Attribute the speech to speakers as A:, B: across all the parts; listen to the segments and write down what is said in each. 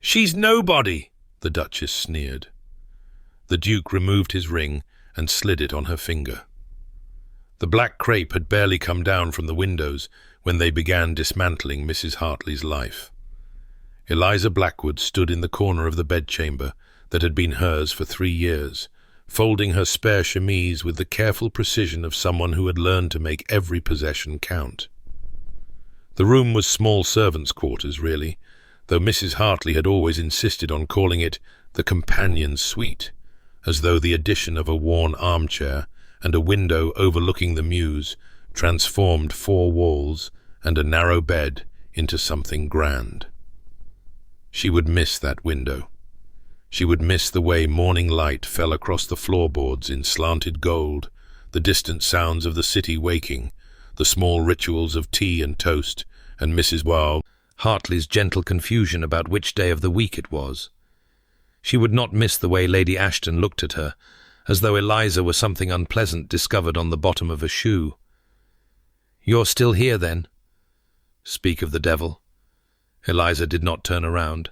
A: "She's nobody," the Duchess sneered. The Duke removed his ring and slid it on her finger. The black crape had barely come down from the windows when they began dismantling Mrs. Hartley's life. Eliza Blackwood stood in the corner of the bedchamber that had been hers for 3 years, folding her spare chemise with the careful precision of someone who had learned to make every possession count. The room was small servants' quarters, really, though Mrs. Hartley had always insisted on calling it the companion suite, as though the addition of a worn armchair and a window overlooking the mews transformed 4 walls and a narrow bed into something grand. She would miss that window. She would miss the way morning light fell across the floorboards in slanted gold, the distant sounds of the city waking, the small rituals of tea and toast, and Mrs. Hartley's gentle confusion about which day of the week it was. She would not miss the way Lady Ashton looked at her, as though Eliza were something unpleasant discovered on the bottom of a shoe. "You're still here, then?" "Speak of the devil." Eliza did not turn around.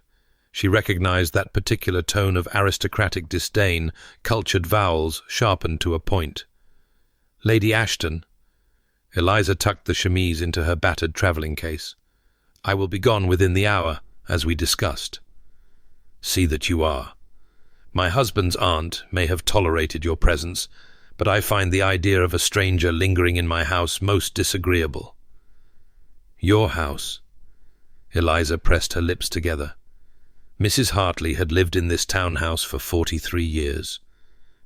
A: She recognized that particular tone of aristocratic disdain, cultured vowels sharpened to a point. "Lady Ashton." Eliza tucked the chemise into her battered travelling case. "I will be gone within the hour, as we discussed." "See that you are. My husband's aunt may have tolerated your presence, but I find the idea of a stranger lingering in my house most disagreeable." "Your house?" Eliza pressed her lips together. Mrs. Hartley had lived in this townhouse for 43 years.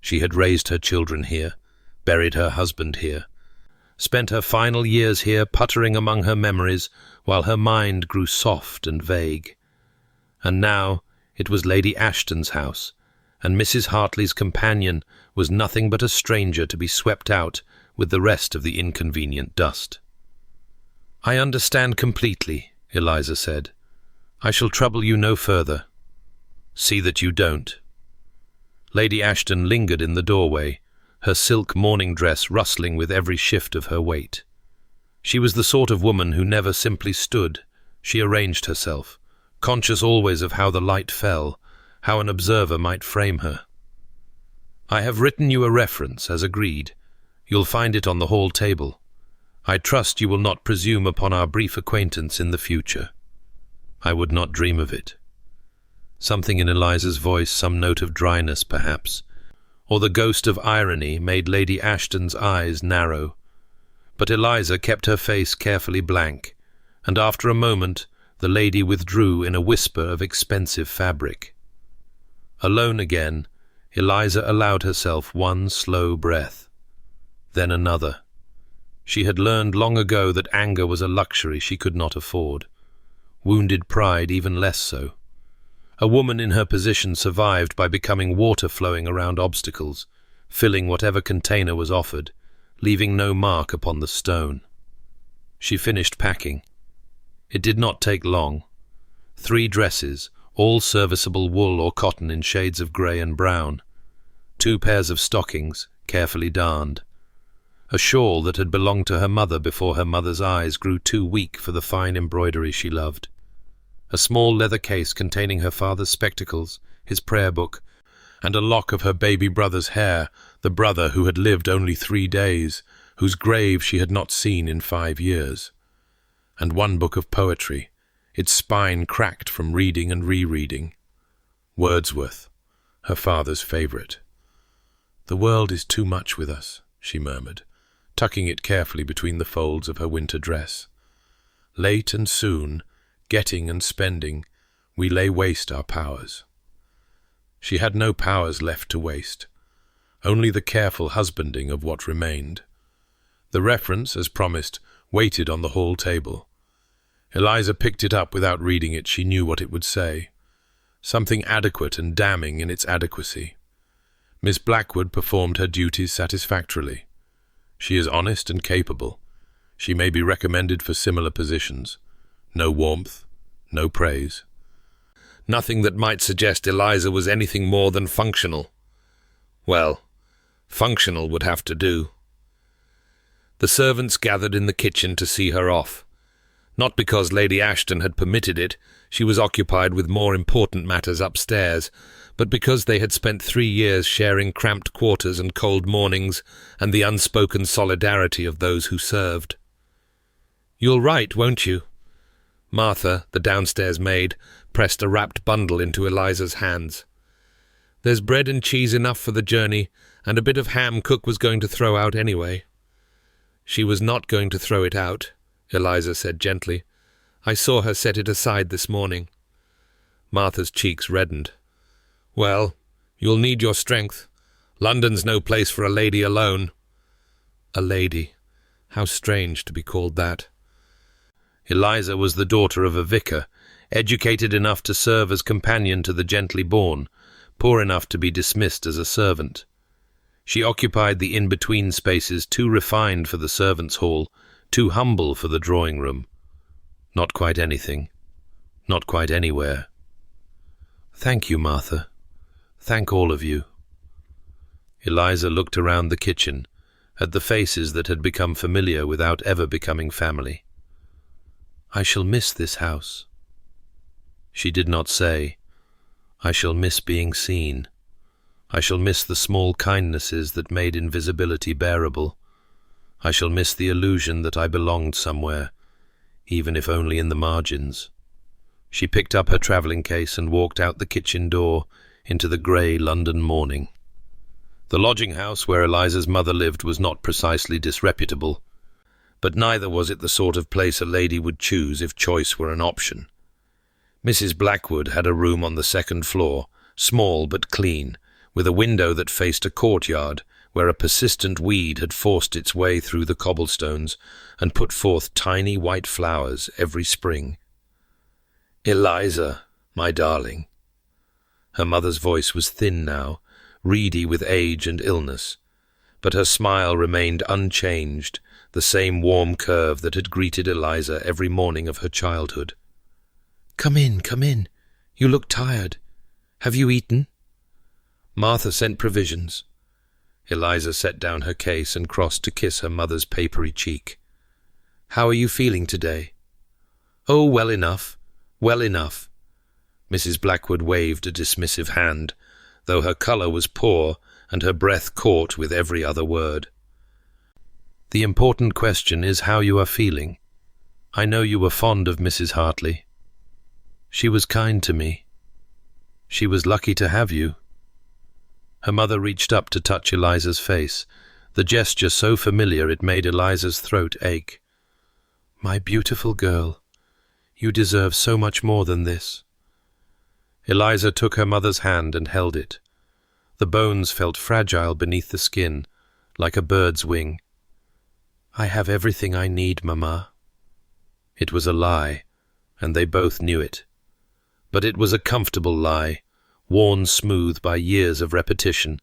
A: She had raised her children here, buried her husband here, spent her final years here puttering among her memories while her mind grew soft and vague. And now it was Lady Ashton's house, and Mrs. Hartley's companion was nothing but a stranger to be swept out with the rest of the inconvenient dust. "I understand completely," Eliza said. "I shall trouble you no further." "See that you don't." Lady Ashton lingered in the doorway, her silk morning dress rustling with every shift of her weight. She was the sort of woman who never simply stood. She arranged herself, conscious always of how the light fell, how an observer might frame her. "I have written you a reference, as agreed. You'll find it on the hall table. I trust you will not presume upon our brief acquaintance in the future." "I would not dream of it." Something in Eliza's voice, some note of dryness perhaps, or the ghost of irony, made Lady Ashton's eyes narrow. But Eliza kept her face carefully blank, and after a moment the lady withdrew in a whisper of expensive fabric. Alone again, Eliza allowed herself one slow breath, then another. She had learned long ago that anger was a luxury she could not afford. Wounded pride even less so. A woman in her position survived by becoming water flowing around obstacles, filling whatever container was offered, leaving no mark upon the stone. She finished packing. It did not take long. 3 dresses, all serviceable wool or cotton in shades of grey and brown. 2 pairs of stockings, carefully darned. A shawl that had belonged to her mother before her mother's eyes grew too weak for the fine embroidery she loved. A small leather case containing her father's spectacles, his prayer book, and a lock of her baby brother's hair, the brother who had lived only 3 days, whose grave she had not seen in 5 years. And 1 book of poetry, its spine cracked from reading and rereading. Wordsworth, her father's favourite. "The world is too much with us," she murmured, tucking it carefully between the folds of her winter dress. "Late and soon, getting and spending, we lay waste our powers." She had no powers left to waste, only the careful husbanding of what remained. The reference, as promised, waited on the hall table. Eliza picked it up without reading it. She knew what it would say. Something adequate and damning in its adequacy. Miss Blackwood performed her duties satisfactorily. She is honest and capable. She may be recommended for similar positions. No warmth, no praise. Nothing that might suggest Eliza was anything more than functional. Well, functional would have to do. The servants gathered in the kitchen to see her off. Not because Lady Ashton had permitted it, she was occupied with more important matters upstairs, but because they had spent 3 years sharing cramped quarters and cold mornings and the unspoken solidarity of those who served. "You'll write, won't you?" Martha, the downstairs maid, pressed a wrapped bundle into Eliza's hands. "There's bread and cheese enough for the journey, and a bit of ham Cook was going to throw out anyway." "She was not going to throw it out," Eliza said gently. "I saw her set it aside this morning." Martha's cheeks reddened. "Well, you'll need your strength. London's no place for a lady alone." A lady. How strange to be called that. Eliza was the daughter of a vicar, educated enough to serve as companion to the gently born, poor enough to be dismissed as a servant. She occupied the in-between spaces too refined for the servants' hall, too humble for the drawing room. Not quite anything. Not quite anywhere. "Thank you, Martha. Thank all of you." Eliza looked around the kitchen, at the faces that had become familiar without ever becoming family. "I shall miss this house." She did not say, "I shall miss being seen. I shall miss the small kindnesses that made invisibility bearable. I shall miss the illusion that I belonged somewhere, even if only in the margins." She picked up her travelling case and walked out the kitchen door into the grey London morning. The lodging house where Eliza's mother lived was not precisely disreputable, but neither was it the sort of place a lady would choose if choice were an option. Mrs. Blackwood had a room on the second floor, small but clean, with a window that faced a courtyard where a persistent weed had forced its way through the cobblestones and put forth tiny white flowers every spring. "Eliza, my darling." Her mother's voice was thin now, reedy with age and illness, but her smile remained unchanged, the same warm curve that had greeted Eliza every morning of her childhood. Come in. You look tired. Have you eaten?" Martha sent provisions." Eliza set down her case and crossed to kiss her mother's papery cheek. "How are you feeling today?" "Oh, well enough. Mrs. Blackwood waved a dismissive hand, though her colour was poor and her breath caught with every other word. "The important question is how you are feeling. I know you were fond of Mrs. Hartley. She was kind to me. She was lucky to have you." Her mother reached up to touch Eliza's face, the gesture so familiar it made Eliza's throat ache. "My beautiful girl, you deserve so much more than this." Eliza took her mother's hand and held it. The bones felt fragile beneath the skin, like a bird's wing. "I have everything I need, Mamma." It was a lie, and they both knew it. But it was a comfortable lie, worn smooth by years of repetition,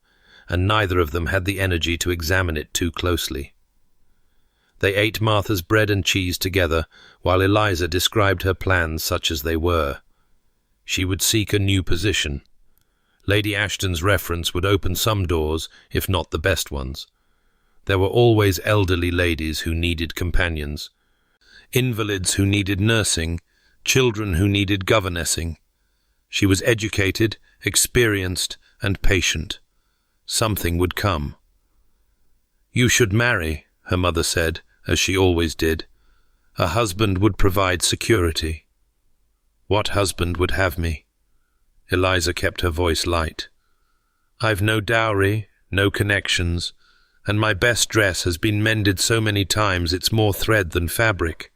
A: and neither of them had the energy to examine it too closely. They ate Martha's bread and cheese together, while Eliza described her plans such as they were. She would seek a new position. Lady Ashton's reference would open some doors, if not the best ones. There were always elderly ladies who needed companions, invalids who needed nursing, children who needed governessing. She was educated, experienced, and patient. Something would come. "You should marry," her mother said, as she always did. "A husband would provide security." "What husband would have me?" Eliza kept her voice light. "I've no dowry, no connections, and my best dress has been mended so many times it's more thread than fabric.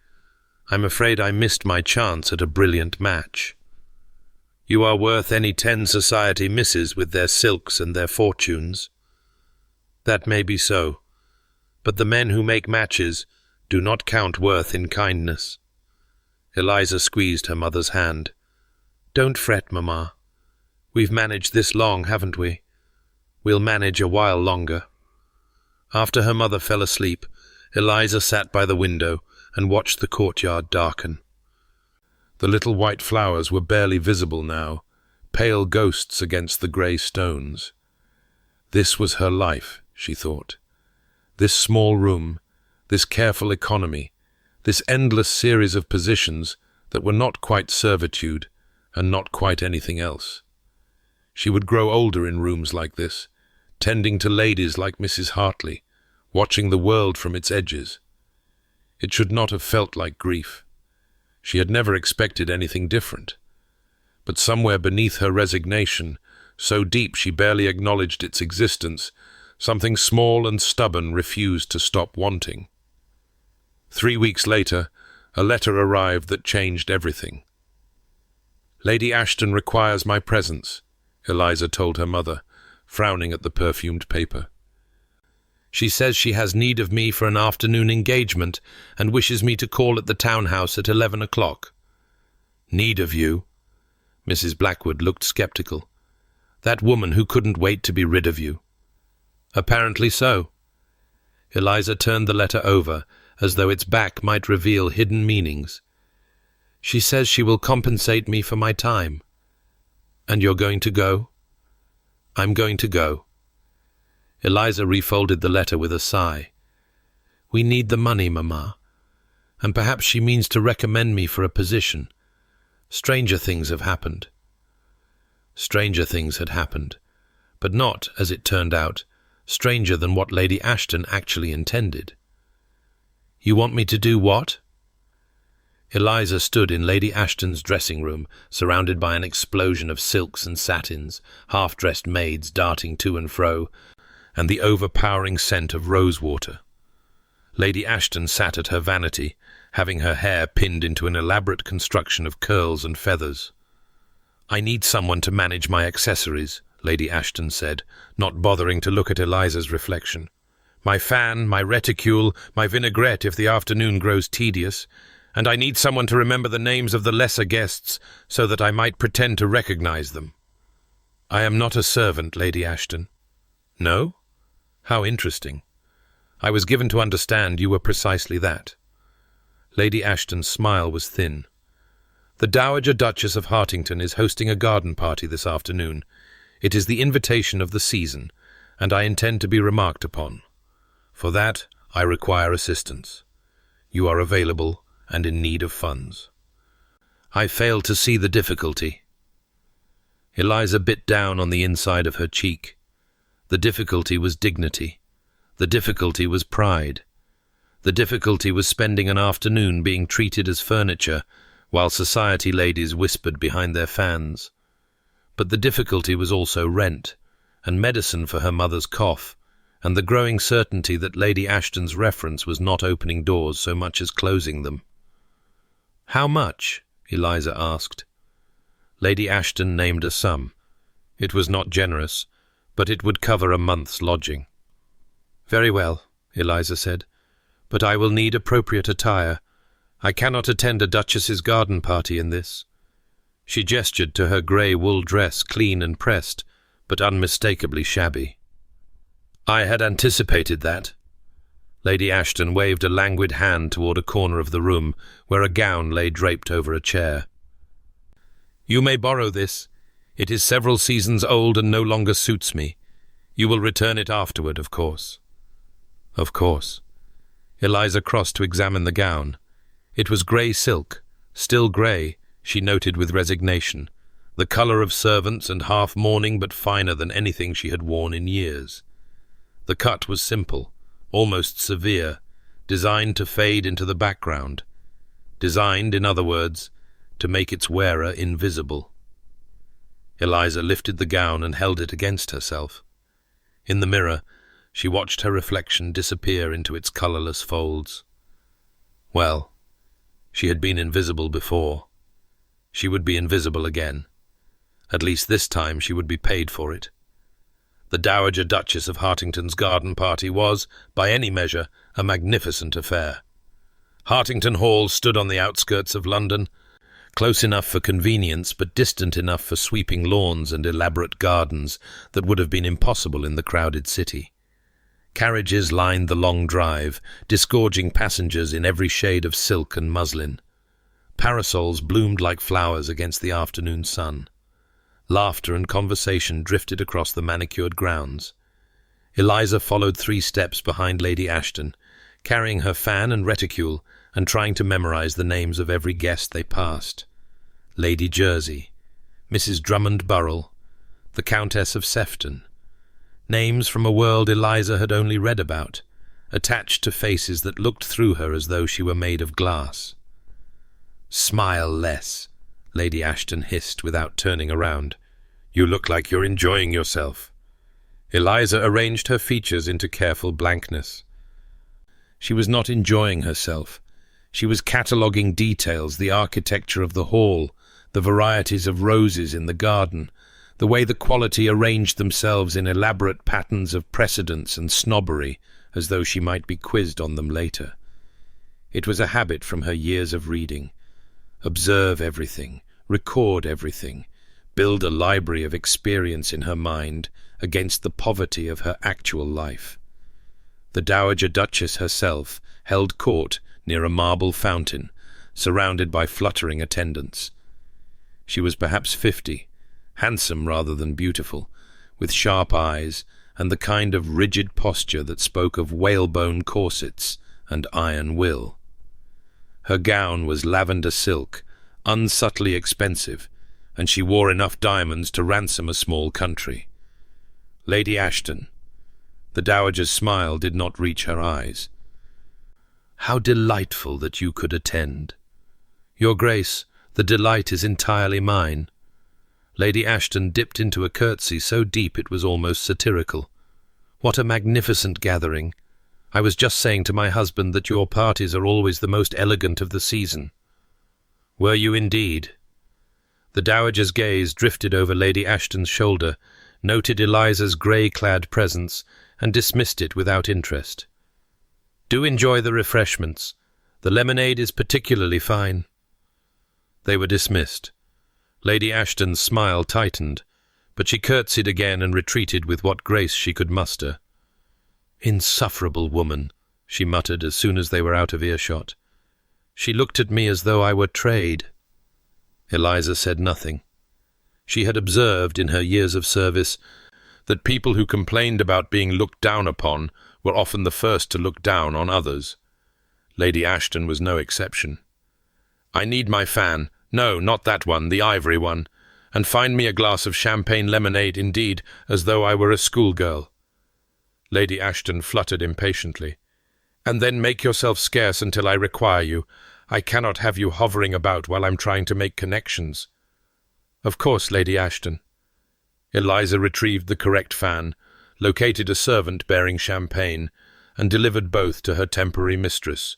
A: I'm afraid I missed my chance at a brilliant match." "You are worth any 10 society misses with their silks and their fortunes." "That may be so, but the men who make matches do not count worth in kindness." Eliza squeezed her mother's hand. "Don't fret, Mamma. We've managed this long, haven't we? We'll manage a while longer." After her mother fell asleep, Eliza sat by the window and watched the courtyard darken. The little white flowers were barely visible now, pale ghosts against the grey stones. This was her life, she thought. This small room, this careful economy, This endless series of positions that were not quite servitude and not quite anything else. She would grow older in rooms like this, tending to ladies like Mrs. Hartley, watching the world from its edges. It should not have felt like grief. She had never expected anything different. But somewhere beneath her resignation, so deep she barely acknowledged its existence, something small and stubborn refused to stop wanting. 3 weeks later, a letter arrived that changed everything. "Lady Ashton requires my presence," Eliza told her mother, frowning at the perfumed paper. "She says she has need of me for an afternoon engagement and wishes me to call at the townhouse at 11 o'clock. "Need of you?" Mrs. Blackwood looked skeptical. "That woman who couldn't wait to be rid of you." "Apparently so." Eliza turned the letter over, as though its back might reveal hidden meanings. "She says she will compensate me for my time." "And you're going to go?" "I'm going to go." Eliza refolded the letter with a sigh. "We need the money, Mamma. And perhaps she means to recommend me for a position. Stranger things have happened." Stranger things had happened, but not, as it turned out, stranger than what Lady Ashton actually intended. "You want me to do what?" Eliza stood in Lady Ashton's dressing room, surrounded by an explosion of silks and satins, half-dressed maids darting to and fro, and the overpowering scent of rosewater. Lady Ashton sat at her vanity, having her hair pinned into an elaborate construction of curls and feathers. "I need someone to manage my accessories," Lady Ashton said, not bothering to look at Eliza's reflection. "My fan, my reticule, my vinaigrette if the afternoon grows tedious, and I need someone to remember the names of the lesser guests so that I might pretend to recognize them." "I am not a servant, Lady Ashton." "No? How interesting. I was given to understand you were precisely that." Lady Ashton's smile was thin. "The Dowager Duchess of Hartington is hosting a garden party this afternoon. It is the invitation of the season, and I intend to be remarked upon. For that, I require assistance. You are available and in need of funds." "I fail to see the difficulty." Eliza bit down on the inside of her cheek. The difficulty was dignity. The difficulty was pride. The difficulty was spending an afternoon being treated as furniture, while society ladies whispered behind their fans. But the difficulty was also rent, and medicine for her mother's cough, and the growing certainty that Lady Ashton's reference was not opening doors so much as closing them. "How much?" Eliza asked. Lady Ashton named a sum. It was not generous, but it would cover a month's lodging. "Very well," Eliza said, "but I will need appropriate attire. I cannot attend a duchess's garden party in this." She gestured to her grey wool dress, clean and pressed, but unmistakably shabby. "I had anticipated that." Lady Ashton waved a languid hand toward a corner of the room, where a gown lay draped over a chair. "You may borrow this. It is several seasons old and no longer suits me. You will return it afterward, of course." "Of course." Eliza crossed to examine the gown. It was grey silk, still grey, she noted with resignation, the colour of servants and half mourning, but finer than anything she had worn in years. The cut was simple, almost severe, designed to fade into the background. Designed, in other words, to make its wearer invisible. Eliza lifted the gown and held it against herself. In the mirror, she watched her reflection disappear into its colourless folds. Well, she had been invisible before. She would be invisible again. At least this time she would be paid for it. The Dowager Duchess of Hartington's garden party was, by any measure, a magnificent affair. Hartington Hall stood on the outskirts of London, close enough for convenience but distant enough for sweeping lawns and elaborate gardens that would have been impossible in the crowded city. Carriages lined the long drive, disgorging passengers in every shade of silk and muslin. Parasols bloomed like flowers against the afternoon sun. Laughter and conversation drifted across the manicured grounds. Eliza followed 3 steps behind Lady Ashton, carrying her fan and reticule, and trying to memorize the names of every guest they passed. Lady Jersey, Mrs. Drummond Burrell, the Countess of Sefton. Names from a world Eliza had only read about, attached to faces that looked through her as though she were made of glass. "Smile less," Lady Ashton hissed without turning around. "You look like you're enjoying yourself." Eliza arranged her features into careful blankness. She was not enjoying herself. She was cataloguing details, the architecture of the hall, the varieties of roses in the garden, the way the quality arranged themselves in elaborate patterns of precedence and snobbery, as though she might be quizzed on them later. It was a habit from her years of reading. Observe everything, record everything, build a library of experience in her mind against the poverty of her actual life. The Dowager Duchess herself held court near a marble fountain, surrounded by fluttering attendants. She was perhaps 50, handsome rather than beautiful, with sharp eyes and the kind of rigid posture that spoke of whalebone corsets and iron will. Her gown was lavender silk, unsubtly expensive, and she wore enough diamonds to ransom a small country. Lady Ashton. The Dowager's smile did not reach her eyes. "How delightful that you could attend." "Your Grace, the delight is entirely mine." Lady Ashton dipped into a curtsy so deep it was almost satirical. "What a magnificent gathering! I was just saying to my husband that your parties are always the most elegant of the season." "Were you indeed?" The Dowager's gaze drifted over Lady Ashton's shoulder, noted Eliza's grey-clad presence, and dismissed it without interest. "Do enjoy the refreshments. The lemonade is particularly fine." They were dismissed. Lady Ashton's smile tightened, but she curtsied again and retreated with what grace she could muster. "Insufferable woman," she muttered as soon as they were out of earshot. "She looked at me as though I were trade." Eliza said nothing. She had observed in her years of service that people who complained about being looked down upon were often the first to look down on others. Lady Ashton was no exception. "I need my fan. No, not that one, the ivory one. And find me a glass of champagne lemonade, indeed, as though I were a schoolgirl." Lady Ashton fluttered impatiently. "And then make yourself scarce until I require you. I cannot have you hovering about while I'm trying to make connections." "Of course, Lady Ashton." Eliza retrieved the correct fan, located a servant bearing champagne, and delivered both to her temporary mistress.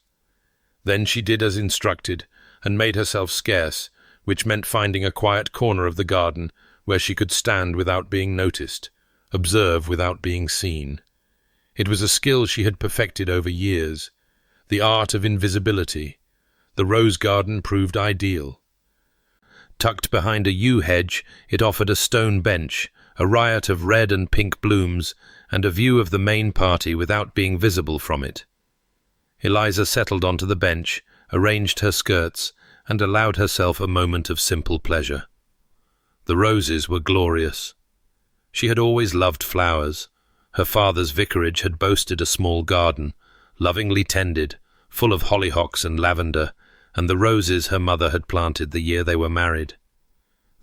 A: Then she did as instructed, and made herself scarce, which meant finding a quiet corner of the garden where she could stand without being noticed, observe without being seen. It was a skill she had perfected over years, the art of invisibility. The rose garden proved ideal. Tucked behind a yew hedge, it offered a stone bench, a riot of red and pink blooms, and a view of the main party without being visible from it. Eliza settled onto the bench, arranged her skirts, and allowed herself a moment of simple pleasure. The roses were glorious. She had always loved flowers. Her father's vicarage had boasted a small garden, lovingly tended, full of hollyhocks and lavender, and the roses her mother had planted the year they were married.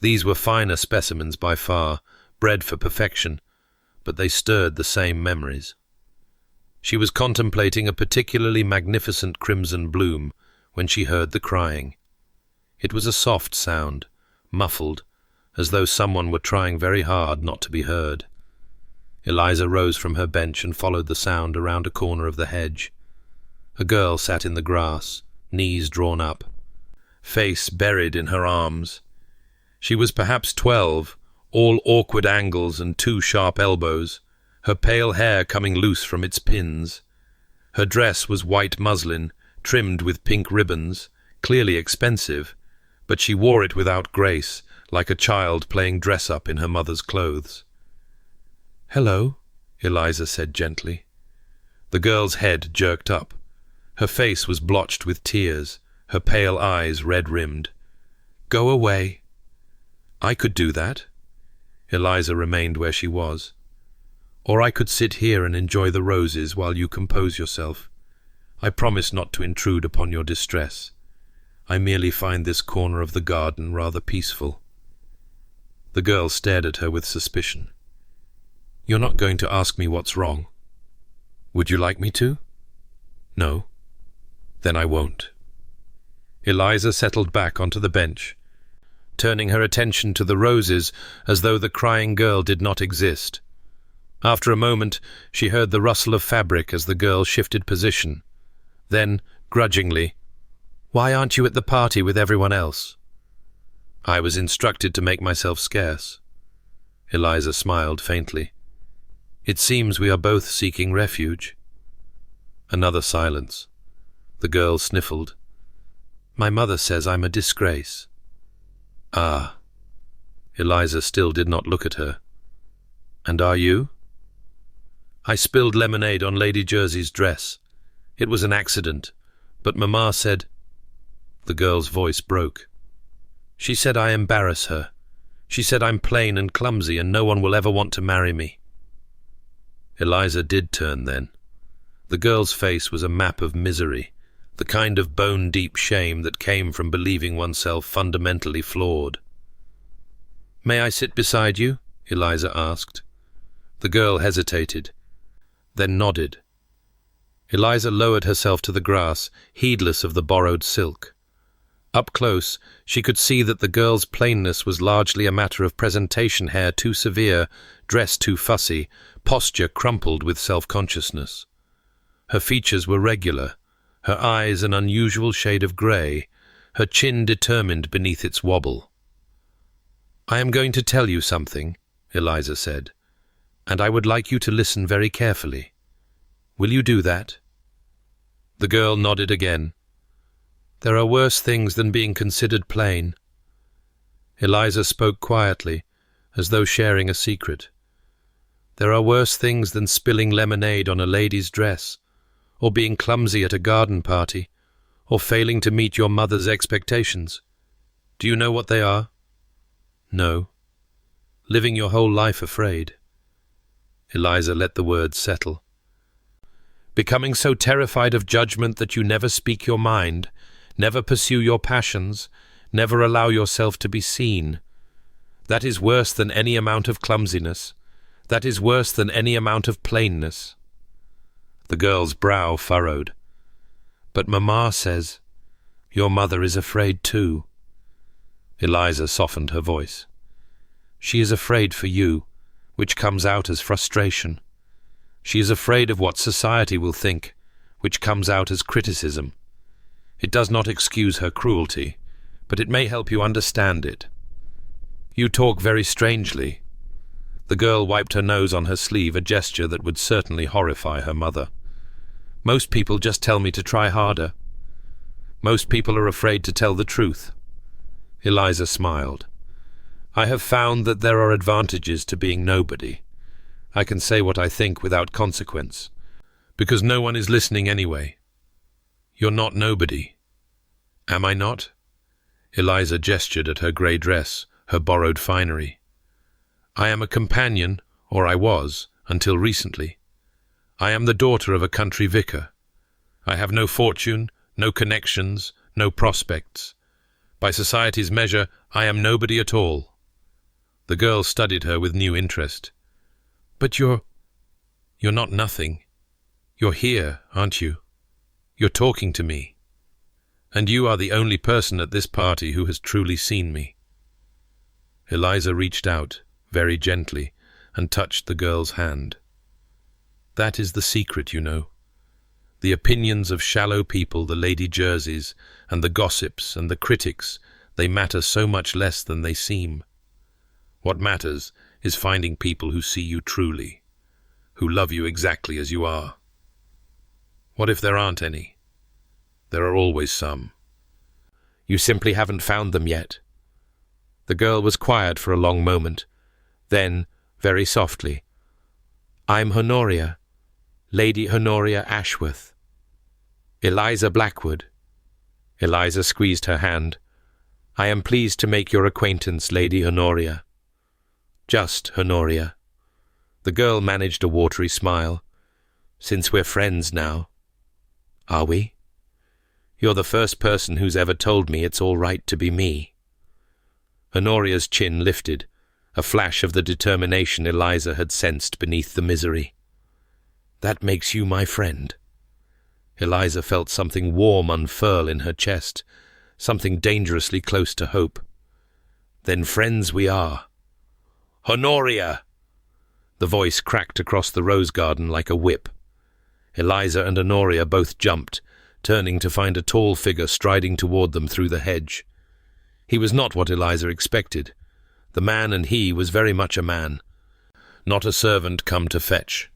A: These were finer specimens by far, bred for perfection, but they stirred the same memories. She was contemplating a particularly magnificent crimson bloom when she heard the crying. It was a soft sound, muffled, as though someone were trying very hard not to be heard. Eliza rose from her bench and followed the sound around a corner of the hedge. A girl sat in the grass, knees drawn up, face buried in her arms. She was perhaps 12, all awkward angles and 2 sharp elbows, her pale hair coming loose from its pins. Her dress was white muslin, trimmed with pink ribbons, clearly expensive, but she wore it without grace, like a child playing dress-up in her mother's clothes. "Hello," Eliza said gently. The girl's head jerked up. Her face was blotched with tears, her pale eyes red-rimmed. "Go away." "I could do that." Eliza remained where she was. "Or I could sit here and enjoy the roses while you compose yourself. I promise not to intrude upon your distress. I merely find this corner of the garden rather peaceful." The girl stared at her with suspicion. "You're not going to ask me what's wrong? Would you like me to?" "No." "Then I won't." Eliza settled back onto the bench, turning her attention to the roses as though the crying girl did not exist. After a moment, she heard the rustle of fabric as the girl shifted position. Then, grudgingly, "Why aren't you at the party with everyone else?" "I was instructed to make myself scarce." Eliza smiled faintly. "It seems we are both seeking refuge." Another silence. The girl sniffled. "My mother says I'm a disgrace." "Ah." Eliza still did not look at her. "And are you?" "I spilled lemonade on Lady Jersey's dress. It was an accident, but Mamma said—" The girl's voice broke. "She said I embarrass her. She said I'm plain and clumsy and no one will ever want to marry me." Eliza did turn then. The girl's face was a map of misery, the kind of bone-deep shame that came from believing oneself fundamentally flawed. "May I sit beside you?" Eliza asked. The girl hesitated, then nodded. Eliza lowered herself to the grass, heedless of the borrowed silk. Up close, she could see that the girl's plainness was largely a matter of presentation: hair too severe, dress too fussy, posture crumpled with self-consciousness. Her features were regular, her eyes an unusual shade of grey, her chin determined beneath its wobble. "I am going to tell you something," Eliza said, "and I would like you to listen very carefully. Will you do that?" The girl nodded again. "There are worse things than being considered plain." Eliza spoke quietly, as though sharing a secret. "There are worse things than spilling lemonade on a lady's dress, or being clumsy at a garden party, or failing to meet your mother's expectations. Do you know what they are?" "No." "Living your whole life afraid." Eliza let the words settle. "Becoming so terrified of judgment that you never speak your mind, never pursue your passions, never allow yourself to be seen. That is worse than any amount of clumsiness. That is worse than any amount of plainness." The girl's brow furrowed. "But Mamma says—" "Your mother is afraid too." Eliza softened her voice. "She is afraid for you, which comes out as frustration. She is afraid of what society will think, which comes out as criticism. It does not excuse her cruelty, but it may help you understand it. You talk very strangely." The girl wiped her nose on her sleeve, a gesture that would certainly horrify her mother. "Most people just tell me to try harder. Most people are afraid to tell the truth." Eliza smiled. "I have found that there are advantages to being nobody. I can say what I think without consequence, because no one is listening anyway. You're not nobody." "Am I not?" Eliza gestured at her grey dress, her borrowed finery. "I am a companion, or I was, until recently. I am the daughter of a country vicar. I have no fortune, no connections, no prospects. By society's measure, I am nobody at all." The girl studied her with new interest. "But you're not nothing. You're here, aren't you? You're talking to me. And you are the only person at this party who has truly seen me." Eliza reached out, very gently, and touched the girl's hand. "That is the secret, you know. The opinions of shallow people, the Lady Jerseys, and the gossips and the critics, they matter so much less than they seem. What matters is finding people who see you truly, who love you exactly as you are. What if there aren't any? There are always some. You simply haven't found them yet." The girl was quiet for a long moment. Then, very softly, "I'm Honoria, Lady Honoria Ashworth. Eliza Blackwood." Eliza squeezed her hand. "I am pleased to make your acquaintance, Lady Honoria." "Just Honoria." The girl managed a watery smile. "Since we're friends now."
B: Are we? You're the first person who's ever told me it's all right to be me. Honoria's chin lifted, a flash of the determination Eliza had sensed beneath the misery. That makes you my friend. Eliza felt something warm unfurl in her chest, something dangerously close to hope. Then friends we are. Honoria! The voice cracked across the rose garden like a whip. Eliza and Honoria both jumped, turning to find a tall figure striding toward them through the hedge. He was not what Eliza expected. The man and he was very much a man, not a servant come to fetch.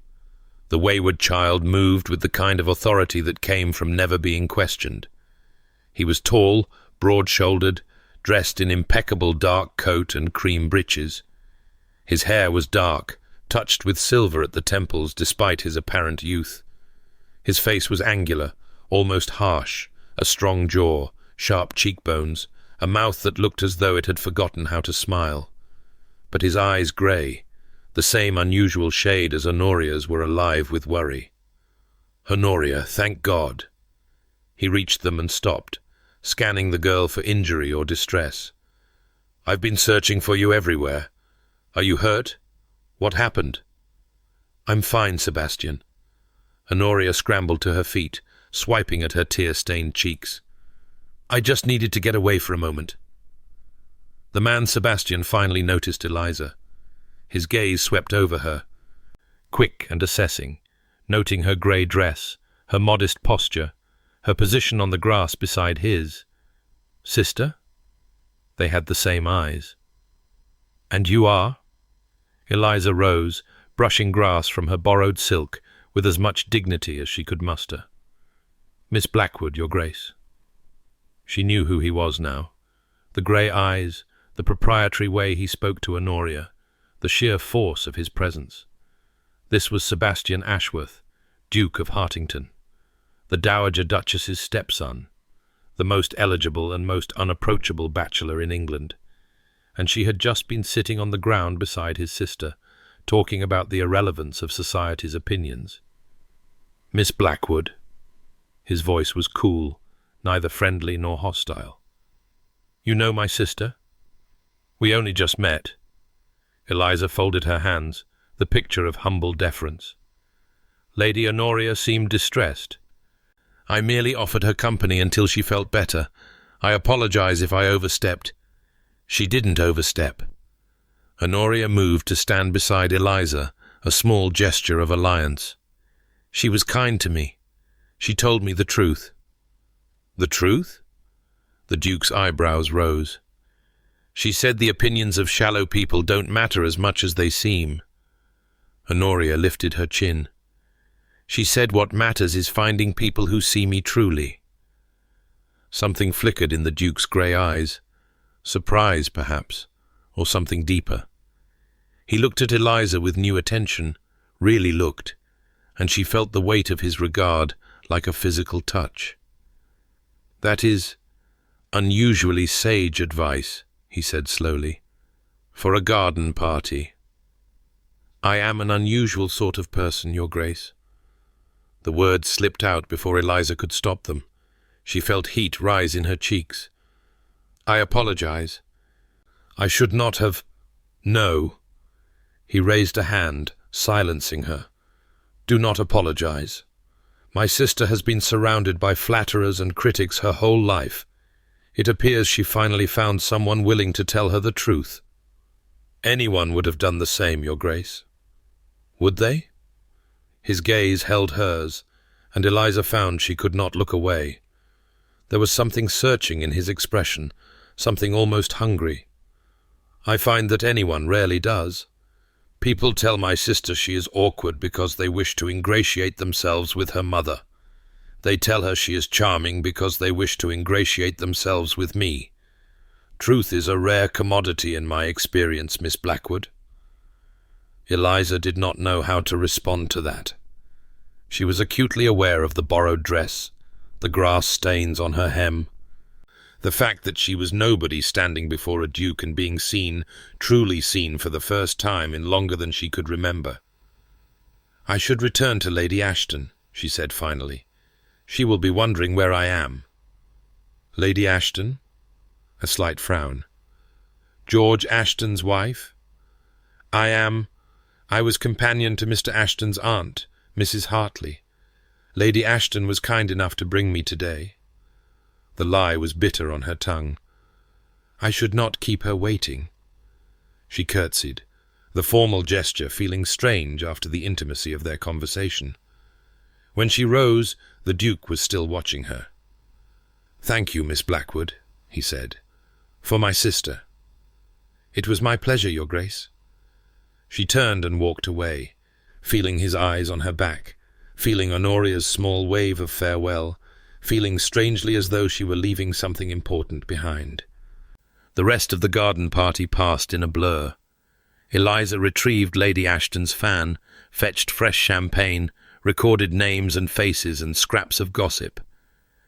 B: The wayward child moved with the kind of authority that came from never being questioned. He was tall, broad-shouldered, dressed in impeccable dark coat and cream breeches. His hair was dark, touched with silver at the temples despite his apparent youth. His face was angular, almost harsh, a strong jaw, sharp cheekbones, a mouth that looked as though it had forgotten how to smile. But his eyes grey, the same unusual shade as Honoria's, were alive with worry. Honoria, thank God. He reached them and stopped, scanning the girl for injury or distress. I've been searching for you everywhere. Are you hurt? What happened? I'm fine, Sebastian. Honoria scrambled to her feet, swiping at her tear-stained cheeks. I just needed to get away for a moment. The man Sebastian finally noticed Eliza. His gaze swept over her, quick and assessing, noting her grey dress, her modest posture, her position on the grass beside his. Sister? They had the same eyes. And you are? Eliza rose, brushing grass from her borrowed silk with as much dignity as she could muster. Miss Blackwood, Your Grace. She knew who he was now. The grey eyes, the proprietary way he spoke to Honoria, the sheer force of his presence. This was Sebastian Ashworth, Duke of Hartington, the Dowager Duchess's stepson, the most eligible and most unapproachable bachelor in England, and she had just been sitting on the ground beside his sister, talking about the irrelevance of society's opinions. Miss Blackwood. His voice was cool, neither friendly nor hostile. You know my sister? We only just met. Eliza folded her hands, the picture of humble deference. Lady Honoria seemed distressed. I merely offered her company until she felt better. I apologize if I overstepped. She didn't overstep. Honoria moved to stand beside Eliza, a small gesture of alliance. She was kind to me. She told me the truth. The truth? The Duke's eyebrows rose. She said the opinions of shallow people don't matter as much as they seem. Honoria lifted her chin. She said what matters is finding people who see me truly. Something flickered in the Duke's grey eyes. Surprise, perhaps, or something deeper. He looked at Eliza with new attention, really looked, and she felt the weight of his regard like a physical touch. That is unusually sage advice, he said slowly, for a garden party. I am an unusual sort of person, Your Grace. The words slipped out before Eliza could stop them. She felt heat rise in her cheeks. I apologize. I should not have... No. He raised a hand, silencing her. Do not apologize. My sister has been surrounded by flatterers and critics her whole life. It appears she finally found someone willing to tell her the truth. Anyone would have done the same, Your Grace. Would they? His gaze held hers, and Eliza found she could not look away. There was something searching in his expression, something almost hungry. I find that anyone rarely does. People tell my sister she is awkward because they wish to ingratiate themselves with her mother. They tell her she is charming because they wish to ingratiate themselves with me. Truth is a rare commodity in my experience, Miss Blackwood. Eliza did not know how to respond to that. She was acutely aware of the borrowed dress, the grass stains on her hem, the fact that she was nobody standing before a duke and being seen, truly seen for the first time in longer than she could remember. I should return to Lady Ashton, she said finally. She will be wondering where I am. Lady Ashton? A slight frown. George Ashton's wife? I was companion to Mr. Ashton's aunt, Mrs. Hartley. Lady Ashton was kind enough to bring me today. The lie was bitter on her tongue. I should not keep her waiting. She curtsied, the formal gesture feeling strange after the intimacy of their conversation. When she rose, the Duke was still watching her. "Thank you, Miss Blackwood," he said, "for my sister." "It was my pleasure, Your Grace." She turned and walked away, feeling his eyes on her back, feeling Honoria's small wave of farewell, feeling strangely as though she were leaving something important behind. The rest of the garden party passed in a blur. Eliza retrieved Lady Ashton's fan, fetched fresh champagne, recorded names and faces and scraps of gossip.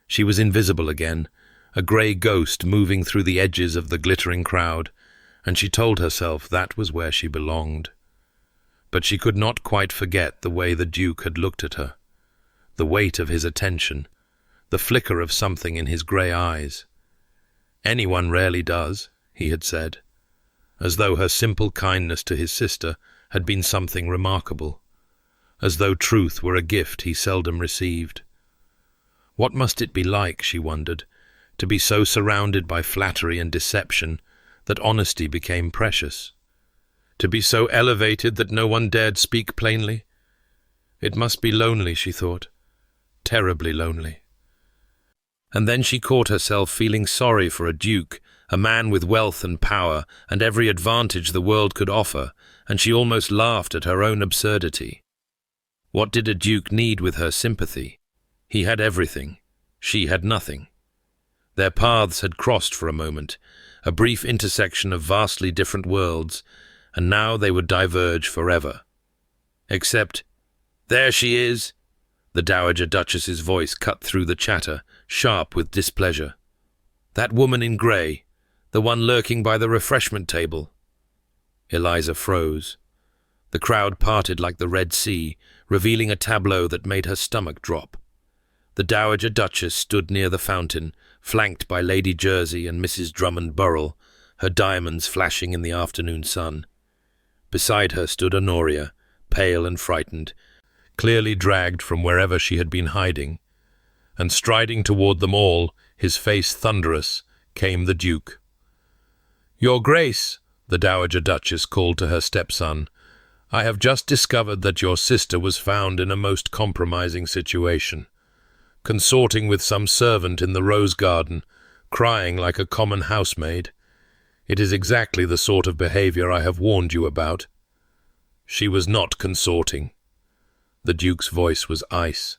B: She was invisible again, a grey ghost moving through the edges of the glittering crowd, and she told herself that was where she belonged. But she could not quite forget the way the Duke had looked at her, the weight of his attention, the flicker of something in his grey eyes. "Anyone rarely does," he had said, as though her simple kindness to his sister had been something remarkable, as though truth were a gift he seldom received. What must it be like, she wondered, to be so surrounded by flattery and deception that honesty became precious? To be so elevated that no one dared speak plainly? It must be lonely, she thought, terribly lonely. And then she caught herself feeling sorry for a duke, a man with wealth and power and every advantage the world could offer, and she almost laughed at her own absurdity. What did a duke need with her sympathy? He had everything. She had nothing. Their paths had crossed for a moment, a brief intersection of vastly different worlds, and now they would diverge forever. Except, "There she is!" The Dowager Duchess's voice cut through the chatter, sharp with displeasure. "That woman in grey, the one lurking by the refreshment table." Eliza froze. The crowd parted like the Red Sea, revealing a tableau that made her stomach drop. The Dowager Duchess stood near the fountain, flanked by Lady Jersey and Mrs. Drummond Burrell, her diamonds flashing in the afternoon sun. Beside her stood Honoria, pale and frightened, clearly dragged from wherever she had been hiding. And striding toward them all, his face thunderous, came the Duke. "Your Grace," the Dowager Duchess called to her stepson, "I have just discovered that your sister was found in a most compromising situation, consorting with some servant in the rose garden, crying like a common housemaid. It is exactly the sort of behavior I have warned you about." She was not consorting. The Duke's voice was ice.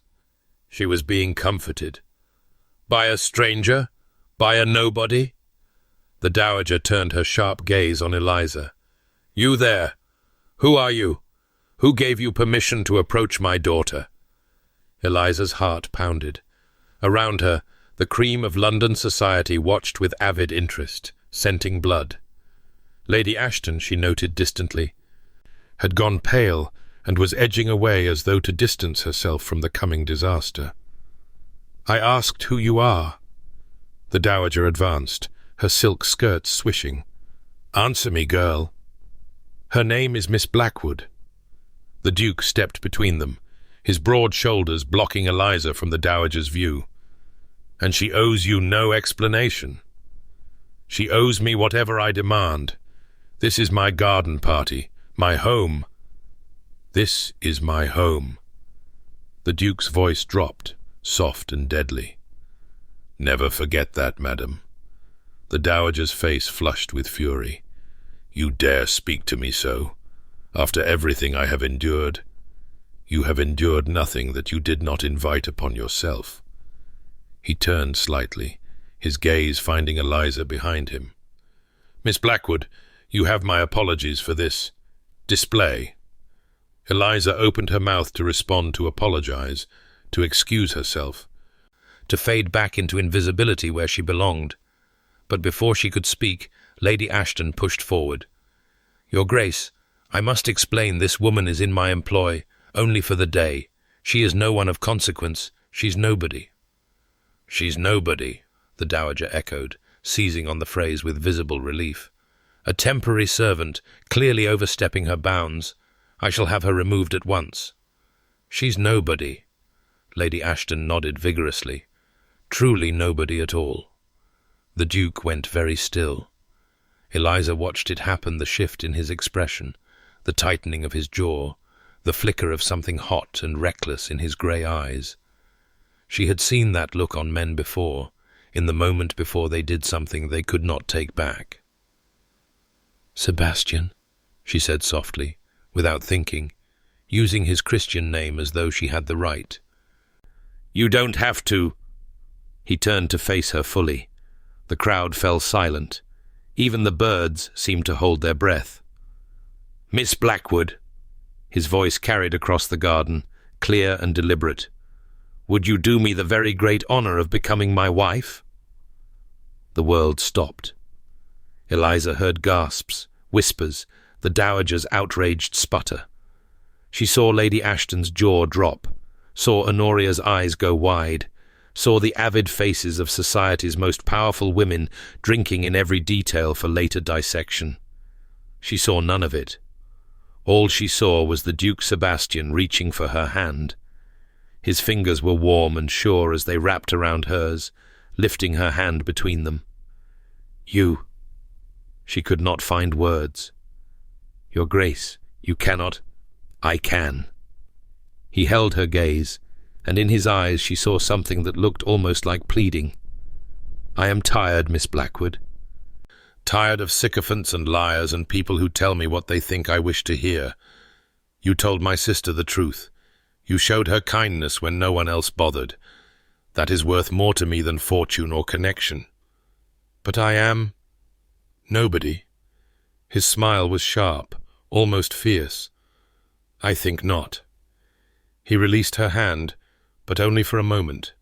B: She was being comforted. By a stranger? By a nobody? The Dowager turned her sharp gaze on Eliza. "You there! Who are you? Who gave you permission to approach my daughter?" Eliza's heart pounded. Around her, the cream of London society watched with avid interest, scenting blood. Lady Ashton, she noted distantly, had gone pale and was edging away as though to distance herself from the coming disaster. "I asked who you are." The Dowager advanced, her silk skirts swishing. "Answer me, girl." "Her name is Miss Blackwood." The Duke stepped between them, his broad shoulders blocking Eliza from the Dowager's view. "And she owes you no explanation." "She owes me whatever I demand. This is my garden party, my home." "This is my home." The Duke's voice dropped, soft and deadly. "Never forget that, madam." The Dowager's face flushed with fury. "You dare speak to me so? After everything I have endured? You have endured nothing that you did not invite upon yourself." He turned slightly, his gaze finding Eliza behind him. "Miss Blackwood, you have my apologies for this display." Eliza opened her mouth to respond, to apologize, to excuse herself, to fade back into invisibility where she belonged. But before she could speak, Lady Ashton pushed forward. "Your Grace, I must explain this woman is in my employ, only for the day. She is no one of consequence. She's nobody."
A: She's nobody, the dowager echoed, seizing on the phrase with visible relief. A temporary servant, clearly overstepping her bounds. I shall have her removed at once. She's nobody. Lady Ashton nodded vigorously. Truly nobody at all. The Duke went very still. Eliza watched it happen, the shift in his expression, the tightening of his jaw, the flicker of something hot and reckless in his grey eyes. She had seen that look on men before, in the moment before they did something they could not take back. "Sebastian," she said softly, without thinking, using his Christian name as though she had the right.
B: "You don't have to." He turned to face her fully. The crowd fell silent. Even the birds seemed to hold their breath. "Miss Blackwood," his voice carried across the garden, clear and deliberate, "would you do me the very great honor of becoming my wife?" The world stopped. Eliza heard gasps, whispers, the dowager's outraged sputter. She saw Lady Ashton's jaw drop, saw Honoria's eyes go wide, saw the avid faces of society's most powerful women drinking in every detail for later dissection. She saw none of it. All she saw was the Duke Sebastian reaching for her hand. His fingers were warm and sure as they wrapped around hers, lifting her hand between them. "You." She could not find words. "Your Grace, you cannot." "I can." He held her gaze, and in his eyes she saw something that looked almost like pleading. "I am tired, Miss Blackwood."
A: Tired of sycophants and liars and people who tell me what they think I wish to hear. You told my sister the truth. You showed her kindness when no one else bothered. That is worth more to me than fortune or connection. But I am nobody. His smile was sharp, almost fierce. I think not. He released her hand, but only for a moment.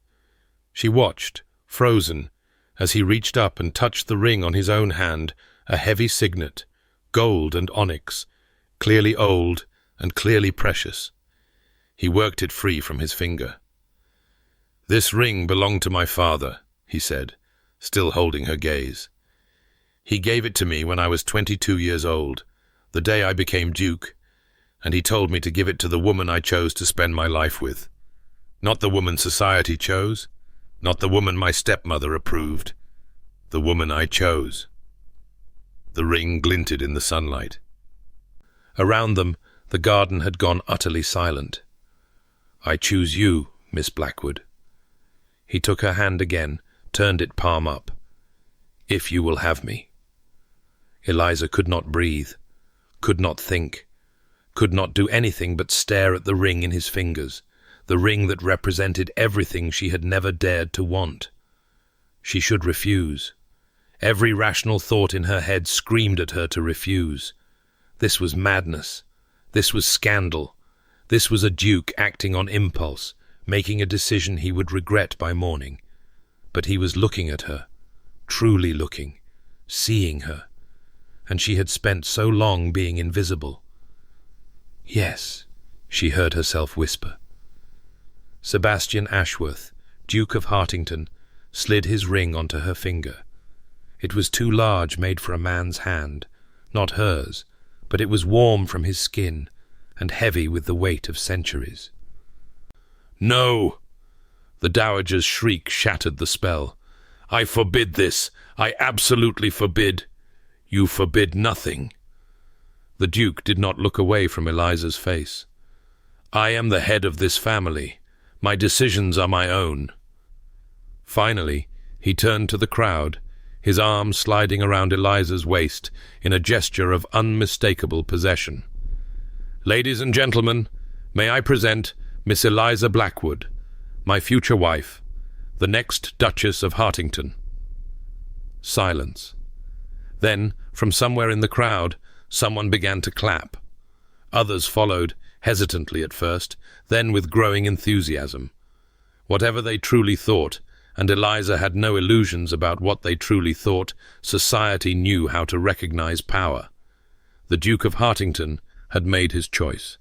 A: She watched, frozen, as he reached up and touched the ring on his own hand, a heavy signet, gold and onyx, clearly old and clearly precious. He worked it free from his finger. "This ring belonged to my father," he said, still holding her gaze. "He gave it to me when I was 22 years old, the day I became Duke, and he told me to give it to the woman I chose to spend my life with. Not the woman society chose, not the woman my stepmother approved, the woman I chose." The ring glinted in the sunlight. Around them, the garden had gone utterly silent. "I choose you, Miss Blackwood." He took her hand again, turned it palm up. "If you will have me." Eliza could not breathe, could not think, could not do anything but stare at the ring in his fingers, the ring that represented everything she had never dared to want. She should refuse. Every rational thought in her head screamed at her to refuse. This was madness. This was scandal. This was a duke acting on impulse, making a decision he would regret by morning. But he was looking at her, truly looking, seeing her, and she had spent so long being invisible. "Yes," she heard herself whisper. Sebastian Ashworth, Duke of Hartington, slid his ring onto her finger. It was too large, made for a man's hand, not hers, but it was warm from his skin and heavy with the weight of centuries. "No!" The dowager's shriek shattered the spell. "I forbid this. I absolutely forbid." "You forbid nothing." The Duke did not look away from Eliza's face. "I am the head of this family. My decisions are my own." Finally, he turned to the crowd, his arm sliding around Eliza's waist in a gesture of unmistakable possession. "Ladies and gentlemen, may I present Miss Eliza Blackwood, my future wife, the next Duchess of Hartington." Silence. Then, from somewhere in the crowd, someone began to clap. Others followed, hesitantly at first, then with growing enthusiasm. Whatever they truly thought, and Eliza had no illusions about what they truly thought, society knew how to recognize power. The Duke of Hartington had made his choice.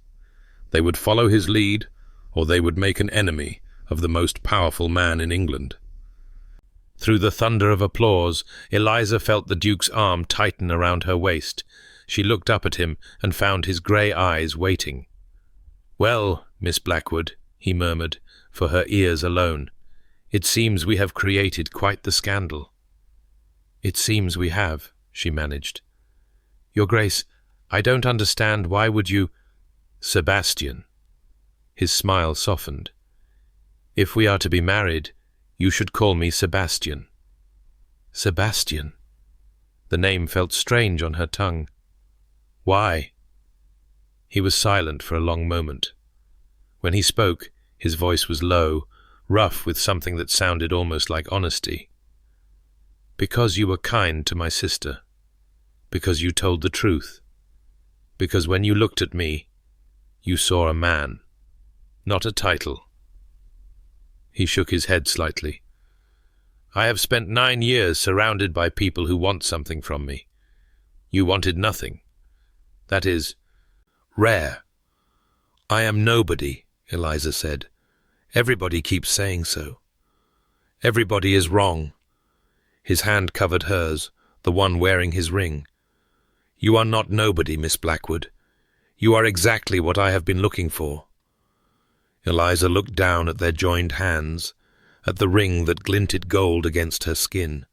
A: They would follow his lead, or they would make an enemy of the most powerful man in England.
B: Through the thunder of applause, Eliza felt the Duke's arm tighten around her waist. She looked up at him and found his grey eyes waiting. "Well, Miss Blackwood," he murmured, for her ears alone, "it seems we have created quite the scandal." "It seems we have," she managed. "Your Grace, I don't understand. Why would you—" "Sebastian." His smile softened. "If we are to be married, you should call me Sebastian." Sebastian. The name felt strange on her tongue. "Why?" He was silent for a long moment. When he spoke, his voice was low, rough with something that sounded almost like honesty. "Because you were kind to my sister. Because you told the truth. Because when you looked at me, you saw a man, not a title." He shook his head slightly. "I have spent 9 years surrounded by people who want something from me. You wanted nothing. That is rare." "I am nobody," Eliza said. "Everybody keeps saying so. Everybody is wrong." His hand covered hers, the one wearing his ring. "You are not nobody, Miss Blackwood. You are exactly what I have been looking for." Eliza looked down at their joined hands, at the ring that glinted gold against her skin.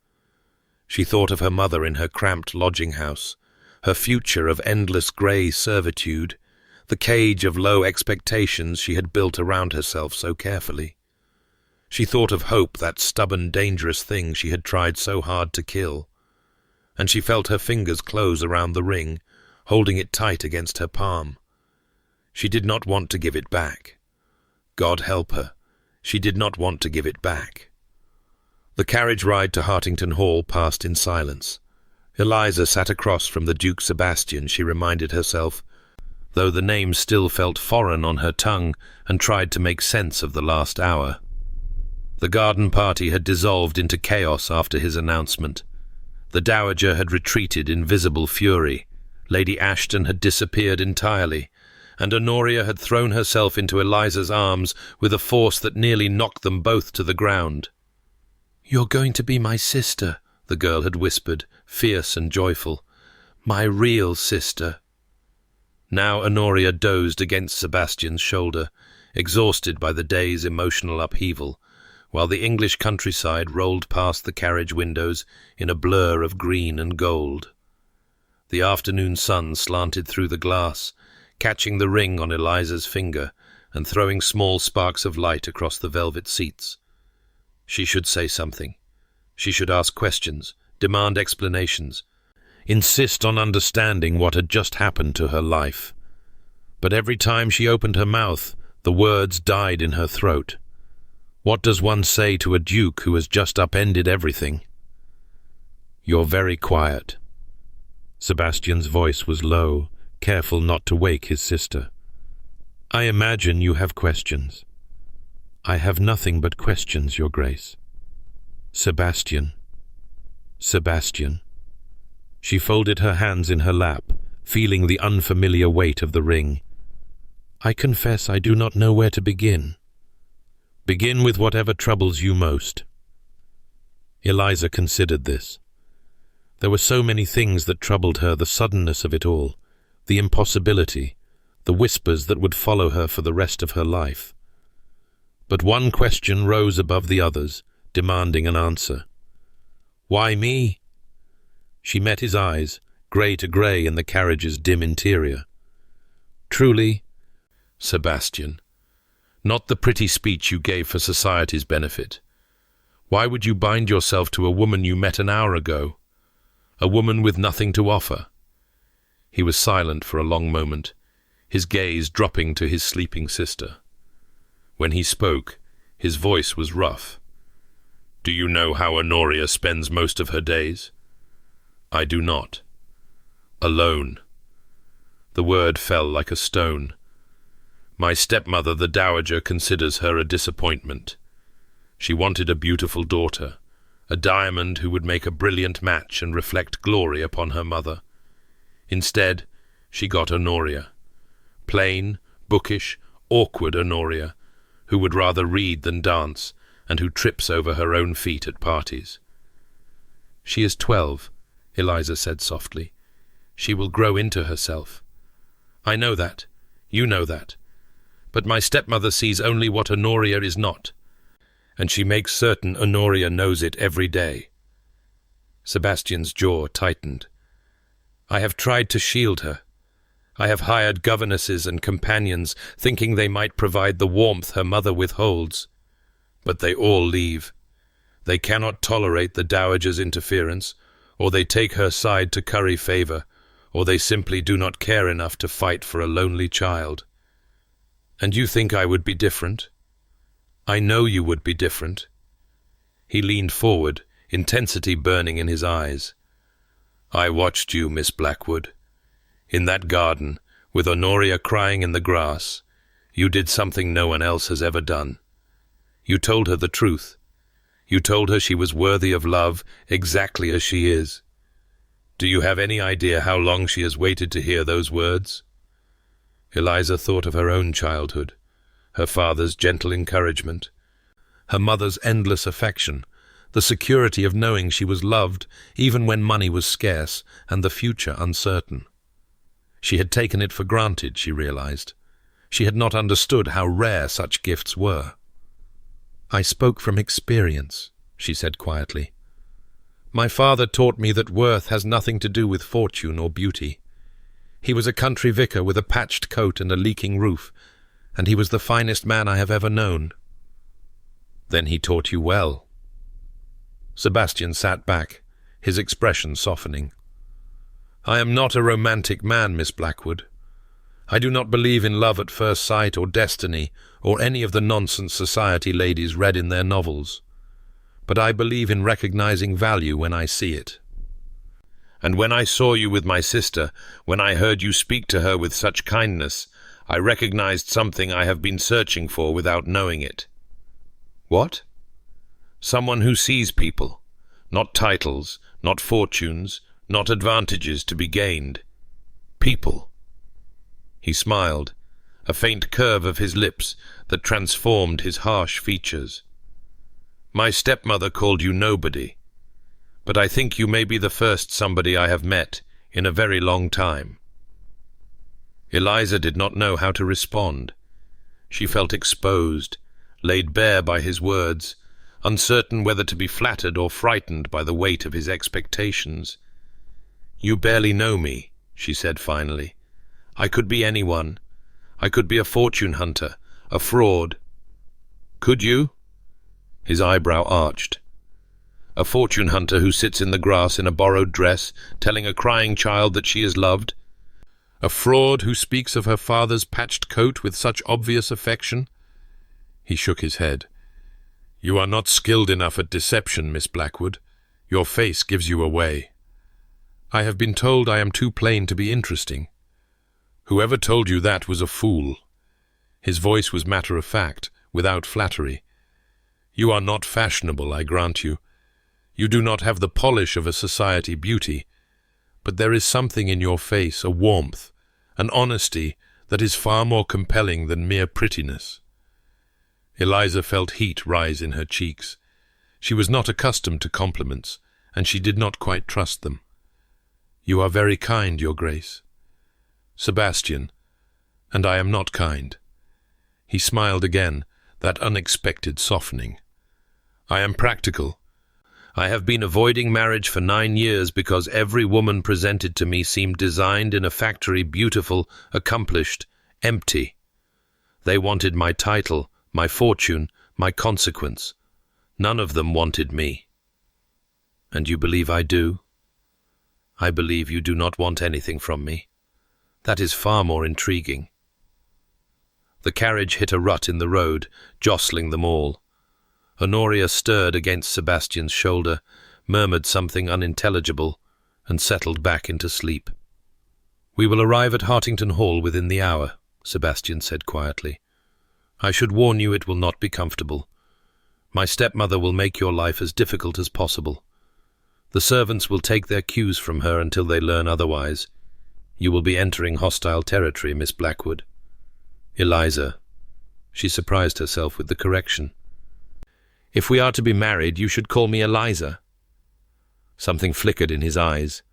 B: She thought of her mother in her cramped lodging-house, her future of endless grey servitude, the cage of low expectations she had built around herself so carefully. She thought of hope, that stubborn, dangerous thing she had tried so hard to kill, and she felt her fingers close around the ring, holding it tight against her palm. She did not want to give it back. God help her, she did not want to give it back. The carriage ride to Hartington Hall passed in silence. Eliza sat across from the Duke Sebastian, she reminded herself, though the name still felt foreign on her tongue, and tried to make sense of the last hour. The garden party had dissolved into chaos after his announcement. The Dowager had retreated in visible fury. Lady Ashton had disappeared entirely, and Honoria had thrown herself into Eliza's arms with a force that nearly knocked them both to the ground. "You're going to be my sister," the girl had whispered, fierce and joyful. "My real sister." Now Honoria dozed against Sebastian's shoulder, exhausted by the day's emotional upheaval, while the English countryside rolled past the carriage windows in a blur of green and gold. The afternoon sun slanted through the glass, catching the ring on Eliza's finger and throwing small sparks of light across the velvet seats. She should say something. She should ask questions, demand explanations, insist on understanding what had just happened to her life. But every time she opened her mouth, the words died in her throat. What does one say to a duke who has just upended everything? "You're very quiet." Sebastian's voice was low, careful not to wake his sister. "I imagine you have questions." "I have nothing but questions, Your Grace." "Sebastian. Sebastian." She folded her hands in her lap, feeling the unfamiliar weight of the ring. "I confess I do not know where to begin." "Begin with whatever troubles you most." Eliza considered this. There were so many things that troubled her, the suddenness of it all, the impossibility, the whispers that would follow her for the rest of her life. But one question rose above the others, demanding an answer. "Why me?" She met his eyes, grey to grey in the carriage's dim interior. "Truly, Sebastian, not the pretty speech you gave for society's benefit. Why would you bind yourself to a woman you met an hour ago? A woman with nothing to offer?" He was silent for a long moment, his gaze dropping to his sleeping sister. When he spoke, his voice was rough. "Do you know how Honoria spends most of her days?" "I do not." "Alone." The word fell like a stone. "My stepmother, the Dowager, considers her a disappointment. She wanted a beautiful daughter, a diamond who would make a brilliant match and reflect glory upon her mother. Instead, she got Honoria. Plain, bookish, awkward Honoria, who would rather read than dance,
A: and who trips over her own feet at parties.
B: She is 12, Eliza said softly. She will grow into herself. I know that. You know that. But my stepmother sees only what Honoria is not, and she makes certain Honoria knows it every day. Sebastian's jaw tightened. I have tried to shield her. I have hired governesses and companions, thinking they might provide the warmth her mother withholds. But they all leave. They cannot tolerate the dowager's interference, or they take her side to curry favor, or they simply do not care enough to fight for a lonely child. And you think I would be different? I know you would be different. He leaned forward, intensity burning in his eyes. I watched you, Miss Blackwood. In that garden, with Honoria crying in the grass, you did something no one else has ever done. You told her the truth. You told her she was worthy of love exactly as she is. Do you have any idea how long she has waited to hear those words? Eliza thought of her own childhood, her father's gentle encouragement, her mother's endless affection, the security of knowing she was loved even when money was scarce and the future uncertain. She had taken it for granted, she realized. She had not understood how rare such gifts were. I spoke from experience, she said quietly. My father taught me that worth has nothing to do with fortune or beauty. He was a country vicar with a patched coat and a leaking roof, and he was the finest man I have ever known. Then he taught you well. Sebastian sat back, his expression softening. I am not a romantic man, Miss Blackwood. I do not believe in love at first sight or destiny or any of the nonsense society ladies read in their novels. But I believe in recognizing value when I see it. And when I saw you with my sister, when I heard you speak to her with such kindness, I recognized something I have been searching for without knowing it. What? Someone who sees people, not titles, not fortunes, not advantages to be gained. People. He smiled, a faint curve of his lips that transformed his harsh features. My stepmother called you nobody, but I think you may be the first somebody I have met in a very long time. Eliza did not know how to respond. She felt exposed, laid bare by his words, uncertain whether to be flattered or frightened by the weight of his expectations. You barely know me, she said finally. I could be anyone. I could be a fortune hunter, a fraud. Could you? His eyebrow arched. A fortune hunter who sits in the grass in a borrowed dress, telling a crying child that she is loved? A fraud who speaks of her father's patched coat with such obvious affection? He shook his head. You are not skilled enough at deception, Miss Blackwood. Your face gives you away. I have been told I am too plain to be interesting. Whoever told you that was a fool. His voice was matter-of-fact, without flattery. You are not fashionable, I grant you. You do not have the polish of a society beauty, but there is something in your face, a warmth, an honesty that is far more compelling than mere prettiness. Eliza felt heat rise in her cheeks. She was not accustomed to compliments, and she did not quite trust them. You are very kind, Your Grace. Sebastian, and I am not kind. He smiled again, that unexpected softening. I am practical. I have been avoiding marriage for 9 years because every woman presented to me seemed designed in a factory, beautiful, accomplished, empty. They wanted my title, my fortune, my consequence. None of them wanted me. And you believe I do? I believe you do not want anything from me. That is far more intriguing. The carriage hit a rut in the road, jostling them all. Honoria stirred against Sebastian's shoulder, murmured something unintelligible, and settled back into sleep. We will arrive at Hartington Hall within the hour, Sebastian said quietly. I should warn you it will not be comfortable. My stepmother will make your life as difficult as possible. The servants will take their cues from her until they learn otherwise. You will be entering hostile territory, Miss Blackwood. Eliza. She surprised herself with the correction. If we are to be married, you should call me Eliza." Something flickered in his eyes.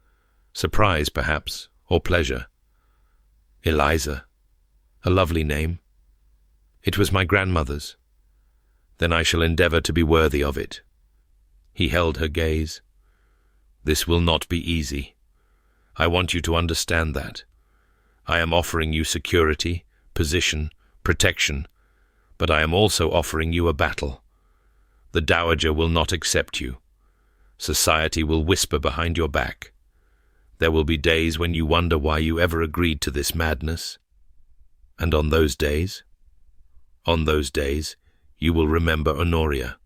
B: Surprise, perhaps, or pleasure. Eliza. A lovely name. It was my grandmother's. Then I shall endeavour to be worthy of it. He held her gaze. This will not be easy. I want you to understand that. I am offering you security, position, protection, but I am also offering you a battle. The Dowager will not accept you. Society will whisper behind your back. There will be days when you wonder why you ever agreed to this madness. And on those days, you will remember Honoria.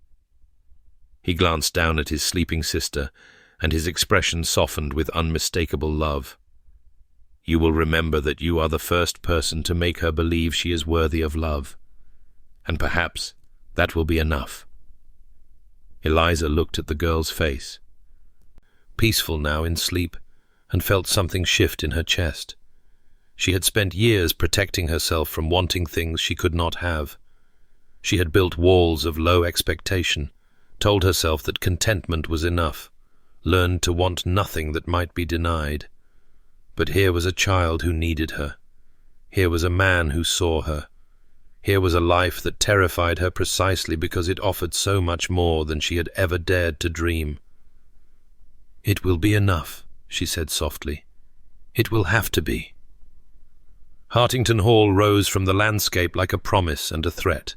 B: He glanced down at his sleeping sister, and his expression softened with unmistakable love. You will remember that you are the first person to make her believe she is worthy of love. And perhaps that will be enough. Eliza looked at the girl's face, peaceful now in sleep, and felt something shift in her chest. She had spent years protecting herself from wanting things she could not have. She had built walls of low expectation, told herself that contentment was enough, learned to want nothing that might be denied. But here was a child who needed her. Here was a man who saw her. Here was a life that terrified her precisely because it offered so much more than she had ever dared to dream. "It will be enough," she said softly. "It will have to be." Hartington Hall rose from the landscape like a promise and a threat.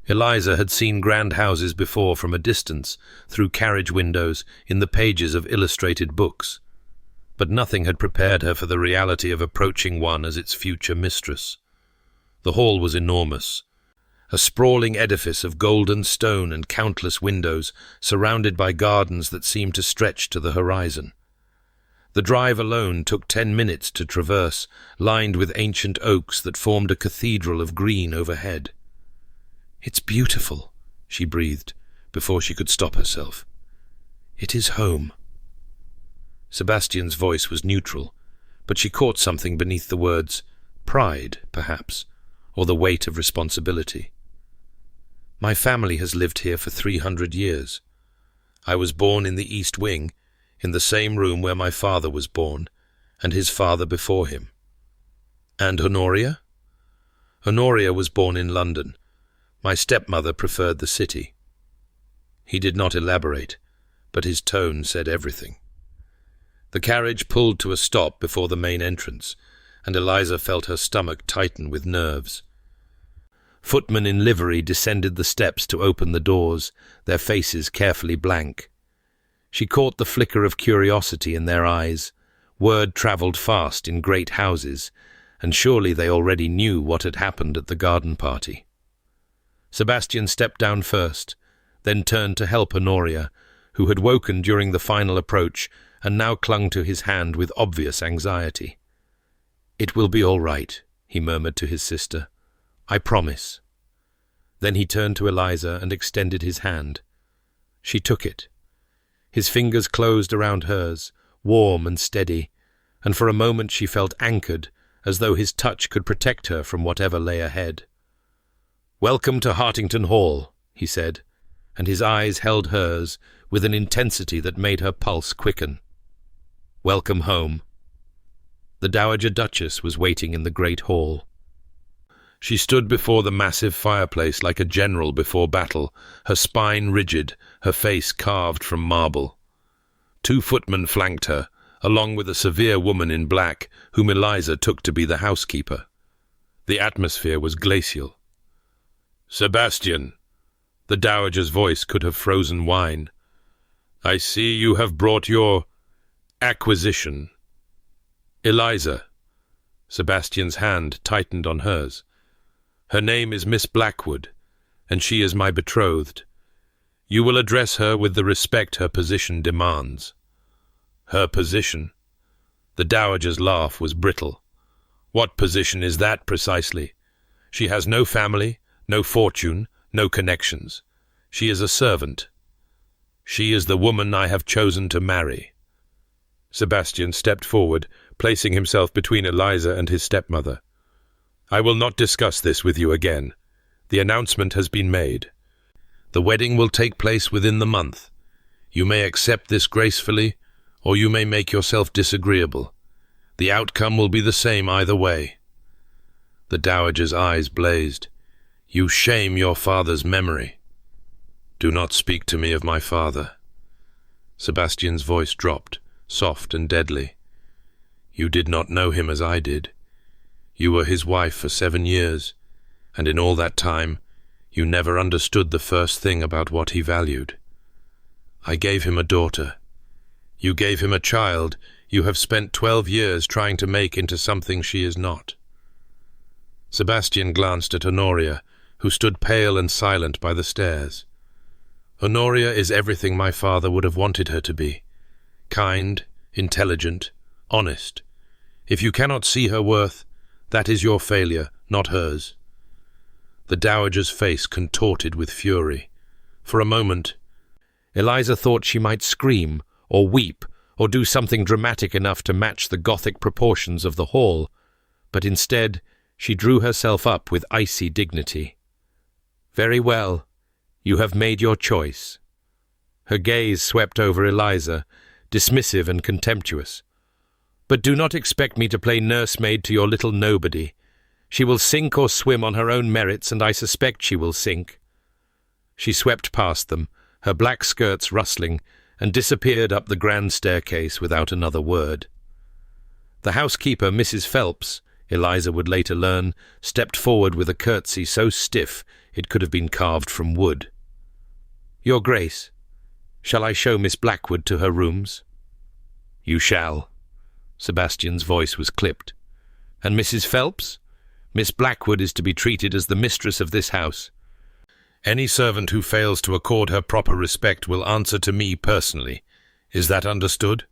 B: Eliza had seen grand houses before from a distance, through carriage windows, in the pages of illustrated books. But nothing had prepared her for the reality of approaching one as its future mistress. The hall was enormous, a sprawling edifice of golden stone and countless windows, surrounded by gardens that seemed to stretch to the horizon. The drive alone took 10 minutes to traverse, lined with ancient oaks that formed a cathedral of green overhead. "It's beautiful," she breathed, before she could stop herself. "It is home." Sebastian's voice was neutral, but she caught something beneath the words, pride, perhaps, or the weight of responsibility. "My family has lived here for 300 years. I was born in the East Wing, in the same room where my father was born, and his father before him." "And Honoria?" "Honoria was born in London. My stepmother preferred the city." He did not elaborate, but his tone said everything. The carriage pulled to a stop before the main entrance, and Eliza felt her stomach tighten with nerves. Footmen in livery descended the steps to open the doors, their faces carefully blank. She caught the flicker of curiosity in their eyes. Word travelled fast in great houses, and surely they already knew what had happened at the garden party. Sebastian stepped down first, then turned to help Honoria, who had woken during the final approach and now clung to his hand with obvious anxiety. "It will be all right," he murmured to his sister. "I promise." Then he turned to Eliza and extended his hand. She took it. His fingers closed around hers, warm and steady, and for a moment she felt anchored, as though his touch could protect her from whatever lay ahead. "Welcome to Hartington Hall," he said, and his eyes held hers with an intensity that made her pulse quicken. "Welcome home." The Dowager Duchess was waiting in the great hall. She stood before the massive fireplace like a general before battle, her spine rigid, her face carved from marble. 2 footmen flanked her, along with a severe woman in black, whom Eliza took to be the housekeeper. The atmosphere was glacial. "Sebastian," the Dowager's voice could have frozen wine, "I see you have brought your acquisition." "Eliza." Sebastian's hand tightened on hers. "Her name is Miss Blackwood, and she is my betrothed. You will address her with the respect her position demands." "Her position?" The Dowager's laugh was brittle. "What position is that precisely? She has no family, no fortune, no connections. She is a servant. She is the woman I have chosen to marry." Sebastian stepped forward, placing himself between Eliza and his stepmother. "I will not discuss this with you again. The announcement has been made.
A: The wedding will take place within the month. You may accept this gracefully, or you may make yourself disagreeable. The outcome will be the same either way." The dowager's eyes blazed. "You shame your father's memory." "Do not speak to me of my father." Sebastian's voice dropped, soft and deadly. "You did not know him as I did. You were his wife for 7 years, and in all that time, you never understood the first thing about what he valued. I gave him a daughter. You gave him a child you have spent 12 years trying to make into something she is not." Sebastian glanced at Honoria, who stood pale and silent by the stairs. "Honoria is everything my father would have wanted her to be. Kind, intelligent, honest. If you cannot see her worth, that is your failure, not hers." The dowager's face contorted with fury. For a moment, Eliza thought she might scream, or weep, or do something dramatic enough to match the Gothic proportions of the hall, but instead she drew herself up with icy dignity. "Very well, you have made your choice." Her gaze swept over Eliza, dismissive and contemptuous. "But do not expect me to play nursemaid to your little nobody. She will sink or swim on her own merits, and I suspect she will sink." She swept past them, her black skirts rustling, and disappeared up the grand staircase without another word. The housekeeper, Mrs. Phelps, Eliza would later learn, stepped forward with a curtsy so stiff it could have been carved from wood. "Your Grace, shall I show Miss Blackwood to her rooms?" "You shall." Sebastian's voice was clipped. "And Mrs. Phelps? Miss Blackwood is to be treated as the mistress of this house. Any servant who fails to accord her proper respect will answer to me personally. Is that understood?"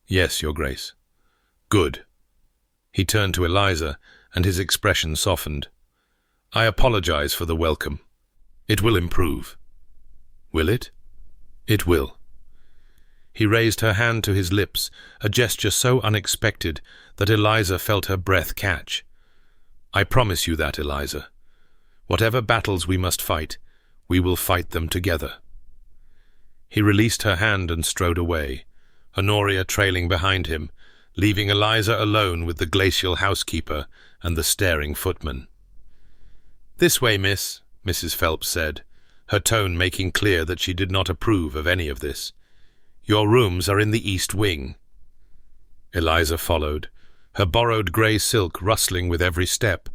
A: "Yes, Your Grace." "Good." He turned to Eliza, and his expression softened. "I apologize for the welcome. It will improve." "Will it?" "It will." He raised her hand to his lips, a gesture so unexpected that Eliza felt her breath catch. "I promise you that, Eliza. Whatever battles we must fight, we will fight them together." He released her hand and strode away, Honoria trailing behind him, leaving Eliza alone with the glacial housekeeper and the staring footman. "This way, miss," Mrs. Phelps said, her tone making clear that she did not approve of any of this. "Your rooms are in the east wing." Eliza followed, her borrowed grey silk rustling with every step,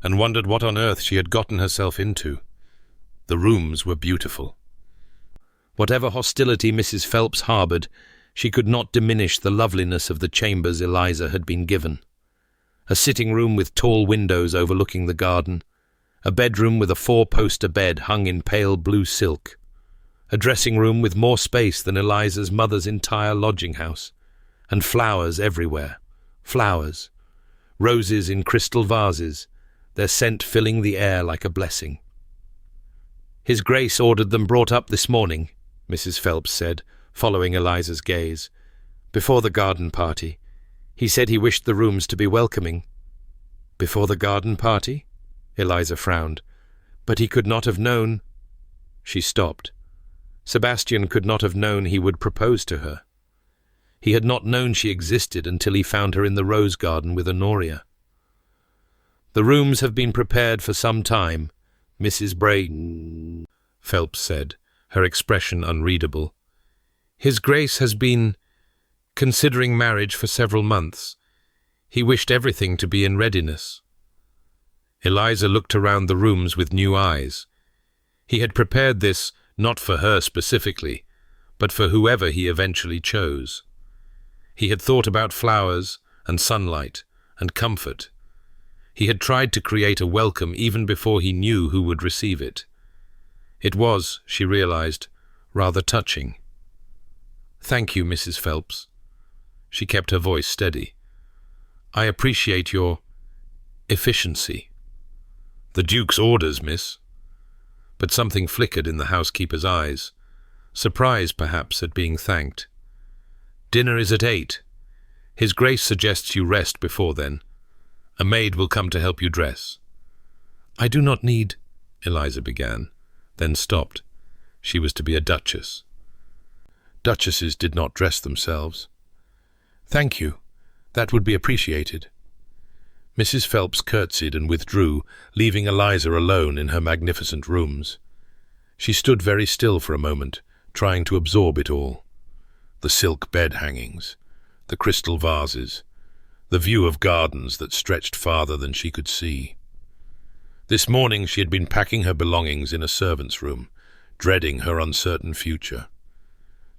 A: and wondered what on earth she had gotten herself into. The rooms were beautiful. Whatever hostility Mrs. Phelps harboured, she could not diminish the loveliness of the chambers Eliza had been given. A sitting room with tall windows overlooking the garden, a bedroom with a 4-poster bed hung in pale blue silk, a dressing room with more space than Eliza's mother's entire lodging house, and flowers everywhere. Flowers. Roses in crystal vases, their scent filling the air like a blessing. "His Grace ordered them brought up this morning," Mrs. Phelps said, following Eliza's gaze. "Before the garden party. He said he wished the rooms to be welcoming." "Before the garden party?" Eliza frowned. "But he could not have known—" She stopped. Sebastian could not have known he would propose to her. He had not known she existed until he found her in the rose garden with Honoria. "The rooms have been prepared for some time," Mrs. Braden, Phelps said, her expression unreadable. "His Grace has been considering marriage for several months. He wished everything to be in readiness." Eliza looked around the rooms with new eyes. He had prepared this not for her specifically, but for whoever he eventually chose. He had thought about flowers and sunlight and comfort. He had tried to create a welcome even before he knew who would receive it. It was, she realized, rather touching. "Thank you, Mrs. Phelps." She kept her voice steady. "I appreciate your efficiency." "The Duke's orders, miss." But something flickered in the housekeeper's eyes, surprise perhaps at being thanked. "Dinner is at 8. His Grace suggests you rest before then. A maid will come to help you dress." "I do not need—" Eliza began,
B: then stopped. She was to be a duchess.
A: Duchesses did not dress themselves. "Thank you. That would be appreciated." Mrs. Phelps curtsied and withdrew, leaving Eliza alone in her magnificent rooms. She stood very still for a moment, trying to absorb it all. The silk bed hangings, the crystal vases, the view of gardens that stretched farther than she could see. This morning she had been packing her belongings in a servant's room, dreading her uncertain future.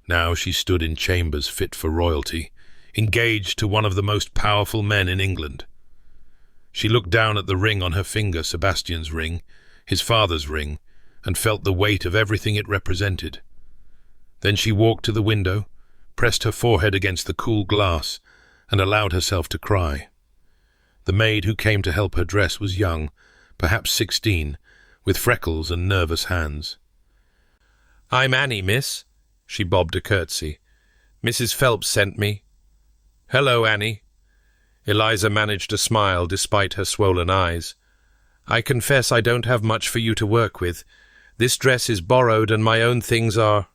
A: Now she stood in chambers fit for royalty, engaged to one of the most powerful men in England. She looked down at the ring on her finger, Sebastian's ring, his father's ring, and felt the weight of everything it represented. Then she walked to the window, pressed her forehead against the cool glass, and allowed herself to cry. The maid who came to help her dress was young, perhaps 16, with freckles and nervous hands.
B: "I'm Annie, miss." She bobbed a curtsy. "Mrs. Phelps sent me." "Hello, Annie." Eliza managed a smile despite her swollen eyes. "I confess I don't have much for you to work with. This dress is borrowed and my own things are—"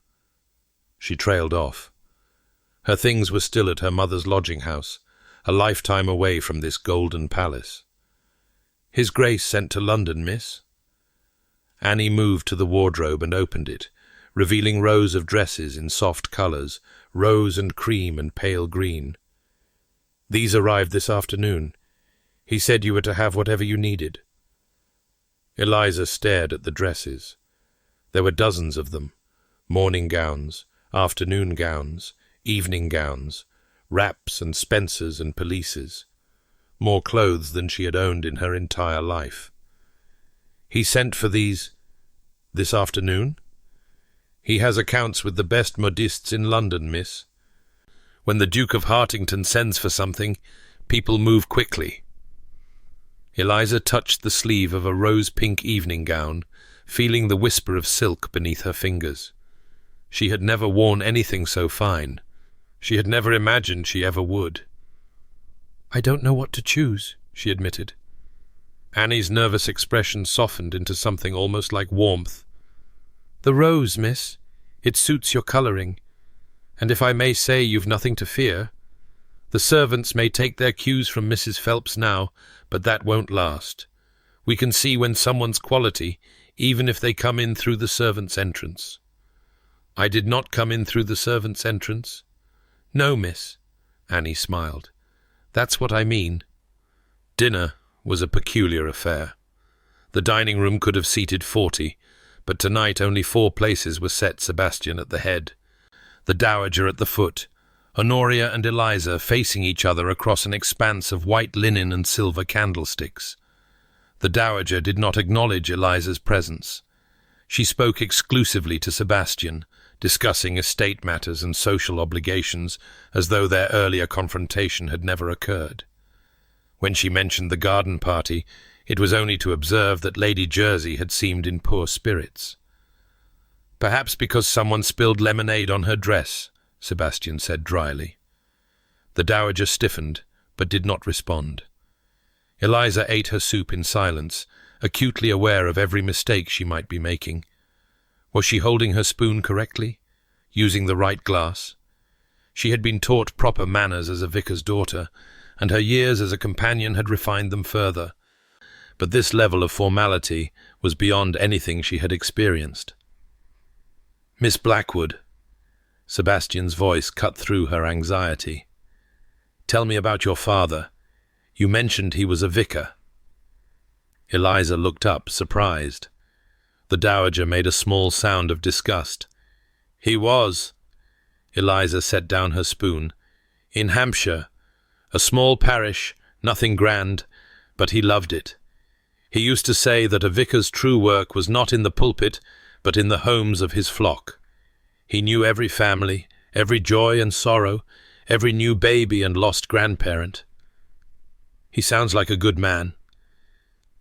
B: She trailed off. Her things were still at her mother's lodging house, a lifetime away from this golden palace. "His Grace sent to London, miss." Annie moved to the wardrobe and opened it, revealing rows of dresses in soft colours, rose and cream and pale green. "These arrived this afternoon. He said you were to have whatever you needed." Eliza stared at the dresses. There were dozens of them: morning gowns, afternoon gowns, evening gowns, wraps and spencers and pelisses. More clothes than she had owned in her entire life. "He sent for these this afternoon?" "He has accounts with the best modistes in London, miss. When the Duke of Hartington sends for something, people move quickly." Eliza touched the sleeve of a rose-pink evening gown, feeling the whisper of silk beneath her fingers. She had never worn anything so fine. She had never imagined she ever would. "I don't know what to choose," she admitted. Annie's nervous expression softened into something almost like warmth. "The rose, miss. It suits your colouring. And if I may say, you've nothing to fear. The servants may take their cues from Mrs. Phelps now, but that won't last. We can see when someone's quality, even if they come in through the servants' entrance." "I did not come in through the servants' entrance." "No, miss." Annie smiled. "That's what I mean." Dinner was a peculiar affair. The dining room could have seated 40, but tonight only 4 places were set, Sebastian at the head, the Dowager at the foot, Honoria and Eliza facing each other across an expanse of white linen and silver candlesticks. The Dowager did not acknowledge Eliza's presence. She spoke exclusively to Sebastian, discussing estate matters and social obligations as though their earlier confrontation had never occurred. When she mentioned the garden party, it was only to observe that Lady Jersey had seemed in poor spirits. "Perhaps because someone spilled lemonade on her dress," Sebastian said dryly. The Dowager stiffened, but did not respond. Eliza ate her soup in silence, acutely aware of every mistake she might be making. Was she holding her spoon correctly? Using the right glass? She had been taught proper manners as a vicar's daughter, and her years as a companion had refined them further. But this level of formality was beyond anything she had experienced. "Miss Blackwood," Sebastian's voice cut through her anxiety. "Tell me about your father. You mentioned he was a vicar." Eliza looked up, surprised. The Dowager made a small sound of disgust. "He was." Eliza set down her spoon. "In Hampshire. A small parish, nothing grand, but he loved it. He used to say that a vicar's true work was not in the pulpit, but in the homes of his flock. He knew every family, every joy and sorrow, every new baby and lost grandparent. He sounds like a good man.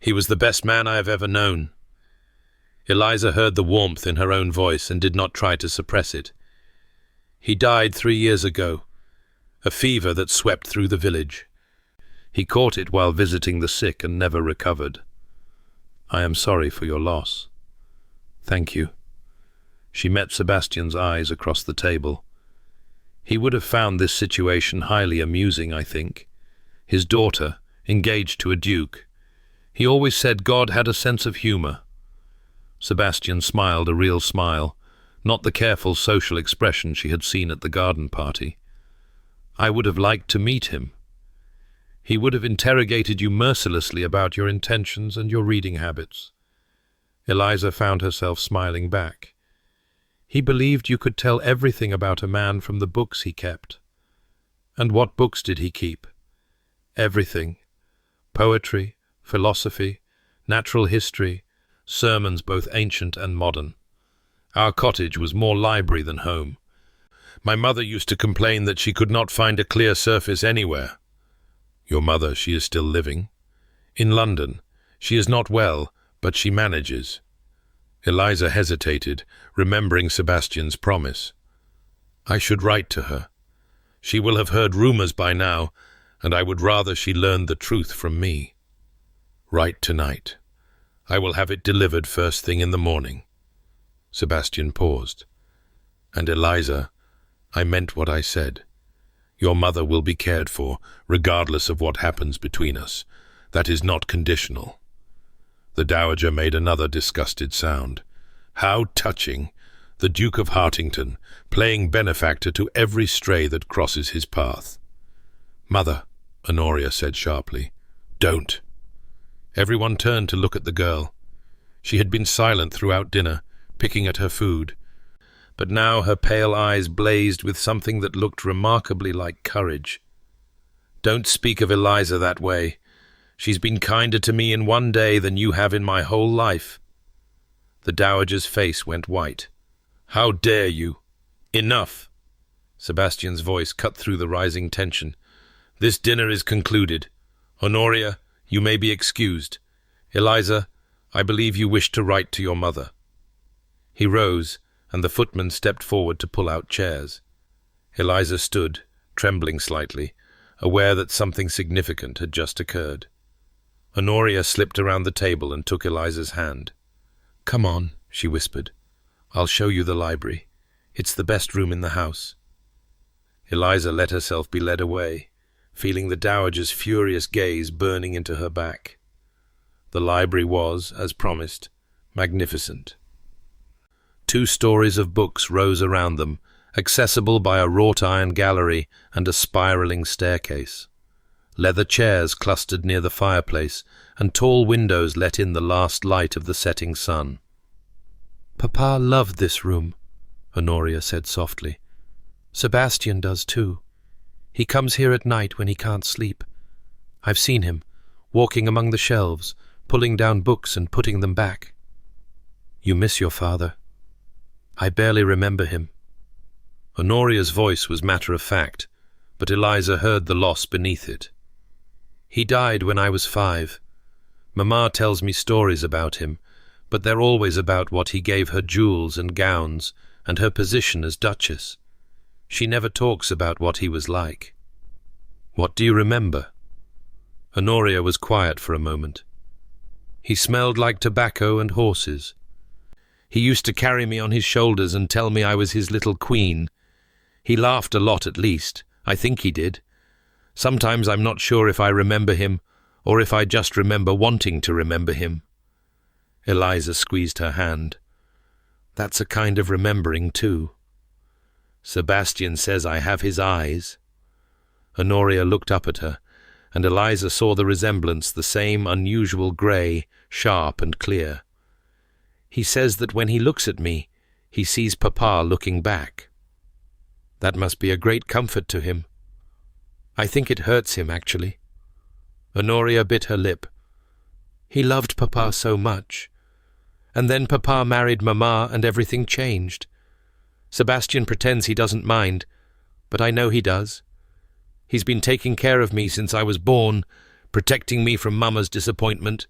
B: He was the best man I have ever known." Eliza heard the warmth in her own voice and did not try to suppress it. "He died 3 years ago, a fever that swept through the village. He caught it while visiting the sick and never recovered. I am sorry for your loss."
A: Thank you. She met Sebastian's eyes across the table. He would have found this situation highly amusing, I think. His daughter, engaged to a duke. He always said God had a sense of humor. Sebastian smiled a real smile, not the careful social expression she had seen at the garden party. I would have liked to meet him. He would have interrogated you mercilessly about your intentions and your reading habits. Eliza found herself smiling back. He believed you could tell everything about a man from the books he kept. And what books did he keep? Everything. Poetry, philosophy, natural history, sermons both ancient and modern. Our cottage was more library than home. My mother used to complain that she could not find a clear surface anywhere. Your mother, she is still living. In London. She is not well, but she manages. Eliza hesitated, remembering Sebastian's promise. I should write to her. She will have heard rumors by now, and I would rather she learned the truth from me. Write tonight. I will have it delivered first thing in the morning. Sebastian paused. And Eliza, I meant what I said. Your mother will be cared for, regardless of what happens between us. That is not conditional. The Dowager made another disgusted sound. How touching! The Duke of Hartington, playing benefactor to every stray that crosses his path. Mother, Honoria said sharply, don't. Everyone turned to look at the girl. She had been silent throughout dinner, picking at her food. But now her pale eyes blazed with something that looked remarkably like courage. Don't speak of Eliza that way. She's been kinder to me in one day than you have in my whole life. The Dowager's face went white. How dare you? Enough! Sebastian's voice cut through the rising tension. This dinner is concluded. Honoria, you may be excused. Eliza, I believe you wish to write to your mother. He rose, and the footman stepped forward to pull out chairs. Eliza stood, trembling slightly, aware that something significant had just occurred. Honoria slipped around the table and took Eliza's hand. Come on, she whispered. I'll show you the library. It's the best room in the house. Eliza let herself be led away, feeling the Dowager's furious gaze burning into her back. The library was, as promised, magnificent. 2 stories of books rose around them, accessible by a wrought-iron gallery and a spiralling staircase. Leather chairs clustered near the fireplace, and tall windows let in the last light of the setting sun. Papa loved this room, Honoria said softly. Sebastian does too. He comes here at night when he can't sleep. I've seen him, walking among the shelves, pulling down books and putting them back. You miss your father. I barely remember him. Honoria's voice was matter-of-fact, but Eliza heard the loss beneath it. He died when I was 5. Mamma tells me stories about him, but they're always about what he gave her jewels and gowns and her position as Duchess. She never talks about what he was like. What do you remember? Honoria was quiet for a moment. He smelled like tobacco and horses. He used to carry me on his shoulders and tell me I was his little queen. He laughed a lot, at least. I think he did. Sometimes I'm not sure if I remember him, or if I just remember wanting to remember him. Eliza squeezed her hand. That's a kind of remembering, too. Sebastian says I have his eyes. Honoria looked up at her, and Eliza saw the resemblance, the same unusual grey, sharp and clear. He says that when he looks at me, he sees Papa looking back. That must be a great comfort to him. I think it hurts him, actually. Honoria bit her lip. He loved Papa so much. And then Papa married Mamma and everything changed. Sebastian pretends he doesn't mind, but I know he does. He's been taking care of me since I was born, protecting me from Mamma's disappointment,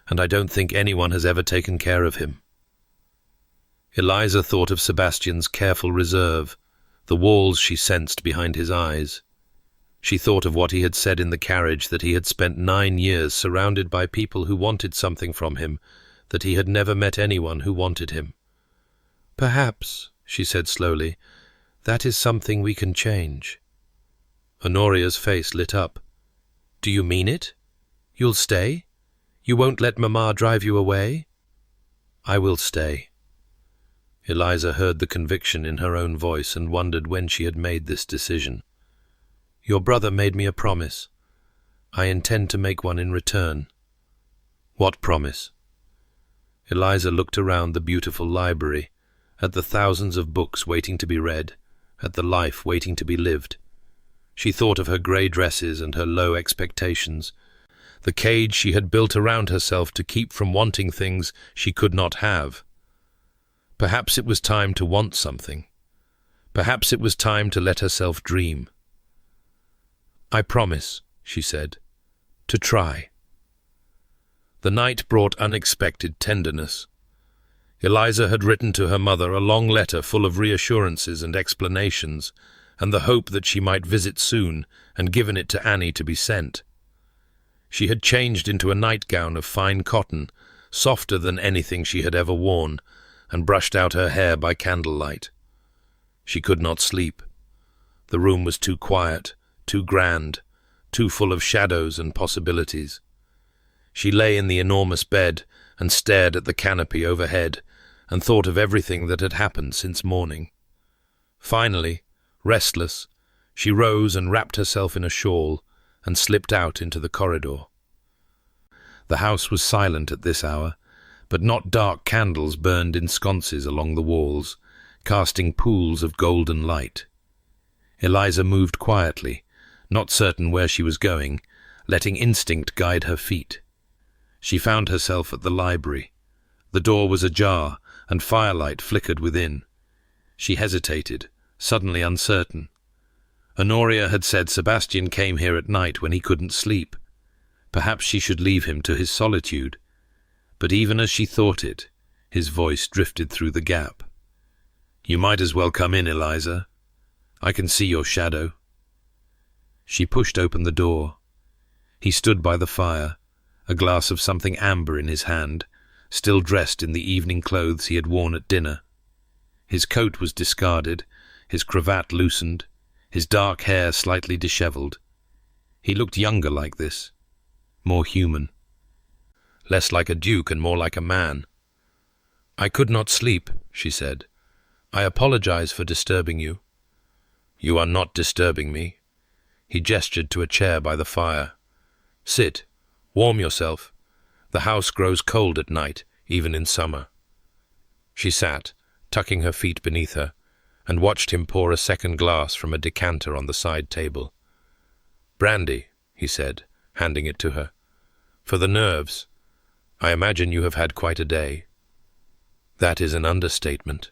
A: and I don't think anyone has ever taken care of him. Eliza thought of Sebastian's careful reserve, the walls she sensed behind his eyes. She thought of what he had said in the carriage, that he had spent 9 years surrounded by people who wanted something from him,
B: that he had never met anyone who wanted him. "Perhaps," she said slowly, "that is something we can change." Honoria's face lit up. "Do you mean it? You'll stay? You won't let Mama drive you away?" "I will stay." Eliza heard the conviction in her own voice and wondered when she had made this decision. "Your brother made me a promise. I intend to make one in return." "What promise?" Eliza looked around the beautiful library, at the thousands of books waiting to be read, at the life waiting to be lived. She thought of her grey dresses and her low expectations, the cage she had built around herself to keep from wanting things she could not have. Perhaps it was time to want something. Perhaps it was time to let herself dream. "I promise," she said, "to try." The night brought unexpected tenderness. Eliza had written to her mother a long letter full of reassurances and explanations, and the hope that she might visit soon, and given it to Annie to be sent. She had changed into a nightgown of fine cotton, softer than anything she had ever worn, and brushed out her hair by candlelight. She could not sleep. The room was too quiet, too grand, too full of shadows and possibilities. She lay in the enormous bed and stared at the canopy overhead and thought of everything that had happened since morning. Finally, restless, she rose and wrapped herself in a shawl and slipped out into the corridor. The house was silent at this hour, but not dark candles burned in sconces along the walls, casting pools of golden light. Eliza moved quietly, not certain where she was going, letting instinct guide her feet. She found herself at the library. The door was ajar, and firelight flickered within. She hesitated, suddenly uncertain. Honoria had said Sebastian came here at night when he couldn't sleep. Perhaps she should leave him to his solitude. But even as she thought it, his voice drifted through the gap. "You might as well come in, Eliza. I can see your shadow." She pushed open the door. He stood by the fire, a glass of something amber in his hand, still dressed in the evening clothes he had worn at dinner. His coat was discarded, his cravat loosened, his dark hair slightly dishevelled. He looked younger like this, more human. Less like a duke and more like a man. "I could not sleep," she said. "I apologize for disturbing you." "You are not disturbing me." He gestured to a chair by the fire. "Sit. Warm yourself. The house grows cold at night, even in summer." She sat, tucking her feet beneath her, and watched him pour a second glass from a decanter on the side table. "Brandy," he said, handing it to her. "For the nerves. I imagine you have had quite a day." "That is an understatement."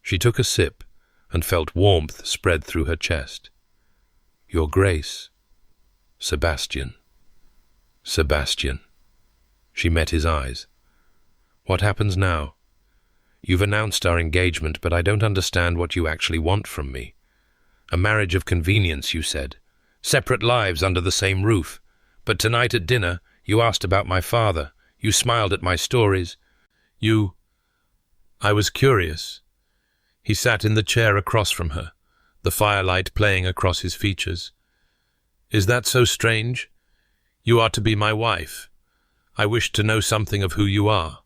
B: She took a sip and felt warmth spread through her chest. "Your Grace." "Sebastian." "Sebastian." She met his eyes. "What happens now? You've announced our engagement, but I don't understand what you actually want from me. A marriage of convenience, you said. Separate lives under the same roof. But tonight at dinner, you asked about my father. You smiled at my stories. I was curious." He sat in the chair across from her, the firelight playing across his features. "Is that so strange? You are to be my wife. I wished to know something of who you are.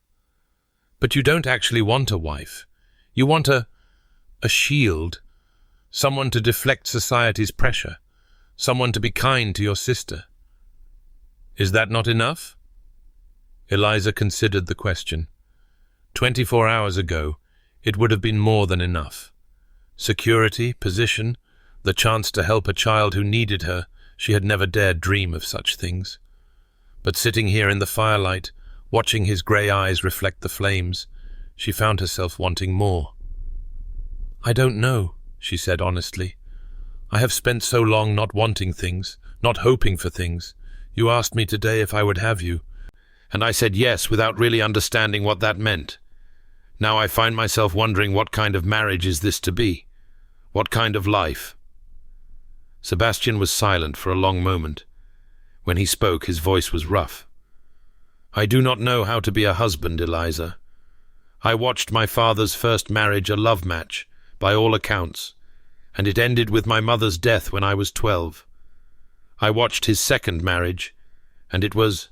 B: But you don't actually want a wife. You want a shield, someone to deflect society's pressure, someone to be kind to your sister. Is that not enough?" Eliza considered the question. 24 hours ago, it would have been more than enough. Security, position, the chance to help a child who needed her, she had never dared dream of such things. But sitting here in the firelight, watching his grey eyes reflect the flames, she found herself wanting more. "I don't know," she said honestly. "I have spent so long not wanting things, not hoping for things. You asked me today if I would have you, and I said yes without really understanding what that meant. Now I find myself wondering what kind of marriage is this to be? What kind of life?" Sebastian was silent for a long moment. When he spoke, his voice was rough. I do not know how to be a husband, Eliza. I watched my father's first marriage a love match, by all accounts, and it ended with my mother's death when I was 12. I watched his second marriage, and it was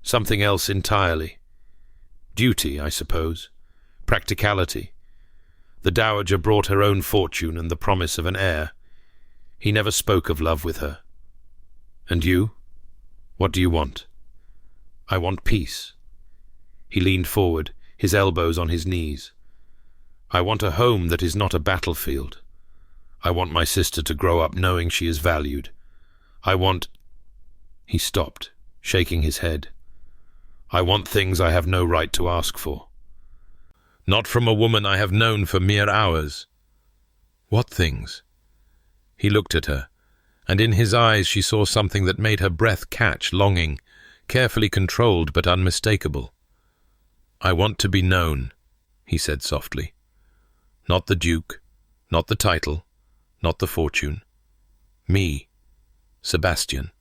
B: something else entirely. Duty, I suppose. Practicality. The dowager brought her own fortune and the promise of an heir. He never spoke of love with her. And you? What do you want? I want peace. He leaned forward, his elbows on his knees. I want a home that is not a battlefield. I want my sister to grow up knowing she is valued. I want... He stopped, shaking his head. I want things I have no right to ask for. Not from a woman I have known for mere hours. What things? He looked at her, and in his eyes she saw something that made her breath catch, longing, carefully controlled but unmistakable. I want to be known, he said softly. Not the Duke, not the title, not the fortune. Me, Sebastian.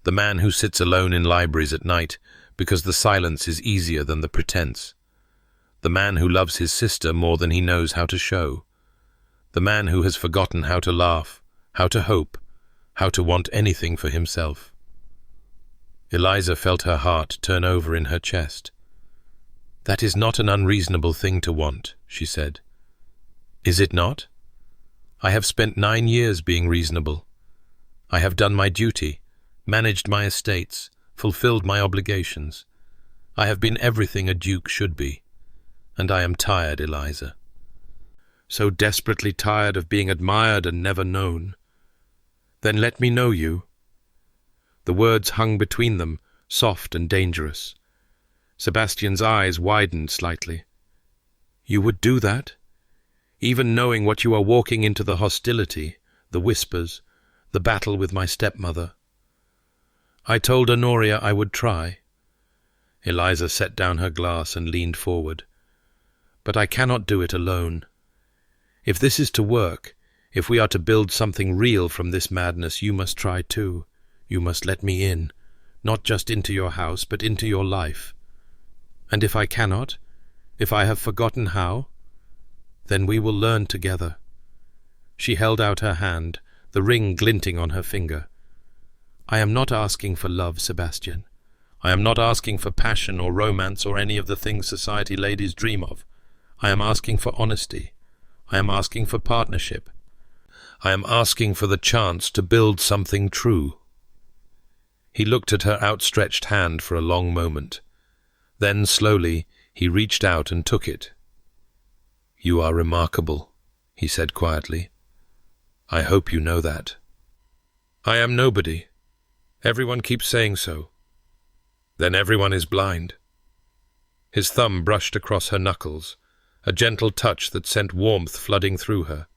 B: The man who sits alone in libraries at night because the silence is easier than the pretense. The man who loves his sister more than he knows how to show. The man who has forgotten how to laugh, how to hope, how to want anything for himself. Eliza felt her heart turn over in her chest. That is not an unreasonable thing to want, she said. Is it not? I have spent 9 years being reasonable. I have done my duty, managed my estates, fulfilled my obligations. I have been everything a duke should be. And I am tired, Eliza. So desperately tired of being admired and never known. Then let me know you. The words hung between them, soft and dangerous. Sebastian's eyes widened slightly. You would do that? Even knowing what you are walking into, the hostility, the whispers, the battle with my stepmother. I told Honoria I would try. Eliza set down her glass and leaned forward. But I cannot do it alone. If this is to work, if we are to build something real from this madness, you must try too. You must let me in, not just into your house, but into your life. And if I cannot, if I have forgotten how, then we will learn together. She held out her hand, the ring glinting on her finger. I am not asking for love, Sebastian. I am not asking for passion or romance or any of the things society ladies dream of. I am asking for honesty. I am asking for partnership. I am asking for the chance to build something true. He looked at her outstretched hand for a long moment. Then, slowly, he reached out and took it. You are remarkable, he said quietly. I hope you know that. I am nobody. Everyone keeps saying so. Then everyone is blind. His thumb brushed across her knuckles, a gentle touch that sent warmth flooding through her.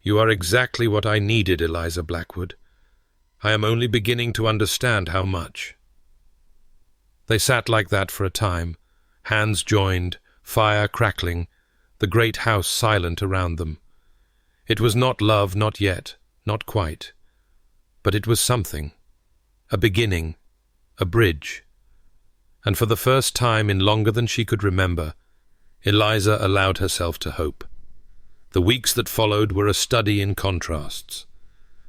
B: You are exactly what I needed, Eliza Blackwood. I am only beginning to understand how much. They sat like that for a time, hands joined, fire crackling, the great house silent around them. It was not love, not yet, not quite. But it was something. A beginning, a bridge. And for the first time in longer than she could remember, Eliza allowed herself to hope. The weeks that followed were a study in contrasts.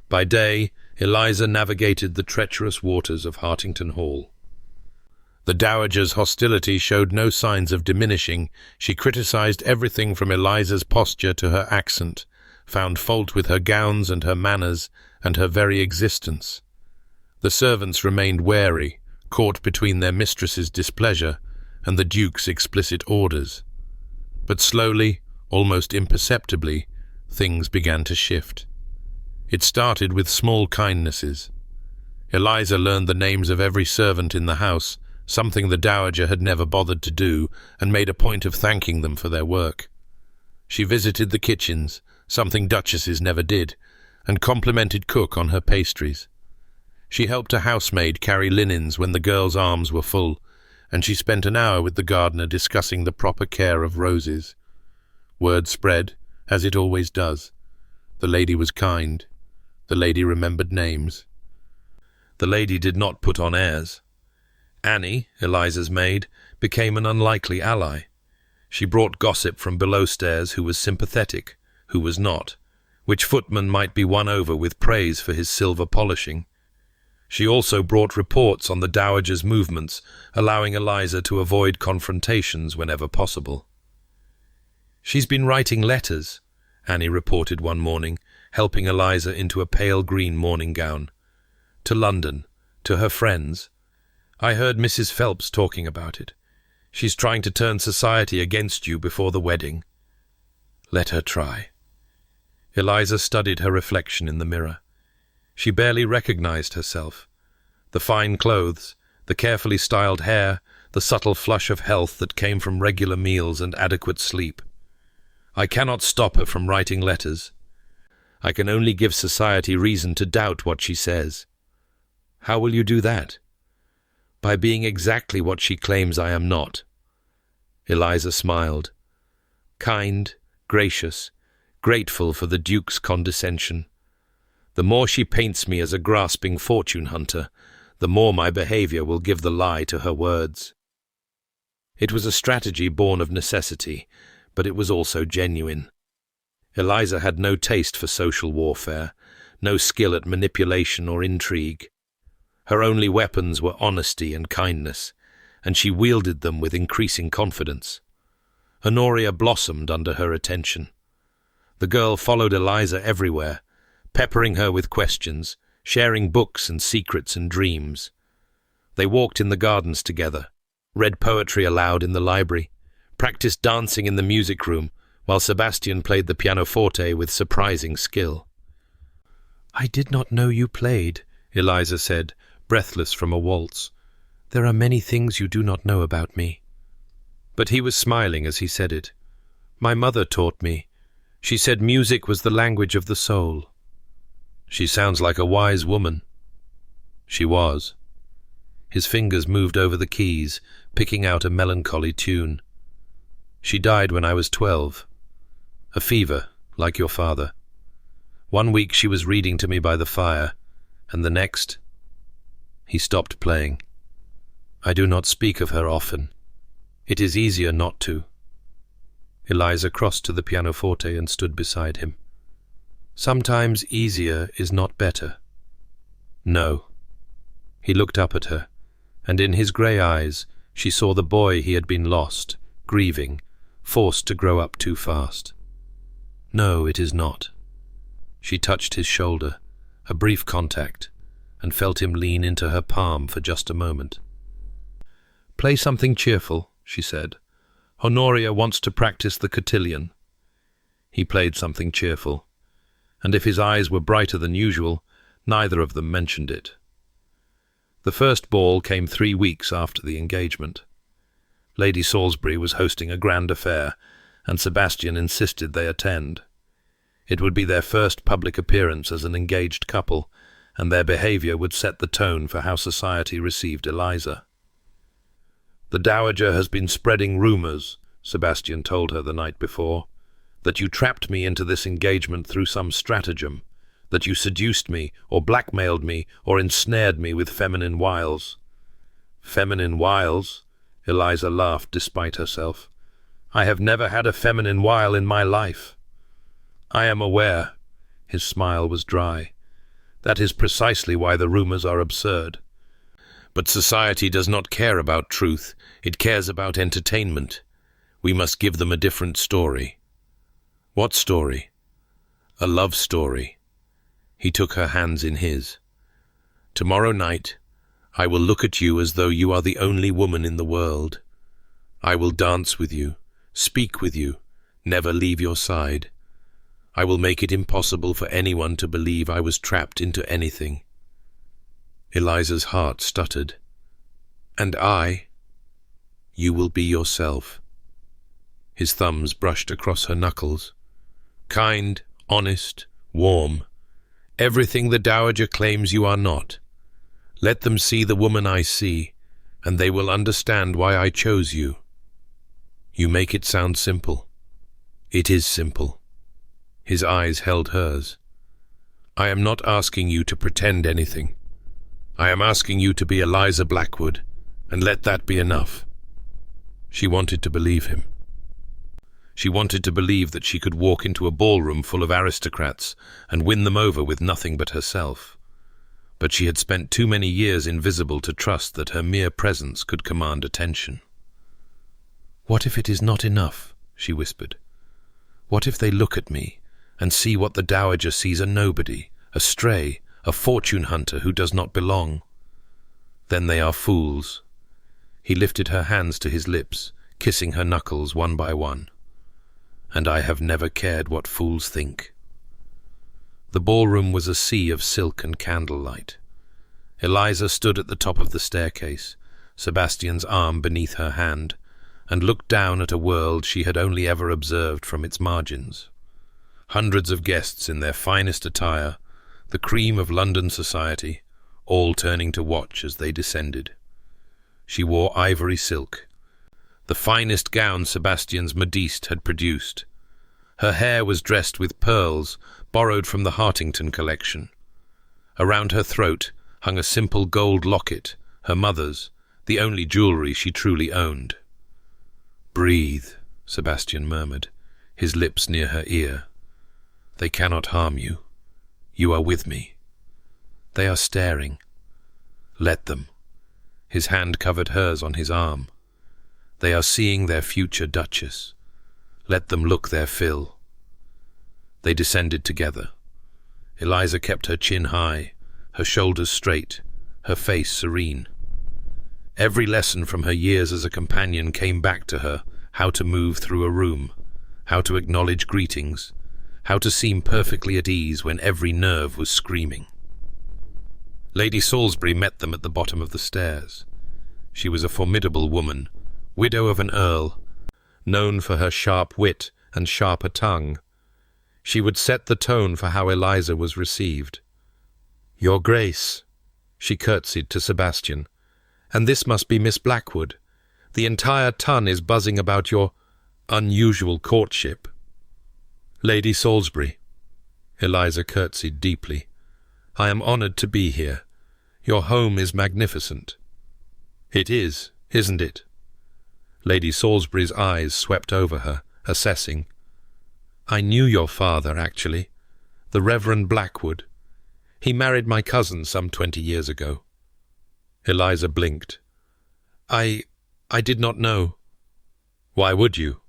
B: By day, Eliza navigated the treacherous waters of Hartington Hall. The dowager's hostility showed no signs of diminishing. She criticized everything from Eliza's posture to her accent, found fault with her gowns and her manners and her very existence. The servants remained wary, caught between their mistress's displeasure and the Duke's explicit orders. But slowly, almost imperceptibly, things began to shift. It started with small kindnesses. Eliza learned the names of every servant in the house, something the dowager had never bothered to do, and made a point of thanking them for their work. She visited the kitchens, something duchesses never did, and complimented cook on her pastries. She helped a housemaid carry linens when the girls' arms were full, and she spent an hour with the gardener discussing the proper care of roses. Word spread, as it always does. The lady was kind. The lady remembered names. The lady did not put on airs.
A: Annie, Eliza's maid, became an unlikely ally. She brought gossip from below stairs who was sympathetic, who was not, which footman might be won over with praise for his silver polishing. She also brought reports on the dowager's movements, allowing Eliza to avoid confrontations whenever possible. "She's been writing letters," Annie reported one morning, helping Eliza into a pale green morning gown. "To London, to her friends. I heard Mrs. Phelps talking about it. She's trying to turn society against you before the wedding." "Let her try." Eliza studied her reflection in the mirror. She barely recognized herself. The fine clothes, the carefully styled hair, the subtle flush of health that came from regular meals and adequate sleep. "I cannot stop her from writing letters. I can only give society reason to doubt what she says." "How will you do that?" "By being exactly what she claims I am not." Eliza smiled. Kind, gracious, grateful for the Duke's condescension. "The more she paints me as a grasping fortune hunter, the more my behavior will give the lie to her words." It was a strategy born of necessity, but it was also genuine. Eliza had no taste for social warfare, no skill at manipulation or intrigue. Her only weapons were honesty and kindness, and she wielded them with increasing confidence. Honoria blossomed under her attention. The girl followed Eliza everywhere, peppering her with questions, sharing books and secrets and dreams. They walked in the gardens together, read poetry aloud in the library, practiced dancing in the music room, while Sebastian played the pianoforte with surprising skill. "I did not know you played," Eliza said, breathless from a waltz. "There are many things you do not know about me." But he was smiling as he said it. "My mother taught me. She said music was the language of the soul." "She sounds like a wise woman." She was. His fingers moved over the keys, picking out a melancholy tune. "She died when I was 12. A fever, like your father. One week she was reading to me by the fire, and the next—" He stopped playing. "I do not speak of her often. It is easier not to." Eliza crossed to the pianoforte and stood beside him. "Sometimes easier is not better." "No." He looked up at her, and in his grey eyes she saw the boy he had been lost, grieving, forced to grow up too fast. "No, it is not." She touched his shoulder, a brief contact, and felt him lean into her palm for just a moment. "Play something cheerful," she said. "Honoria wants to practice the cotillion." He played something cheerful, and if his eyes were brighter than usual, neither of them mentioned it. The first ball came 3 weeks after the engagement. Lady Salisbury was hosting a grand affair, and Sebastian insisted they attend. It would be their first public appearance as an engaged couple, and their behavior would set the tone for how society received Eliza. "The Dowager has been spreading rumors," Sebastian told her the night before, "that you trapped me into this engagement through some stratagem, that you seduced me, or blackmailed me, or ensnared me with feminine wiles." "Feminine wiles?" Eliza laughed despite herself. "I have never had a feminine wile in my life." "I am aware." His smile was dry. "That is precisely why the rumors are absurd. But society does not care about truth. It cares about entertainment. We must give them a different story." "What story?" "A love story." He took her hands in his. "Tomorrow night, I will look at you as though you are the only woman in the world. I will dance with you, speak with you, never leave your side. I will make it impossible for anyone to believe I was trapped into anything." Eliza's heart stuttered. "And I?" "You will be yourself." His thumbs brushed across her knuckles. "Kind, honest, warm. Everything the Dowager claims you are not. Let them see the woman I see, and they will understand why I chose you." "You make it sound simple." "It is simple." His eyes held hers. "I am not asking you to pretend anything. I am asking you to be Eliza Blackwood and let that be enough. She wanted to believe him. She wanted to believe that she could walk into a ballroom full of aristocrats and win them over with nothing but herself. But she had spent too many years invisible to trust that her mere presence could command attention. "What if it is not enough?" she whispered. "What if they look at me and see what the dowager sees, a nobody, a stray, a fortune hunter who does not belong? Then they are fools." He lifted her hands to his lips, kissing her knuckles one by one. "And I have never cared what fools think." The ballroom was a sea of silk and candlelight. Eliza stood at the top of the staircase, Sebastian's arm beneath her hand, and looked down at a world she had only ever observed from its margins. Hundreds of guests in their finest attire, the cream of London society, all turning to watch as they descended. She wore ivory silk, the finest gown Sebastian's modiste had produced. Her hair was dressed with pearls borrowed from the Hartington collection. Around her throat hung a simple gold locket, her mother's, the only jewelry she truly owned. "Breathe," Sebastian murmured, his lips near her ear. "They cannot harm you. You are with me." "They are staring." "Let them." His hand covered hers on his arm. "They are seeing their future Duchess. Let them look their fill." They descended together. Eliza kept her chin high, her shoulders straight, her face serene. Every lesson from her years as a companion came back to her: how to move through a room, how to acknowledge greetings, how to seem perfectly at ease when every nerve was screaming. Lady Salisbury met them at the bottom of the stairs. She was a formidable woman, widow of an earl, known for her sharp wit and sharper tongue. She would set the tone for how Eliza was received. "Your Grace," she curtsied to Sebastian, "and this must be Miss Blackwood. The entire ton is buzzing about your unusual courtship." "Lady Salisbury," Eliza curtsied deeply, "I am honoured to be here. Your home is magnificent." "It is, isn't it?" Lady Salisbury's eyes swept over her, assessing. "I knew your father, actually, the Reverend Blackwood. He married my cousin some 20 years ago." Eliza blinked. I did not know." "Why would you?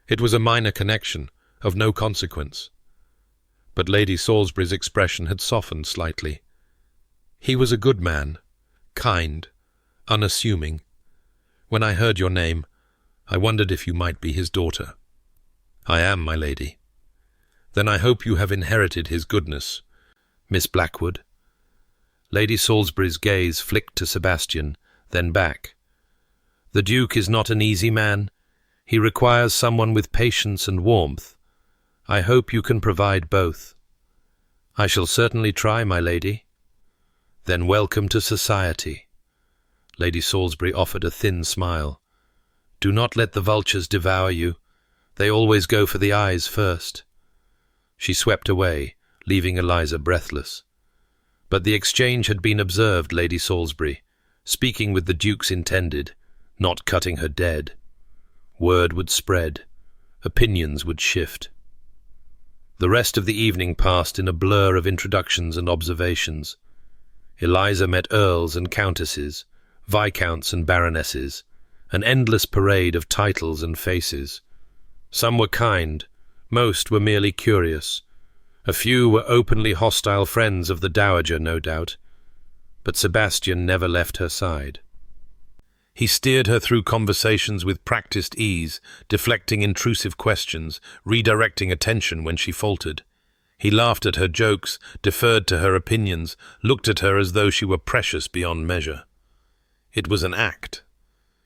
A: It was a minor connection, of no consequence." But Lady Salisbury's expression had softened slightly. "He was a good man, kind, unassuming. When I heard your name, I wondered if you might be his daughter." "I am, my lady." "Then I hope you have inherited his goodness, Miss Blackwood." Lady Salisbury's gaze flicked to Sebastian, then back. "The Duke is not an easy man. He requires someone with patience and warmth. I hope you can provide both." "I shall certainly try, my lady." "Then welcome to society." Lady Salisbury offered a thin smile. "Do not let the vultures devour you. They always go for the eyes first." She swept away, leaving Eliza breathless. But the exchange had been observed, Lady Salisbury, speaking with the Duke's intended, not cutting her dead. Word would spread. Opinions would shift. The rest of the evening passed in a blur of introductions and observations. Eliza met earls and countesses, viscounts and baronesses, an endless parade of titles and faces. Some were kind, most were merely curious. A few were openly hostile friends of the dowager, no doubt. But Sebastian never left her side. He steered her through conversations with practiced ease, deflecting intrusive questions, redirecting attention when she faltered. He laughed at her jokes, deferred to her opinions, looked at her as though she were precious beyond measure. It was an act.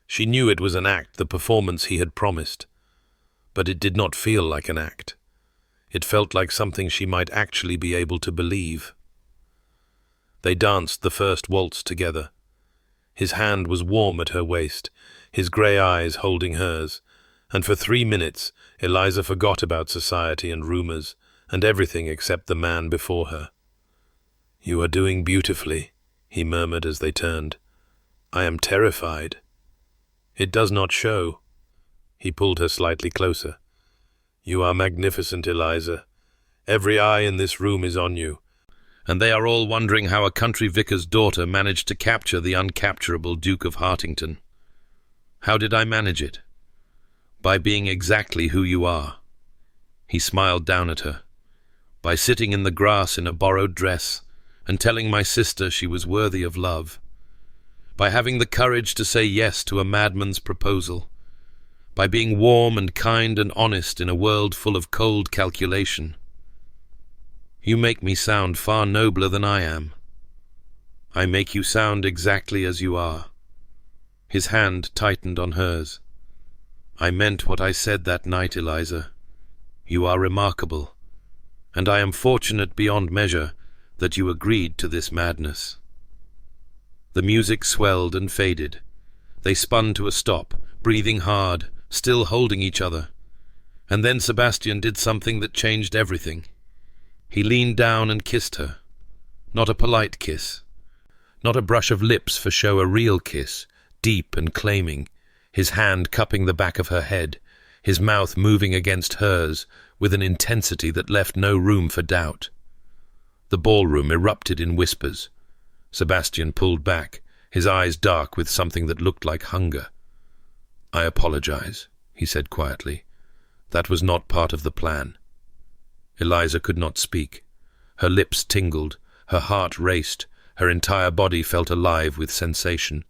A: She knew it was an act, the performance he had promised. But it did not feel like an act. It felt like something she might actually be able to believe. They danced the first waltz together. His hand was warm at her waist, his grey eyes holding hers, and for 3 minutes Eliza forgot about society and rumours, and everything except the man before her. "You are doing beautifully," he murmured as they turned. "I am terrified." It does not show. He pulled her slightly closer. You are magnificent, Eliza. Every eye in this room is on you, and they are all wondering how a country vicar's daughter managed to capture the uncapturable Duke of Hartington. How did I manage it? By being exactly who you are. He smiled down at her. By sitting in the grass in a borrowed dress and telling my sister she was worthy of love. By having the courage to say yes to a madman's proposal. By being warm and kind and honest in a world full of cold calculation. You make me sound far nobler than I am. I make you sound exactly as you are. His hand tightened on hers. I meant what I said that night, Eliza. You are remarkable, and I am fortunate beyond measure that you agreed to this madness. The music swelled and faded. They spun to a stop, breathing hard, still holding each other. And then Sebastian did something that changed everything. He leaned down and kissed her. Not a polite kiss. Not a brush of lips for show, a real kiss, deep and claiming, his hand cupping the back of her head, his mouth moving against hers with an intensity that left no room for doubt. The ballroom erupted in whispers. Sebastian pulled back, his eyes dark with something that looked like hunger. I apologize, he said quietly. That was not part of the plan. Eliza could not speak. Her lips tingled, her heart raced, her entire body felt alive with sensation.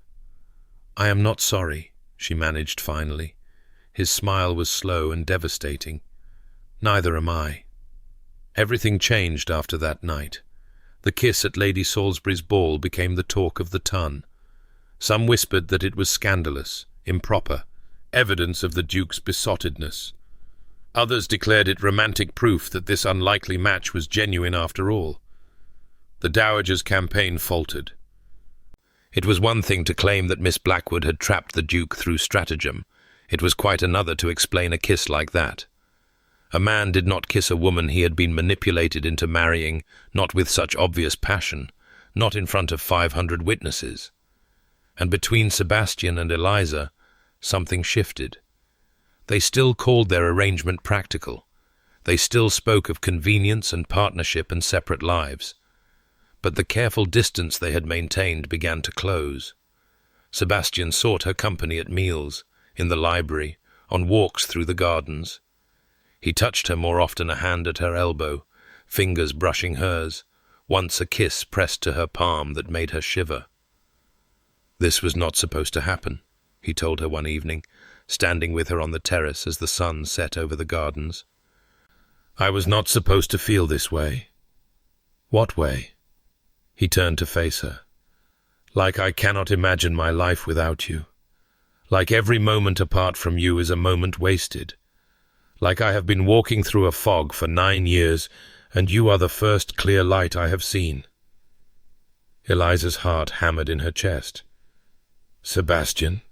A: I am not sorry, she managed finally. His smile was slow and devastating. Neither am I. Everything changed after that night. The kiss at Lady Salisbury's ball became the talk of the ton. Some whispered that it was scandalous, improper, evidence of the Duke's besottedness. Others declared it romantic proof that this unlikely match was genuine after all. The Dowager's campaign faltered. It was one thing to claim that Miss Blackwood had trapped the Duke through stratagem. It was quite another to explain a kiss like that. A man did not kiss a woman he had been manipulated into marrying, not with such obvious passion, not in front of 500 witnesses. And between Sebastian and Eliza, something shifted. They still called their arrangement practical. They still spoke of convenience and partnership and separate lives. But the careful distance they had maintained began to close. Sebastian sought her company at meals, in the library, on walks through the gardens. He touched her more often, a hand at her elbow, fingers brushing hers, once a kiss pressed to her palm that made her shiver. This was not supposed to happen, he told her one evening, standing with her on the terrace as the sun set over the gardens. I was not supposed to feel this way. What way? He turned to face her. Like I cannot imagine my life without you. Like every moment apart from you is a moment wasted. Like I have been walking through a fog for 9 years, and you are the first clear light I have seen. Eliza's heart hammered in her chest. Sebastian,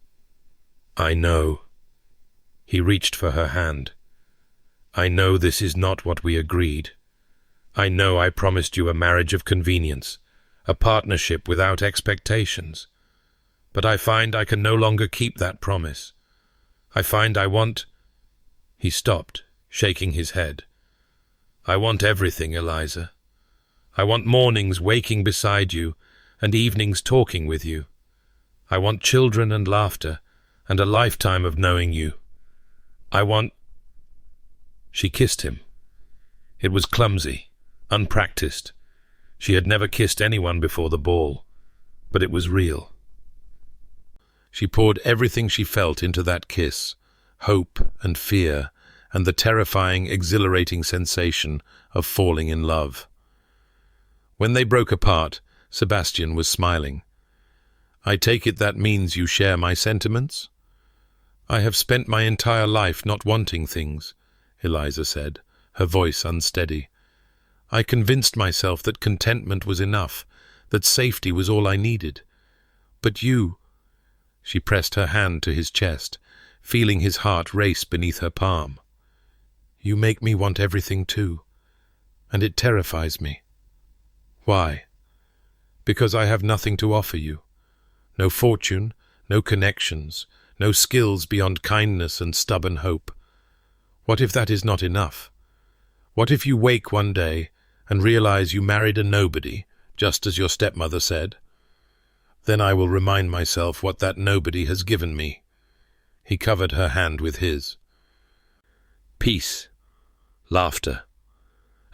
A: I know. He reached for her hand. I know this is not what we agreed. I know I promised you a marriage of convenience, a partnership without expectations. But I find I can no longer keep that promise. I find I want... He stopped, shaking his head. I want everything, Eliza. I want mornings waking beside you, and evenings talking with you. I want children and laughter, and a lifetime of knowing you. I want... She kissed him. It was clumsy, unpracticed. She had never kissed anyone before the ball, but it was real. She poured everything she felt into that kiss, hope and fear, and the terrifying, exhilarating sensation of falling in love. When they broke apart, Sebastian was smiling. I take it that means you share my sentiments? I have spent my entire life not wanting things, Eliza said, her voice unsteady. I convinced myself that contentment was enough, that safety was all I needed. But you... She pressed her hand to his chest, feeling his heart race beneath her palm. You make me want everything too, and it terrifies me. Why? Because I have nothing to offer you. No fortune, no connections, no skills beyond kindness and stubborn hope. What if that is not enough? What if you wake one day and realize you married a nobody, just as your stepmother said? Then I will remind myself what that nobody has given me. He covered her hand with his.
B: Peace, laughter,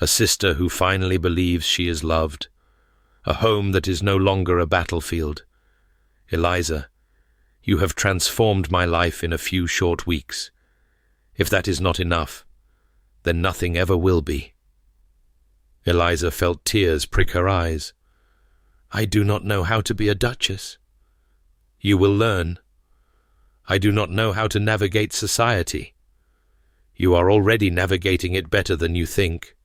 B: a sister who finally believes she is loved, a home that is no longer a battlefield. Eliza, you have transformed my life in a few short weeks. If that is not enough, then nothing ever will be. Eliza felt tears prick her eyes. I do not know how to be a duchess. You will learn. I do not know how to navigate society. You are already navigating it better than you think.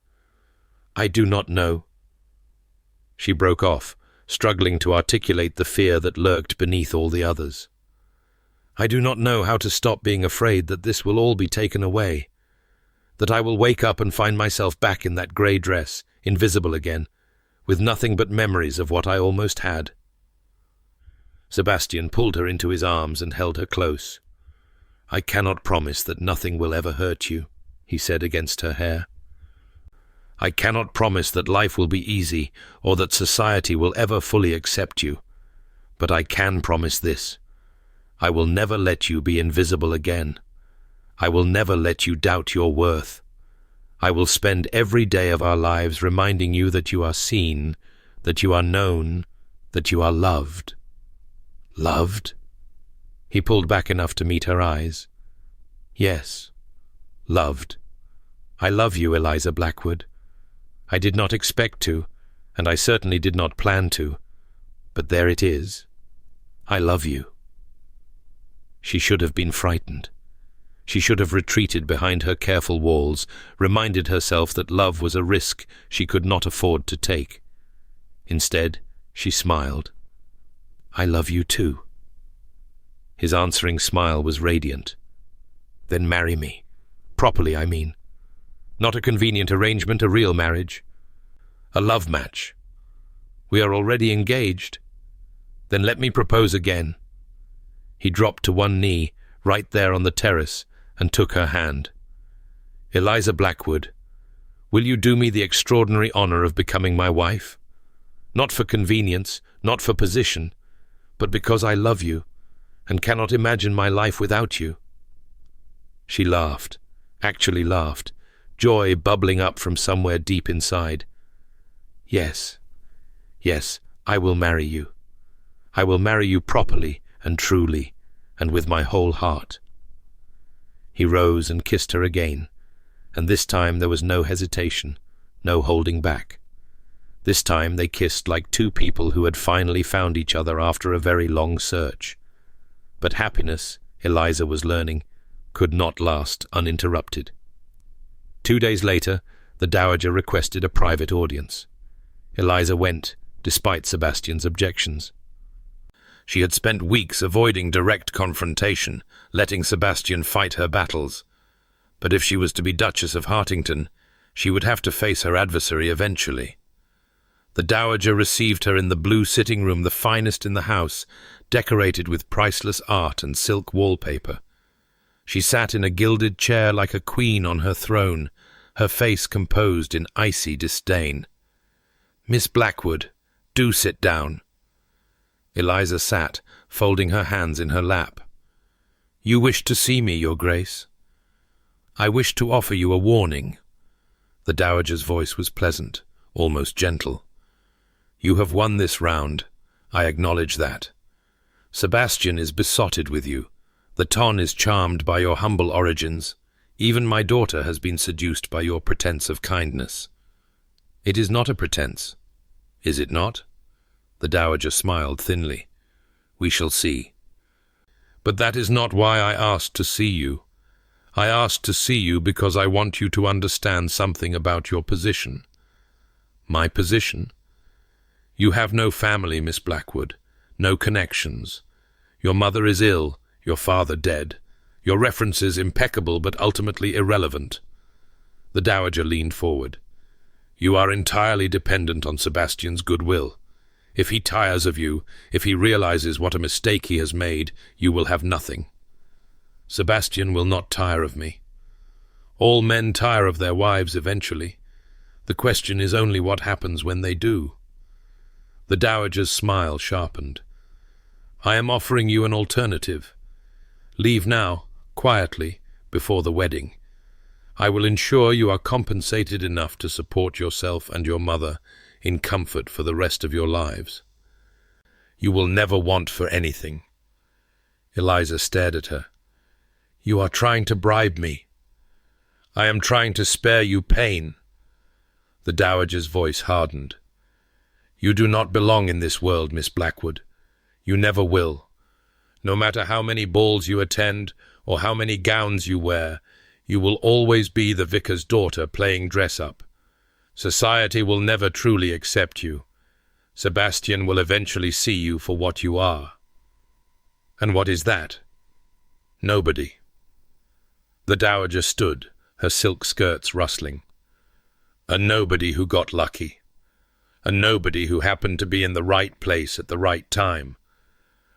B: I do not know. She broke off, struggling to articulate the fear that lurked beneath all the others. I do not know how to stop being afraid that this will all be taken away, that I will wake up and find myself back in that grey dress, invisible again, with nothing but memories of what I almost had. Sebastian pulled her into his arms and held her close. I cannot promise that nothing will ever hurt you, he said against her hair. I cannot promise that life will be easy or that society will ever fully accept you, but I can promise this. I will never let you be invisible again. I will never let you doubt your worth. I will spend every day of our lives reminding you that you are seen, that you are known, that you are loved. Loved? He pulled back enough to meet her eyes. Yes, loved. I love you, Eliza Blackwood. I did not expect to, and I certainly did not plan to, but there it is. I love you. She should have been frightened. She should have retreated behind her careful walls, reminded herself that love was a risk she could not afford to take. Instead, she smiled. I love you too. His answering smile was radiant. Then marry me. Properly, I mean. Not a convenient arrangement, a real marriage. A love match. We are already engaged. Then let me propose again. He dropped to one knee, right there on the terrace, and took her hand. Eliza Blackwood, will you do me the extraordinary honor of becoming my wife? Not for convenience, not for position, but because I love you, and cannot imagine my life without you. She laughed, actually laughed, joy bubbling up from somewhere deep inside. Yes, yes, I will marry you. I will marry you properly and truly, and with my whole heart. He rose and kissed her again, and this time there was no hesitation, no holding back. This time they kissed like two people who had finally found each other after a very long search. But happiness, Eliza was learning, could not last uninterrupted. 2 days later, the Dowager requested a private audience. Eliza went, despite Sebastian's objections. She had spent weeks avoiding direct confrontation, letting Sebastian fight her battles. But if she was to be Duchess of Hartington, she would have to face her adversary eventually. The Dowager received her in the blue sitting room, the finest in the house, decorated with priceless art and silk wallpaper. She sat in a gilded chair like a queen on her throne, her face composed in icy disdain. "Miss Blackwood, do sit down." Eliza sat, folding her hands in her lap. "You wish to see me, Your Grace?" "I wish to offer you a warning." The Dowager's voice was pleasant, almost gentle. "You have won this round. I acknowledge that. Sebastian is besotted with you. The Ton is charmed by your humble origins. Even my daughter has been seduced by your pretense of kindness." "It is not a pretense. Is it not?" The Dowager smiled thinly. "We shall see. But that is not why I asked to see you. I asked to see you because I want you to understand something about your position." "My position?" "You have no family, Miss Blackwood, no connections. Your mother is ill, your father dead. Your references impeccable but ultimately irrelevant." The Dowager leaned forward. "You are entirely dependent on Sebastian's goodwill. If he tires of you, if he realizes what a mistake he has made, you will have nothing.
A: Sebastian will not tire of me. All men tire of their wives eventually. The question is only what happens when they do. The dowager's smile sharpened. I am offering you an alternative. Leave now, quietly, before the wedding. I will ensure you are compensated enough to support yourself and your mother in comfort for the rest of your lives. You will never want for anything. Eliza stared at her. You are trying to bribe me. I am trying to spare you pain. The dowager's voice hardened. You do not belong in this world, Miss Blackwood. You never will. No matter how many balls you attend or how many gowns you wear, you will always be the vicar's daughter playing dress-up. Society will never truly accept you. Sebastian will eventually see you for what you are. And what is that? Nobody. The dowager stood, her silk skirts rustling. A nobody who got lucky. A nobody who happened to be in the right place at the right time.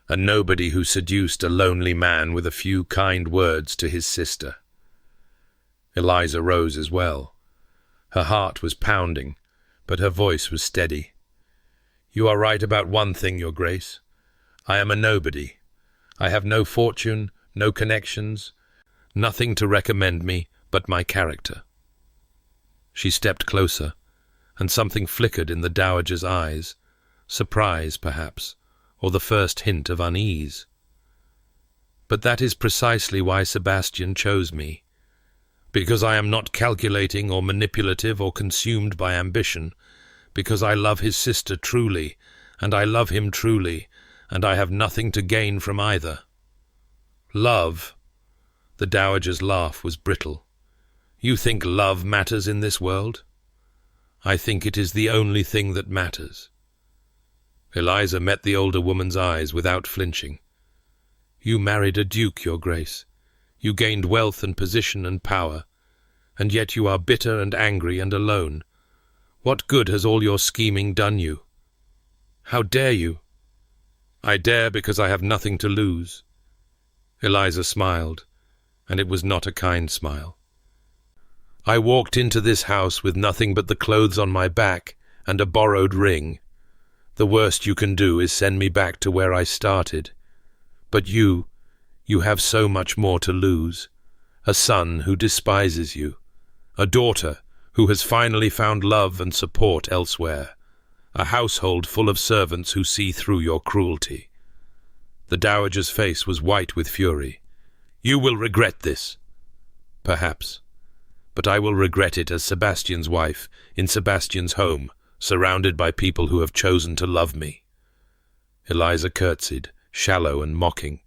A: A nobody who seduced a lonely man with a few kind words to his sister. Eliza rose as well. Her heart was pounding, but her voice was steady. You are right about one thing, Your Grace. I am a nobody. I have no fortune, no connections, nothing to recommend me but my character. She stepped closer, and something flickered in the dowager's eyes, surprise, perhaps, or the first hint of unease. But that is precisely why Sebastian chose me. Because I am not calculating or manipulative or consumed by ambition, because I love his sister truly, and I love him truly, and I have nothing to gain from either. Love. The dowager's laugh was brittle. You think love matters in this world? I think it is the only thing that matters. Eliza met the older woman's eyes without flinching. You married a duke, Your Grace. You gained wealth and position and power, and yet you are bitter and angry and alone. What good has all your scheming done you? How dare you? I dare because I have nothing to lose. Eliza smiled, and it was not a kind smile. I walked into this house with nothing but the clothes on my back and a borrowed ring. The worst you can do is send me back to where I started. But you have so much more to lose. A son who despises you. A daughter who has finally found love and support elsewhere. A household full of servants who see through your cruelty. The dowager's face was white with fury. You will regret this. Perhaps. But I will regret it as Sebastian's wife, in Sebastian's home, surrounded by people who have chosen to love me. Eliza curtsied, shallow and mocking.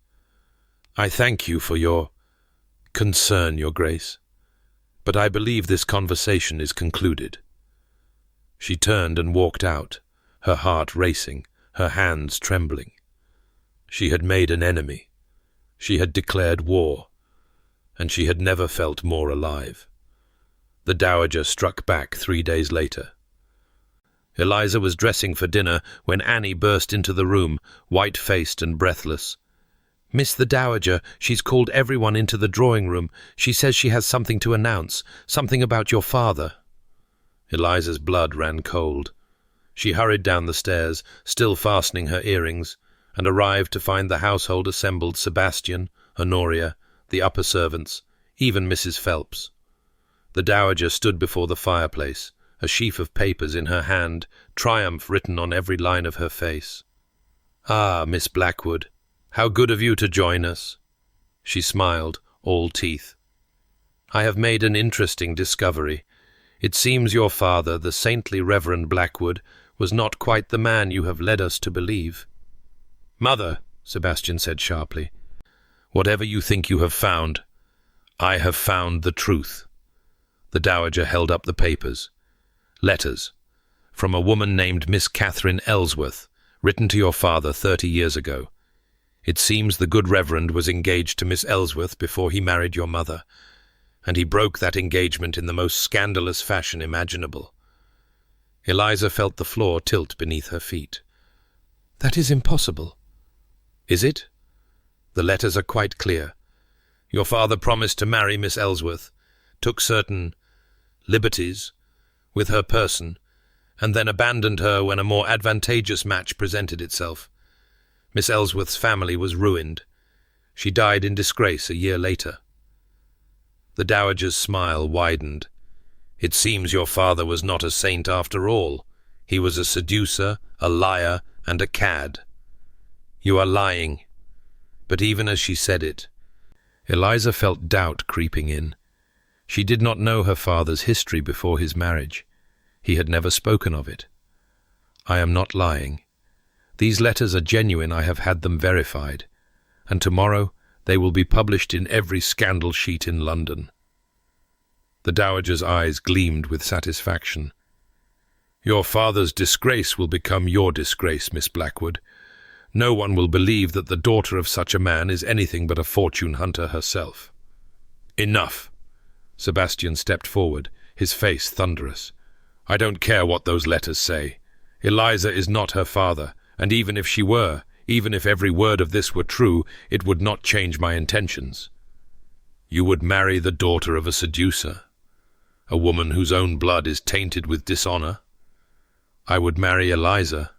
A: I thank you for your concern, Your Grace, but I believe this conversation is concluded. She turned and walked out, her heart racing, her hands trembling. She had made an enemy. She had declared war, and she had never felt more alive. The dowager struck back 3 days later. Eliza was dressing for dinner when Annie burst into the room, white-faced and breathless. Miss the Dowager, she's called everyone into the drawing-room. She says she has something to announce, something about your father. Eliza's blood ran cold. She hurried down the stairs, still fastening her earrings, and arrived to find the household assembled: Sebastian, Honoria, the upper servants, even Mrs. Phelps. The dowager stood before the fireplace, a sheaf of papers in her hand, triumph written on every line of her face. "Ah, Miss Blackwood, how good of you to join us." She smiled, all teeth. "I have made an interesting discovery. It seems your father, the saintly Reverend Blackwood, was not quite the man you have led us to believe." "Mother," Sebastian said sharply, "whatever you think you have found, I have found the truth." The dowager held up the papers. "Letters. From a woman named Miss Catherine Ellsworth, written to your father 30 years ago. It seems the good Reverend was engaged to Miss Ellsworth before he married your mother, and he broke that engagement in the most scandalous fashion imaginable." Eliza felt the floor tilt beneath her feet. "That is impossible." "Is it? The letters are quite clear.
B: Your father promised to marry Miss Ellsworth, took certain liberties with her person, and then abandoned her when a more advantageous match presented itself. Miss Ellsworth's family was ruined. She died in disgrace a year later. The dowager's smile widened. It seems your father was not a saint after all. He was a seducer, a liar, and a cad. You are lying. But even as she said it, Eliza felt doubt creeping in. She did not know her father's history before his marriage. He had never spoken of it. I am not lying. These letters are genuine. I have had them verified. And tomorrow they will be published in every scandal sheet in London. The dowager's eyes gleamed with satisfaction. Your father's disgrace will become your disgrace, Miss Blackwood. No one will believe that the daughter of such a man is anything but a fortune hunter herself. Enough. Sebastian stepped forward, his face thunderous. I don't care what those letters say. Eliza is not her father, and even if she were, even if every word of this were true, it would not change my intentions. You would marry the daughter of a seducer, a woman whose own blood is tainted with dishonor. I would marry Eliza.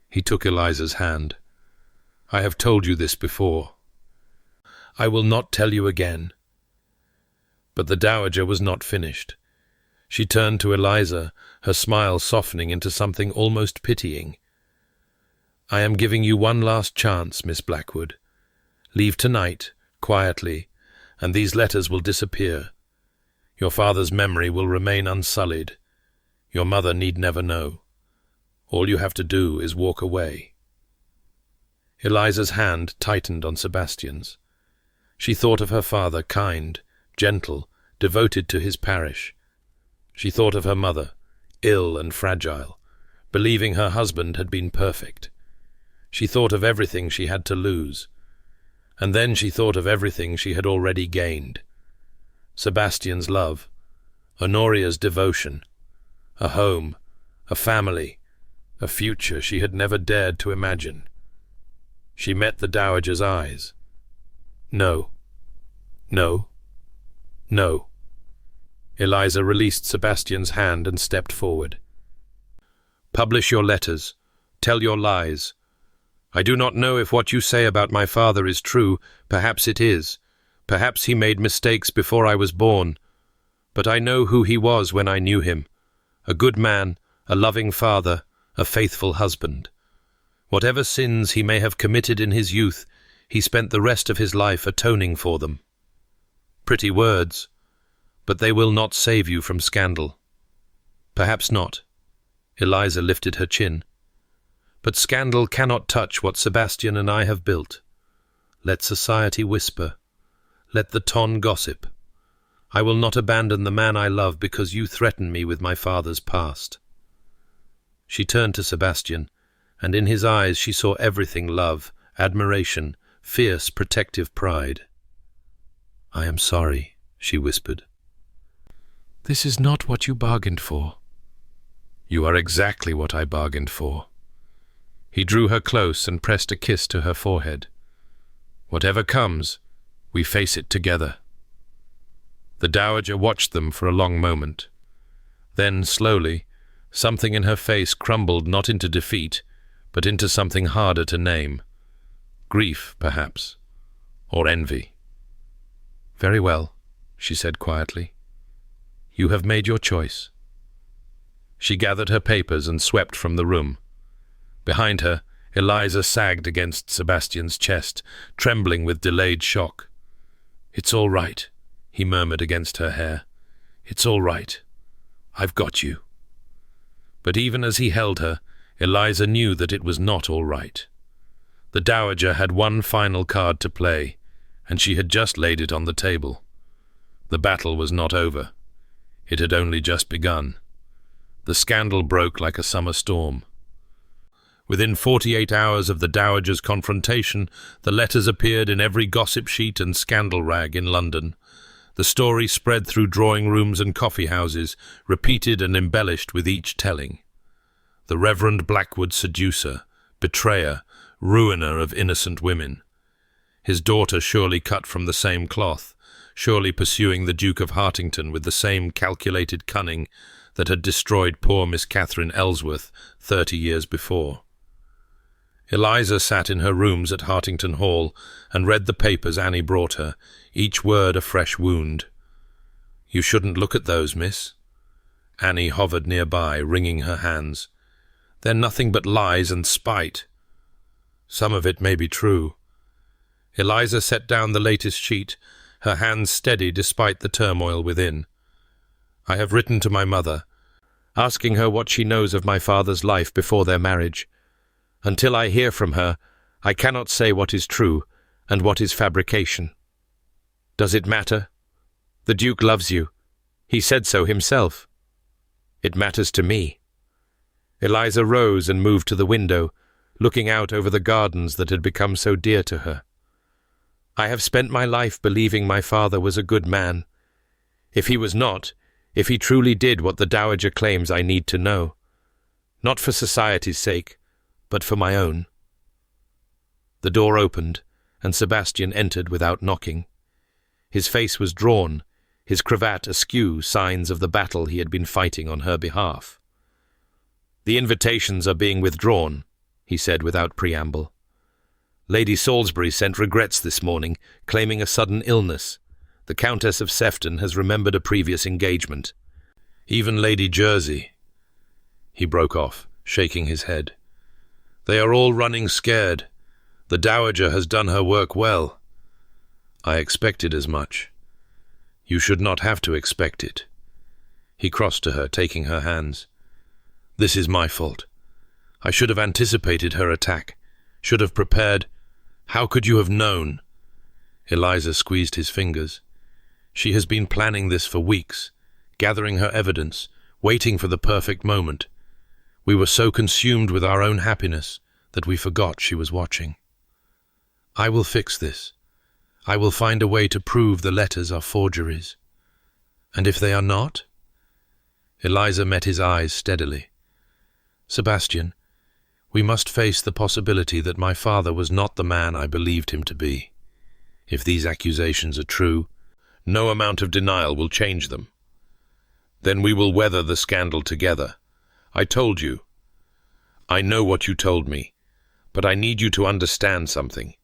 B: He took Eliza's hand. I have told you this before. I will not tell you again. But the dowager was not finished. She turned to Eliza, her smile softening into something almost pitying. I am giving you one last chance, Miss Blackwood. Leave tonight, quietly, and these letters will disappear. Your father's memory will remain unsullied. Your mother need never know. All you have to do is walk away. Eliza's hand tightened on Sebastian's. She thought of her father, kind, gentle, devoted to his parish. She thought of her mother, ill and fragile, believing her husband had been perfect. She thought of everything she had to lose. And then she thought of everything she had already gained. Sebastian's love, Honoria's devotion, a home, a family, a future she had never dared to imagine. She met the dowager's eyes. No. No. No. Eliza released Sebastian's hand and stepped forward. Publish your letters. Tell your lies. I do not know if what you say about my father is true. Perhaps it is. Perhaps he made mistakes before I was born. But I know who he was when I knew him. A good man, a loving father, a faithful husband. Whatever sins he may have committed in his youth, he spent the rest of his life atoning for them. Pretty words, but they will not save you from scandal. Perhaps not. Eliza lifted her chin. But scandal cannot touch what Sebastian and I have built. Let society whisper. Let the ton gossip. I will not abandon the man I love because you threaten me with my father's past. She turned to Sebastian, and in his eyes she saw everything love, admiration, fierce protective pride. I am sorry, she whispered. This is not what you bargained for. You are exactly what I bargained for. He drew her close and pressed a kiss to her forehead. Whatever comes, we face it together. The dowager watched them for a long moment. Then, slowly, something in her face crumbled not into defeat, but into something harder to name. Grief, perhaps, or envy. Very well, she said quietly. You have made your choice. She gathered her papers and swept from the room. Behind her, Eliza sagged against Sebastian's chest, trembling with delayed shock. It's all right, he murmured against her hair. It's all right. I've got you. But even as he held her, Eliza knew that it was not all right. The dowager had one final card to play, and she had just laid it on the table. The battle was not over. It had only just begun. The scandal broke like a summer storm. Within 48 hours of the dowager's confrontation, the letters appeared in every gossip sheet and scandal rag in London. The story spread through drawing rooms and coffee houses, repeated and embellished with each telling. The Reverend Blackwood seducer, betrayer, ruiner of innocent women.
A: His daughter surely cut from the same cloth, surely pursuing the Duke of Hartington with the same calculated cunning that had destroyed poor Miss Catherine Ellsworth 30 years before. Eliza sat in her rooms at Hartington Hall and read the papers Annie brought her, each word a fresh wound. "You shouldn't look at those, miss." Annie hovered nearby, wringing her hands. "They're nothing but lies and spite." "Some of it may be true." Eliza set down the latest sheet, her hands steady despite the turmoil within. "I have written to my mother, asking her what she knows of my father's life before their marriage. Until I hear from her, I cannot say what is true and what is fabrication. Does it matter? The Duke loves you. He said so himself. It matters to me." Eliza rose and moved to the window, looking out over the gardens that had become so dear to her. "I have spent my life believing my father was a good man. If he was not, if he truly did what the Dowager claims, I need to know. Not for society's sake, but for my own." The door opened, and Sebastian entered without knocking. His face was drawn, his cravat askew, signs of the battle he had been fighting on her behalf. "The invitations are being withdrawn," he said without preamble. "Lady Salisbury sent regrets this morning, claiming a sudden illness. The Countess of Sefton has remembered a previous engagement. Even Lady Jersey—" He broke off, shaking his head. "They are all running scared. The Dowager has done her work well." "I expected as much." "You should not have to expect it." He crossed to her, taking her hands. "This is my fault. I should have anticipated her attack, should have prepared. How could you have known?" Eliza squeezed his fingers. "She has been planning this for weeks, gathering her evidence, waiting for the perfect moment. We were so consumed with our own happiness that we forgot she was watching. I will fix this. I will find a way to prove the letters are forgeries. And if they are not?" Eliza met his eyes steadily. "Sebastian, we must face the possibility that my father was not the man I believed him to be. If these accusations are true, no amount of denial will change them. Then we will weather the scandal together. I told you. I know what you told me, but I need you to understand something."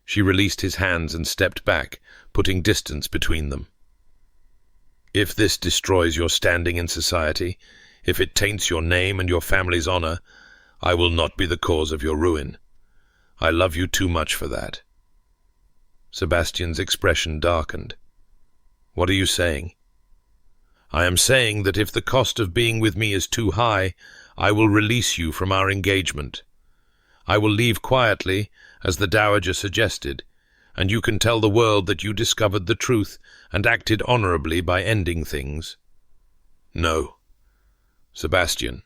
A: She released his hands and stepped back, putting distance between them. "If this destroys your standing in society, if it taints your name and your family's honor, I will not be the cause of your ruin. I love you too much for that." Sebastian's expression darkened. "What are you saying?" "I am saying that if the cost of being with me is too high, I will release you from our engagement. I will leave quietly, as the Dowager suggested, and you can tell the world that you discovered the truth and acted honorably by ending things." "No. Sebastian.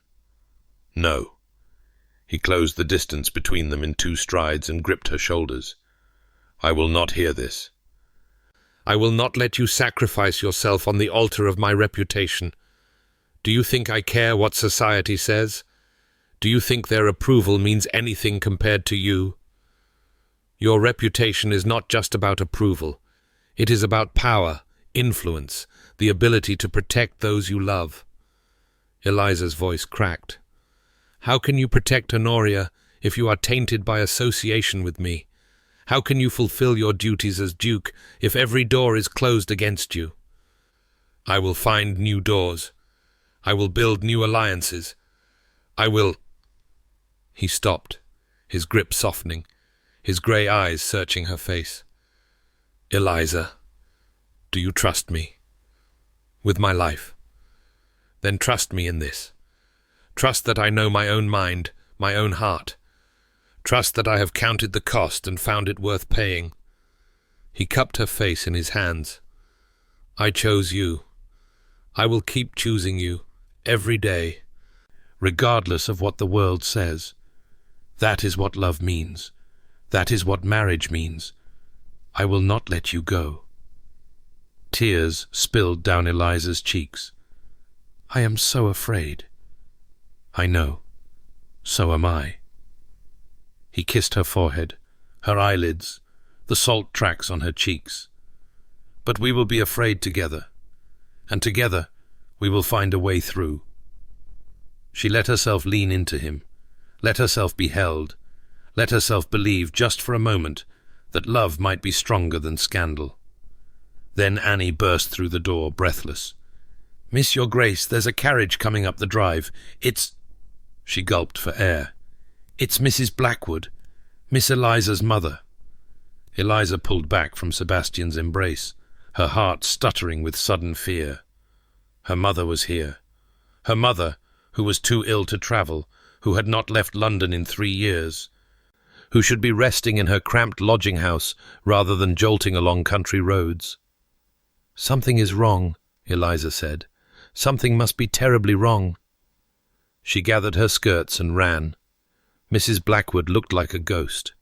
A: No." He closed the distance between them in 2 strides and gripped her shoulders. "I will not hear this. I will not let you sacrifice yourself on the altar of my reputation. Do you think I care what society says? Do you think their approval means anything compared to you? Your reputation is not just about approval. It is about power, influence, the ability to protect those you love." Eliza's voice cracked. "How can you protect Honoria if you are tainted by association with me? How can you fulfill your duties as Duke if every door is closed against you?" "I will find new doors. I will build new alliances. I will—" He stopped, his grip softening, his grey eyes searching her face. "Eliza, do you trust me? With my life? Then trust me in this. Trust that I know my own mind, my own heart. Trust that I have counted the cost and found it worth paying." He cupped her face in his hands. "I chose you. I will keep choosing you, every day, regardless of what the world says. That is what love means. That is what marriage means. I will not let you go." Tears spilled down Eliza's cheeks. "I am so afraid." "I know. So am I." He kissed her forehead, her eyelids, the salt tracks on her cheeks. But we will be afraid together, and together we will find a way through. She let herself lean into him, let herself be held, let herself believe just for a moment that love might be stronger than scandal. Then Annie burst through the door, breathless. "Miss, your Grace, there's a carriage coming up the drive. It's—" She gulped for air. "It's Mrs. Blackwood, Miss Eliza's mother." Eliza pulled back from Sebastian's embrace, her heart stuttering with sudden fear. Her mother was here. Her mother, who was too ill to travel, who had not left London in 3 years, who should be resting in her cramped lodging-house rather than jolting along country roads. "Something is wrong," Eliza said. "Something must be terribly wrong." She gathered her skirts and ran. Mrs. Blackwood looked like a ghost.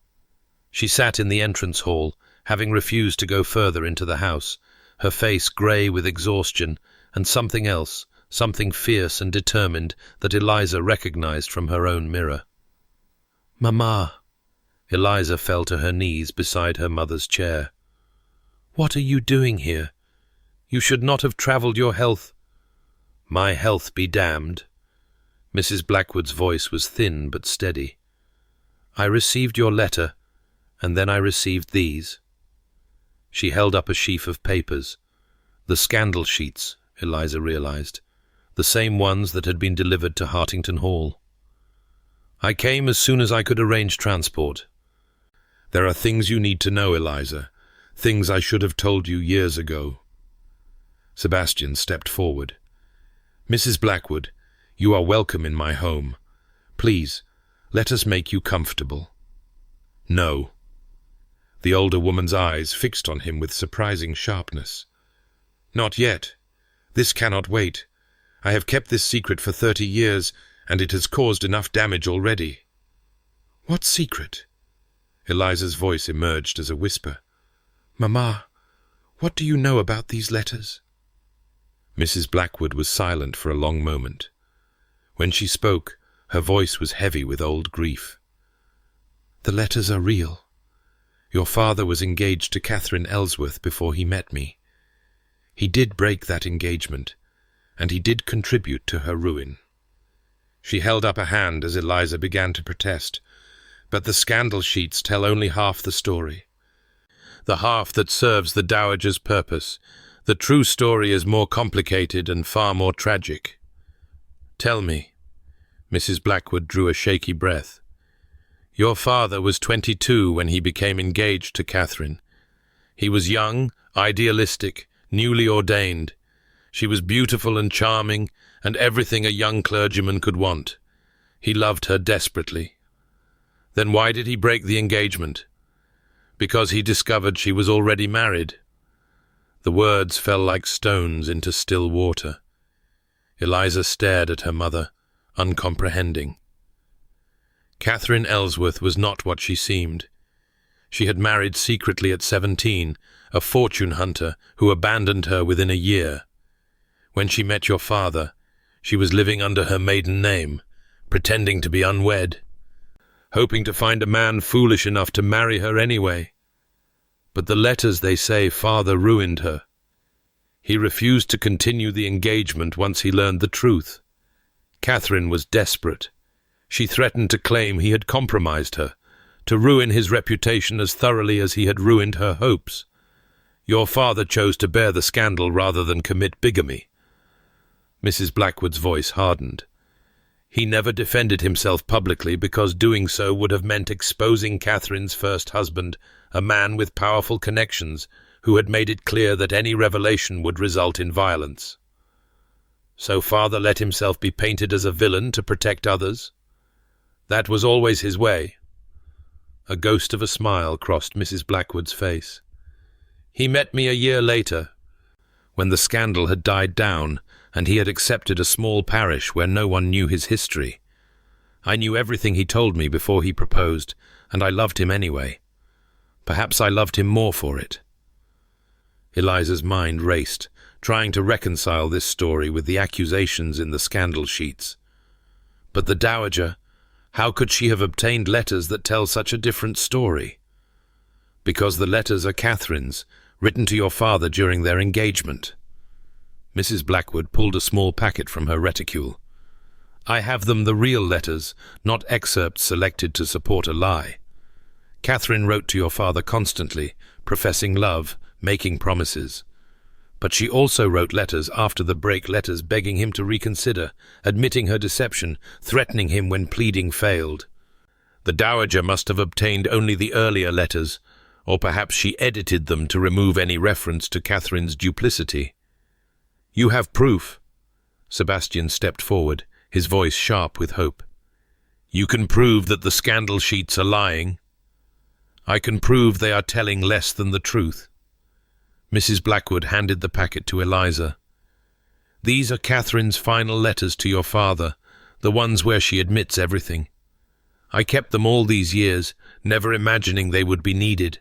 A: She sat in the entrance hall, having refused to go further into the house, her face grey with exhaustion and something else, something fierce and determined that Eliza recognized from her own mirror. "Mamma!" Eliza fell to her knees beside her mother's chair. "What are you doing here? You should not have travelled your health—" "My health be damned." Mrs. Blackwood's voice was thin but steady. "I received your letter, and then I received these." She held up a sheaf of papers. The scandal sheets, Eliza realized. The same ones that had been delivered to Hartington Hall. "I came as soon as I could arrange transport. There are things you need to know, Eliza. Things I should have told you years ago." Sebastian stepped forward. "Mrs. Blackwood, you are welcome in my home. Please, let us make you comfortable." "No." The older woman's eyes fixed on him with surprising sharpness. "Not yet. This cannot wait. I have kept this secret for 30 years, and it has caused enough damage already." "What secret?" Eliza's voice emerged as a whisper. "Mamma, what do you know about these letters?" Mrs. Blackwood was silent for a long moment. When she spoke, her voice was heavy with old grief. "The letters are real. Your father was engaged to Catherine Ellsworth before he met me. He did break that engagement, and he did contribute to her ruin." She held up a hand as Eliza began to protest, but the scandal sheets tell only half the story. The half that serves the Dowager's purpose. The true story is more complicated and far more tragic. "Tell me." Mrs. Blackwood drew a shaky breath. "Your father was 22 when he became engaged to Catherine. He was young, idealistic, newly ordained. She was beautiful and charming, and everything a young clergyman could want. He loved her desperately. Then why did he break the engagement? Because he discovered she was already married." The words fell like stones into still water. Eliza stared at her mother, uncomprehending. Catherine Ellsworth was not what she seemed. She had married secretly at 17, a fortune hunter who abandoned her within a year. When she met your father, she was living under her maiden name, pretending to be unwed, hoping to find a man foolish enough to marry her anyway. But the letters, they say, father ruined her. He refused to continue the engagement once he learned the truth. Catherine was desperate. She threatened to claim he had compromised her, to ruin his reputation as thoroughly as he had ruined her hopes. Your father chose to bear the scandal rather than commit bigamy. Mrs. Blackwood's voice hardened. He never defended himself publicly because doing so would have meant exposing Catherine's first husband, a man with powerful connections, who had made it clear that any revelation would result in violence. So father let himself be painted as a villain to protect others? That was always his way. A ghost of a smile crossed Mrs. Blackwood's face. He met me a year later, when the scandal had died down, and he had accepted a small parish where no one knew his history. I knew everything he told me before he proposed, and I loved him anyway. Perhaps I loved him more for it. Eliza's mind raced, trying to reconcile this story with the accusations in the scandal sheets. But the Dowager, how could she have obtained letters that tell such a different story? Because the letters are Catherine's, written to your father during their engagement. Mrs. Blackwood pulled a small packet from her reticule. I have them the real letters, not excerpts selected to support a lie. Catherine wrote to your father constantly, professing love, making promises. But she also wrote letters after the break, letters begging him to reconsider, admitting her deception, threatening him when pleading failed. The Dowager must have obtained only the earlier letters, or perhaps she edited them to remove any reference to Catherine's duplicity. You have proof. Sebastian stepped forward, his voice sharp with hope. You can prove that the scandal sheets are lying. I can prove they are telling less than the truth. Mrs. Blackwood handed the packet to Eliza. These are Catherine's final letters to your father, the ones where she admits everything. I kept them all these years, never imagining they would be needed.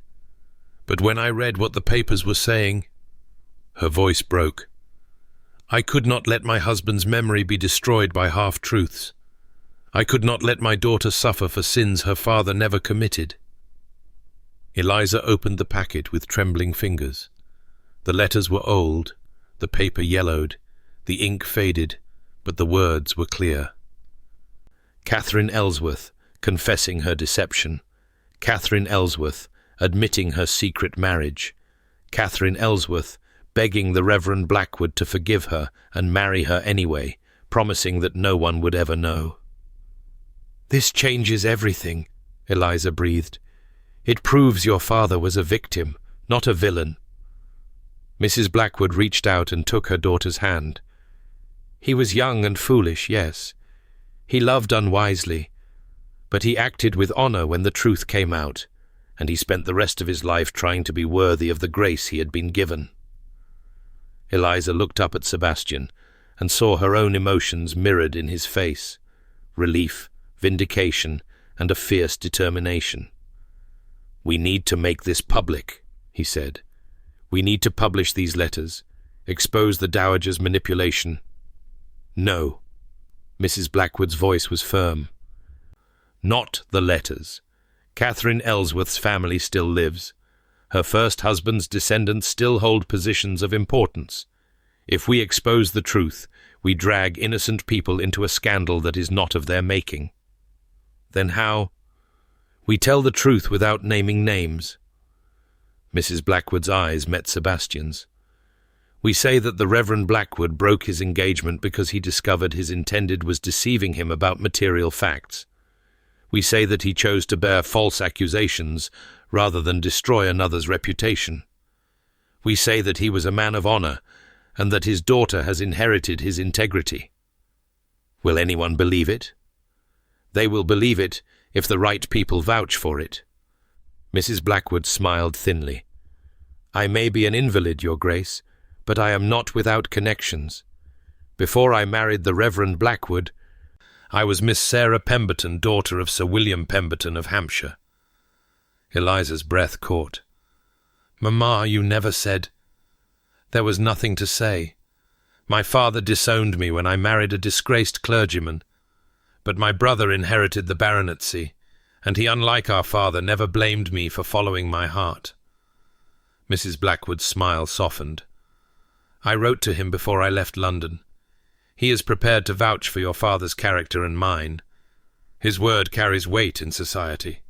A: But when I read what the papers were saying, her voice broke. I could not let my husband's memory be destroyed by half-truths. I could not let my daughter suffer for sins her father never committed. Eliza opened the packet with trembling fingers. The letters were old, the paper yellowed, the ink faded, but the words were clear. Catherine Ellsworth, confessing her deception. Catherine Ellsworth, admitting her secret marriage. Catherine Ellsworth, begging the Reverend Blackwood to forgive her and marry her anyway, promising that no one would ever know. This changes everything, Eliza breathed. It proves your father was a victim, not a villain. Mrs. Blackwood reached out and took her daughter's hand. He was young and foolish, yes. He loved unwisely, but he acted with honor when the truth came out, and he spent the rest of his life trying to be worthy of the grace he had been given. Eliza looked up at Sebastian and saw her own emotions mirrored in his face, relief, vindication, and a fierce determination. We need to make this public, he said. We need to publish these letters, expose the Dowager's manipulation. No. Mrs. Blackwood's voice was firm. Not the letters. Catherine Ellsworth's family still lives. Her first husband's descendants still hold positions of importance. If we expose the truth, we drag innocent people into a scandal that is not of their making. Then how? We tell the truth without naming names. Mrs. Blackwood's eyes met Sebastian's. We say that the Reverend Blackwood broke his engagement because he discovered his intended was deceiving him about material facts. We say that he chose to bear false accusations rather than destroy another's reputation. We say that he was a man of honor and that his daughter has inherited his integrity. Will anyone believe it? They will believe it if the right people vouch for it. Mrs. Blackwood smiled thinly. I may be an invalid, Your Grace, but I am not without connections. Before I married the Reverend Blackwood, I was Miss Sarah Pemberton, daughter of Sir William Pemberton of Hampshire. Eliza's breath caught. Mamma, you never said. There was nothing to say. My father disowned me when I married a disgraced clergyman, but my brother inherited the baronetcy, and he, unlike our father, never blamed me for following my heart. Mrs. Blackwood's smile softened. I wrote to him before I left London. He is prepared to vouch for your father's character and mine. His word carries weight in society.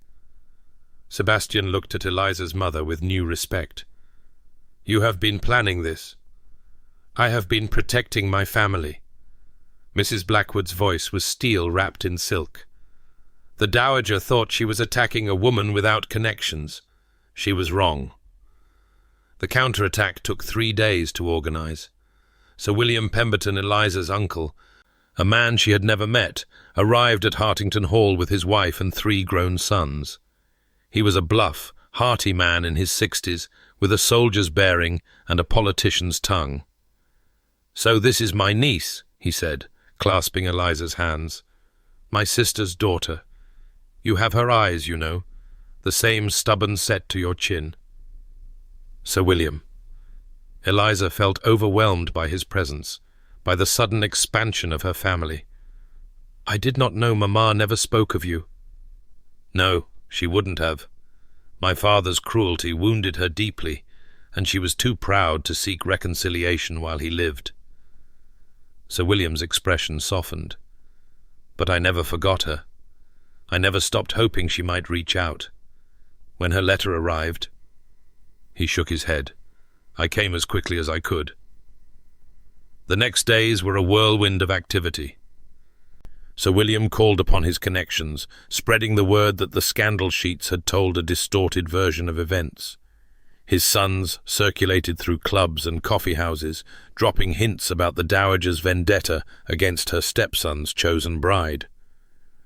A: Sebastian looked at Eliza's mother with new respect. You have been planning this. I have been protecting my family. Mrs. Blackwood's voice was steel wrapped in silk. The Dowager thought she was attacking a woman without connections. She was wrong. The counterattack took 3 days to organize. Sir William Pemberton, Eliza's uncle, a man she had never met, arrived at Hartington Hall with his wife and 3 grown sons. He was a bluff, hearty man in his 60s, with a soldier's bearing and a politician's tongue. So this is my niece, he said, clasping Eliza's hands. My sister's daughter. You have her eyes, you know, the same stubborn set to your chin. Sir William. Eliza felt overwhelmed by his presence, by the sudden expansion of her family. I did not know Mamma never spoke of you. No, she wouldn't have.
B: My father's cruelty wounded her deeply, and she was too proud to seek reconciliation while he lived. Sir William's expression softened. But I never forgot her. I never stopped hoping she might reach out. When her letter arrived, he shook his head. I came as quickly as I could. The next days were a whirlwind of activity. Sir William called upon his connections, spreading the word that the scandal sheets had told a distorted version of events. His sons circulated through clubs and coffee houses, dropping hints about the dowager's vendetta against her stepson's chosen bride.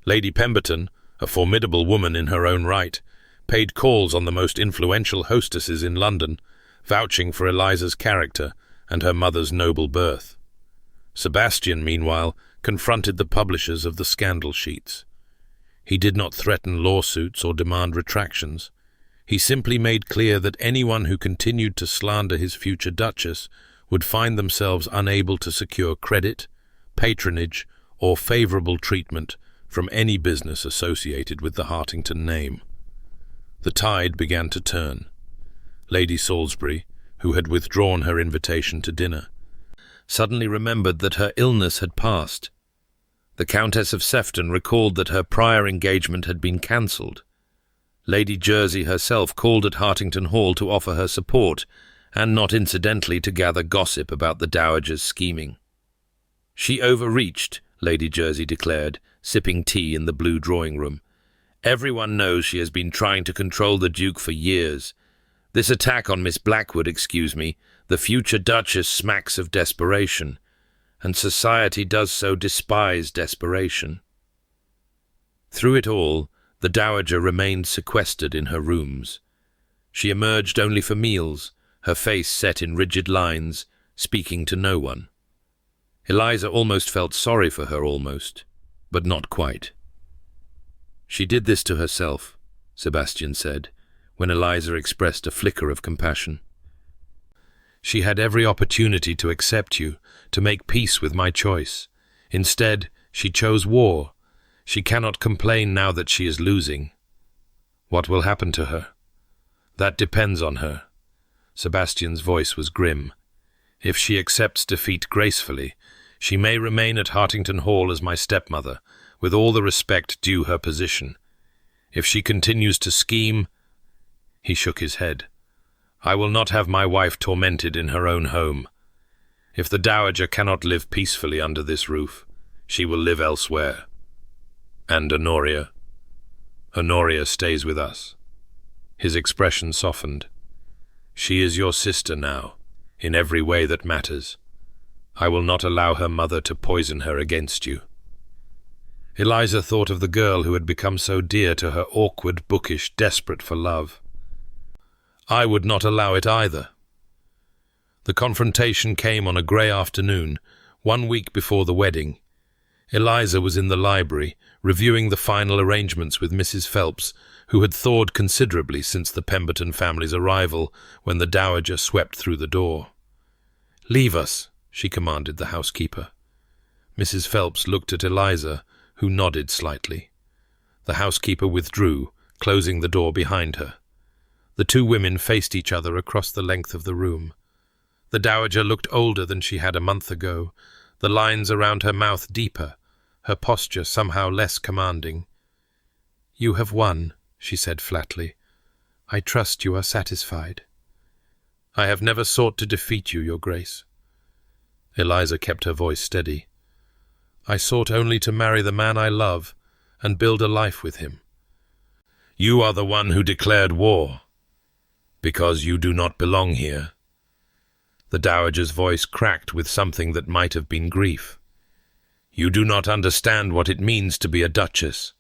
B: Lady Pemberton, a formidable woman in her own right, paid calls on the most influential hostesses in London, vouching for Eliza's character and her mother's noble birth. Sebastian, meanwhile, confronted the publishers of the scandal sheets. He did not threaten lawsuits or demand retractions. He simply made clear that anyone who continued to slander his future Duchess would find themselves unable to secure credit, patronage, or favourable treatment from any business associated with the Hartington name. The tide began to turn. Lady Salisbury, who had withdrawn her invitation to dinner, suddenly remembered that her illness had passed. The Countess of Sefton recalled that her prior engagement had been cancelled. Lady Jersey herself called at Hartington Hall to offer her support, and not incidentally to gather gossip about the dowager's scheming. She overreached, Lady Jersey declared, sipping tea in the blue drawing-room. Everyone knows she has been trying to control the Duke for years. This attack on Miss Blackwood, the future Duchess, smacks of desperation, and society does so despise desperation. Through it all, the dowager remained sequestered in her rooms. She emerged only for meals, her face set in rigid lines, speaking to no one. Eliza almost felt sorry for her, but not quite. She did this to herself, Sebastian said, when Eliza expressed a flicker of compassion. She had every opportunity to accept you, to make peace with my choice. Instead, she chose war. She cannot complain now that she is losing. What will happen to her? That depends on her. Sebastian's voice was grim. If she accepts defeat gracefully, she may remain at Hartington Hall as my stepmother, with all the respect due her position. If she continues to scheme— He shook his head. I will not have my wife tormented in her own home. If the dowager cannot live peacefully under this roof, she will live elsewhere. And Honoria? Honoria stays with us. His expression softened. She is your sister now, in every way that matters. I will not allow her mother to poison her against you. Eliza thought of the girl who had become so dear to her, awkward, bookish, desperate for love. I would not allow it either. The confrontation came on a grey afternoon, 1 week before the wedding. Eliza was in the library, reviewing the final arrangements with Mrs. Phelps, who had thawed considerably since the Pemberton family's arrival, when the dowager swept through the door. "Leave us," she commanded the housekeeper. Mrs. Phelps looked at Eliza, who nodded slightly. The housekeeper withdrew, closing the door behind her. The two women faced each other across the length of the room. The dowager looked older than she had a month ago, the lines around her mouth deeper, her posture somehow less commanding. "You have won," she said flatly. "I trust you are satisfied." "I have never sought to defeat you, Your Grace." Eliza kept her voice steady. "I sought only to marry the man I love and build a life with him." "You are the one who declared war, because you do not belong here." The dowager's voice cracked with something that might have been grief. "You do not understand what it means to be a duchess,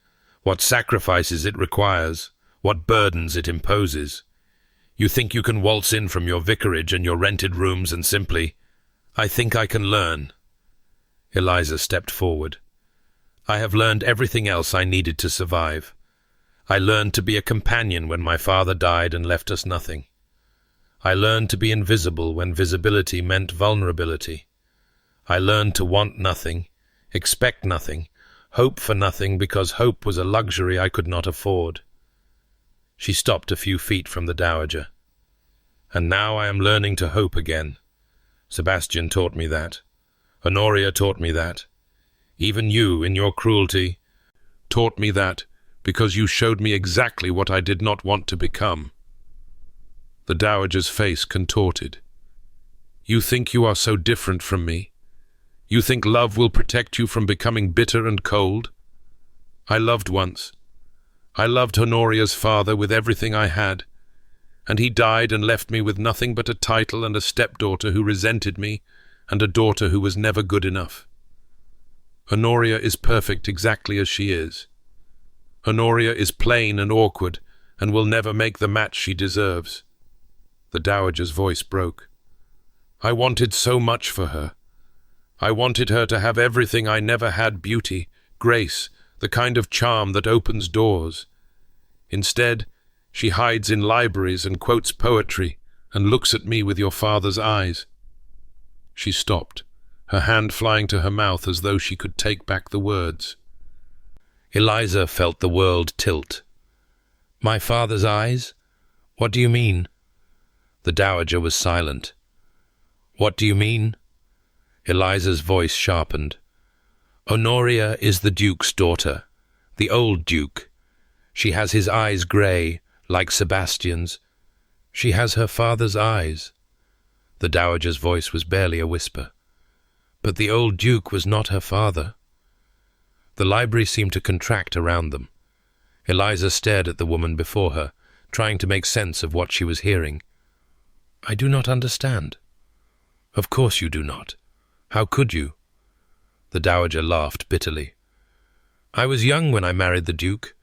B: what sacrifices it requires, what burdens it imposes. You think you can waltz in from your vicarage and your rented rooms and simply— I think I can learn." Eliza stepped forward. "I have learned everything else I needed to survive. I learned to be a companion when my father died and left us nothing. I learned to be invisible when visibility meant vulnerability. I learned to want nothing, expect nothing, hope for nothing, because hope was a luxury I could not afford." She stopped a few feet from the dowager. "And now I am learning to hope again. Sebastian taught me that. Honoria taught me that. Even you, in your cruelty, taught me that because you showed me exactly what I did not want to become." The dowager's face contorted. "You think you are so different from me? You think love will protect you from becoming bitter and cold? I loved once. I loved Honoria's father with everything I had, and he died and left me with nothing but a title and a stepdaughter who resented me, and a daughter who was never good enough. Honoria is perfect exactly as she is. Honoria is plain and awkward, and will never make the match she deserves." The dowager's voice broke. "I wanted so much for her. I wanted her to have everything I never had: beauty, grace, the kind of charm that opens doors. Instead, she hides in libraries and quotes poetry and looks at me with your father's eyes." She stopped, her hand flying to her mouth as though she could take back the words. Eliza felt the world tilt. "My father's eyes? What do you mean?" The dowager was silent. "What do you mean?" Eliza's voice sharpened. "Honoria is the Duke's daughter, the old Duke. She has his eyes grey, like Sebastian's. She has her father's eyes." The dowager's voice was barely a whisper. "But the old Duke was not her father." The library seemed to contract around them. Eliza stared at the woman before her, trying to make sense of what she was hearing. "I do not understand." "Of course you do not. How could you?" The dowager laughed bitterly. "I was young when I married the Duke,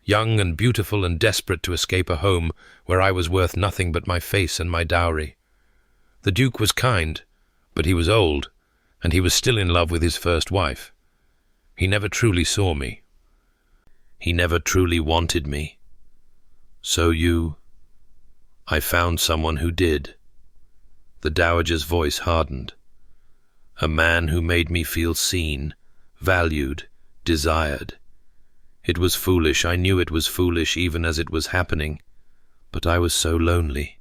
B: young and beautiful and desperate to escape a home where I was worth nothing but my face and my dowry. The Duke was kind, but he was old, and he was still in love with his first wife. He never truly saw me. He never truly wanted me. So you—" "I found someone who did." The dowager's voice hardened. "A man who made me feel seen, valued, desired. It was foolish. I knew it was foolish even as it was happening. But I was so lonely,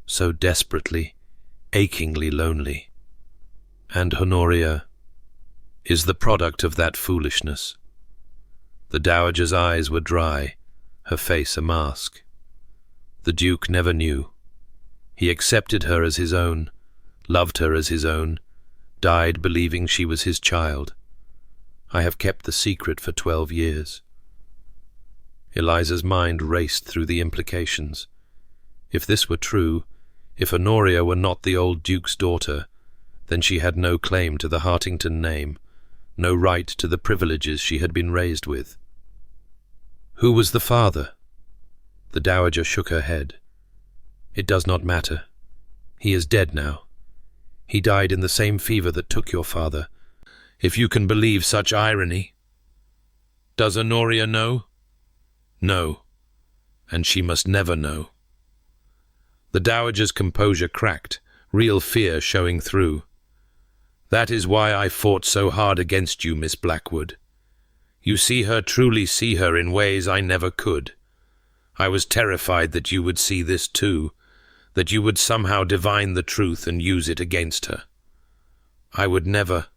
B: so desperately, achingly lonely. And Honoria is the product of that foolishness." The dowager's eyes were dry, her face a mask. The Duke never knew. He accepted her as his own, loved her as his own, died believing she was his child. I have kept the secret for 12 years. Eliza's mind raced through the implications. If this were true, if Honoria were not the old Duke's daughter, then she had no claim to the Hartington name, no right to the privileges she had been raised with. Who was the father? The dowager shook her head. "It does not matter. He is dead now. He died in the same fever that took your father, if you can believe such irony." "Does Honoria know?" "No, and she must never know." The dowager's composure cracked, real fear showing through. "That is why I fought so hard against you, Miss Blackwood. You see her, truly see her in ways I never could. I was terrified that you would see this too, that you would somehow divine the truth and use it against her. I would never.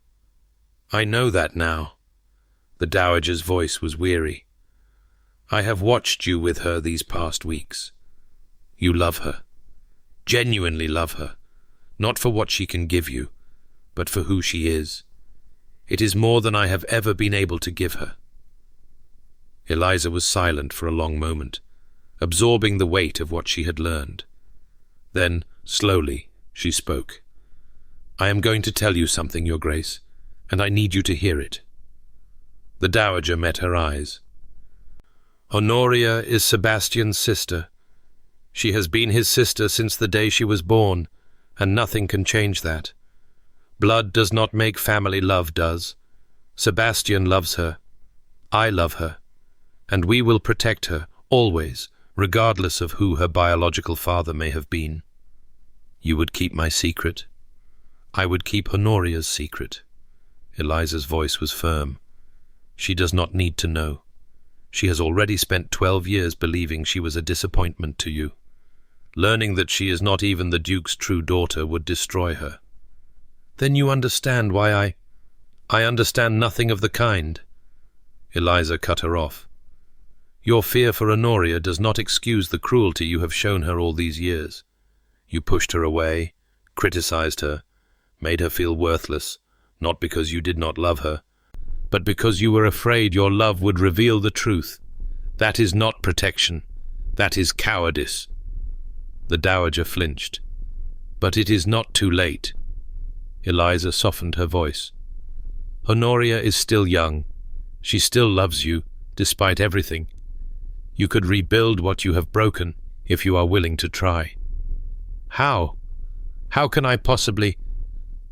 B: I know that now." The dowager's voice was weary. "I have watched you with her these past weeks. You love her. Genuinely love her. Not for what she can give you, but for who she is. It is more than I have ever been able to give her." Eliza was silent for a long moment, absorbing the weight of what she had learned. Then, slowly, she spoke. "I am going to tell you something, Your Grace, and I need you to hear it." The dowager met her eyes. "Honoria is Sebastian's sister. She has been his sister since the day she was born, and nothing can change that. Blood does not make family, love does. Sebastian loves her. I love her. And we will protect her, always, regardless of who her biological father may have been. You would keep my secret? I would keep Honoria's secret." Eliza's voice was firm. "She does not need to know. She has already spent 12 years believing she was a disappointment to you. Learning that she is not even the Duke's true daughter would destroy her. Then you understand why I understand nothing of the kind. Eliza cut her off. Your fear for Honoria does not excuse the cruelty you have shown her all these years. You pushed her away, criticized her, made her feel worthless, not because you did not love her, but because you were afraid your love would reveal the truth. That is not protection. That is cowardice. The Dowager flinched. But it is not too late. Eliza softened her voice. Honoria is still young. She still loves you, despite everything. You could rebuild what you have broken, if you are willing to try. How? How can I possibly?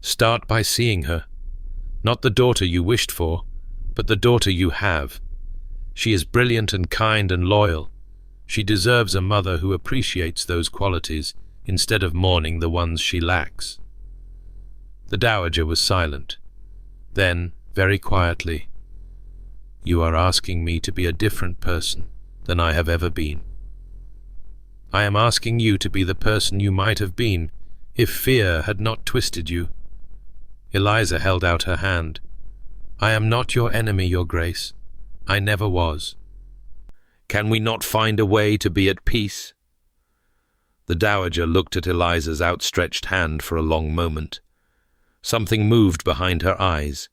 B: Start by seeing her. Not the daughter you wished for, but the daughter you have. She is brilliant and kind and loyal. She deserves a mother who appreciates those qualities instead of mourning the ones she lacks. The Dowager was silent. Then, very quietly, You are asking me to be a different person than I have ever been. I am asking you to be the person you might have been if fear had not twisted you. Eliza held out her hand. I am not your enemy, Your Grace. I never was. Can we not find a way to be at peace? The Dowager looked at Eliza's outstretched hand for a long moment. Something moved behind her eyes,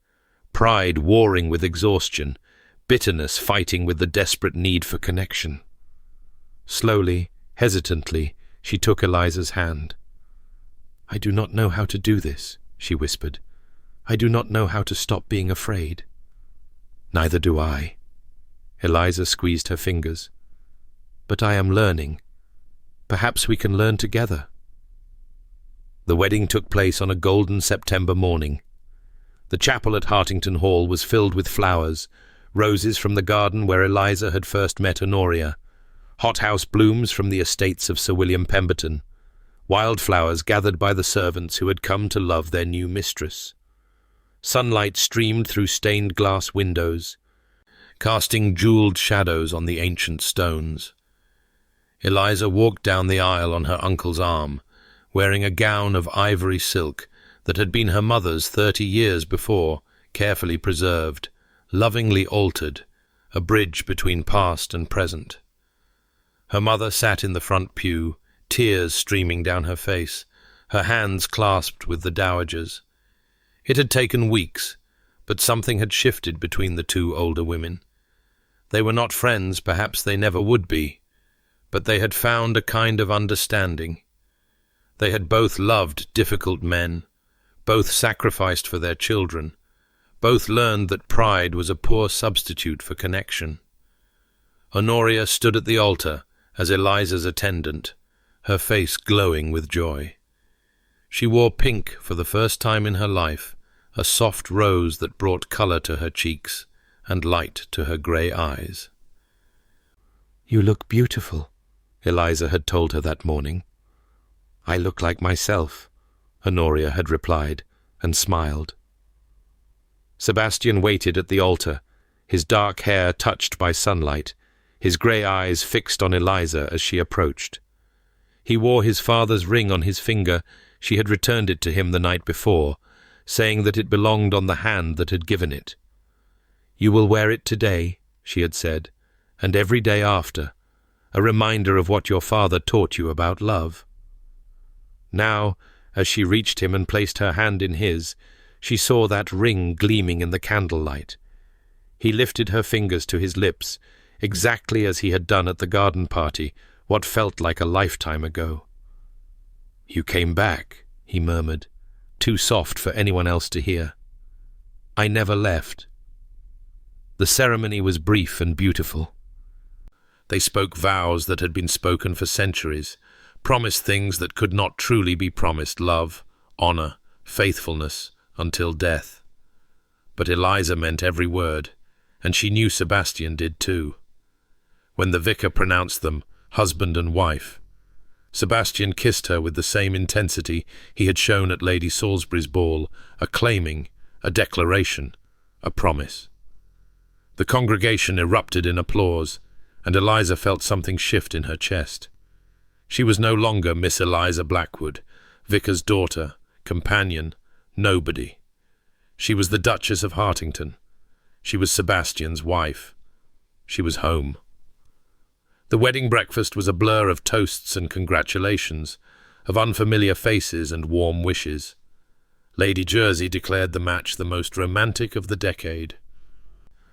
B: pride warring with exhaustion, bitterness fighting with the desperate need for connection. Slowly, hesitantly, she took Eliza's hand. I do not know how to do this, she whispered. I do not know how to stop being afraid. Neither do I. Eliza squeezed her fingers. But I am learning. Perhaps we can learn together. The wedding took place on a golden September morning. The chapel at Hartington Hall was filled with flowers, roses from the garden where Eliza had first met Honoria, hothouse blooms from the estates of Sir William Pemberton, wildflowers gathered by the servants who had come to love their new mistress. Sunlight streamed through stained glass windows, casting jewelled shadows on the ancient stones. Eliza walked down the aisle on her uncle's arm, wearing a gown of ivory silk that had been her mother's 30 years before, carefully preserved, lovingly altered, a bridge between past and present. Her mother sat in the front pew, tears streaming down her face, her hands clasped with the Dowager's. It had taken weeks, but something had shifted between the two older women. They were not friends, perhaps they never would be, but they had found a kind of understanding. They had both loved difficult men, both sacrificed for their children, both learned that pride was a poor substitute for connection. Honoria stood at the altar as Eliza's attendant, her face glowing with joy. She wore pink for the first time in her life, a soft rose that brought colour to her cheeks and light to her grey eyes. You look beautiful, Eliza had told her that morning. I look like myself, Honoria had replied, and smiled. Sebastian waited at the altar, his dark hair touched by sunlight, his grey eyes fixed on Eliza as she approached. He wore his father's ring on his finger. She had returned it to him the night before, saying that it belonged on the hand that had given it. You will wear it today, she had said, and every day after, a reminder of what your father taught you about love. Now, as she reached him and placed her hand in his, she saw that ring gleaming in the candlelight. He lifted her fingers to his lips, exactly as he had done at the garden party, what felt like a lifetime ago. You came back, he murmured, too soft for anyone else to hear. I never left. The ceremony was brief and beautiful. They spoke vows that had been spoken for centuries, promised things that could not truly be promised, love, honour, faithfulness, until death. But Eliza meant every word, and she knew Sebastian did too. When the vicar pronounced them husband and wife, Sebastian kissed her with the same intensity he had shown at Lady Salisbury's ball, a claiming, a declaration, a promise.
A: The congregation erupted in applause, and Eliza felt something shift in her chest. She was no longer Miss Eliza Blackwood, vicar's daughter, companion, nobody. She was the Duchess of Hartington. She was Sebastian's wife. She was home. The wedding breakfast was a blur of toasts and congratulations, of unfamiliar faces and warm wishes. Lady Jersey declared the match the most romantic of the decade.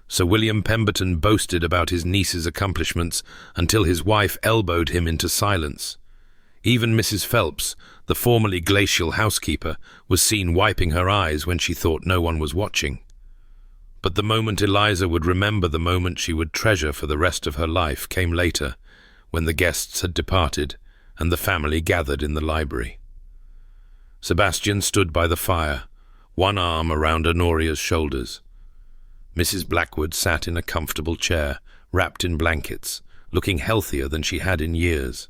A: Sir William Pemberton boasted about his niece's accomplishments until his wife elbowed him into silence. Even Mrs. Phelps, the formerly glacial housekeeper, was seen wiping her eyes when she thought no one was watching. But the moment Eliza would remember, the moment she would treasure for the rest of her life, came later, when the guests had departed and the family gathered in the library. Sebastian stood by the fire, one arm around Honoria's shoulders. Mrs. Blackwood sat in a comfortable chair, wrapped in blankets, looking healthier than she had in years.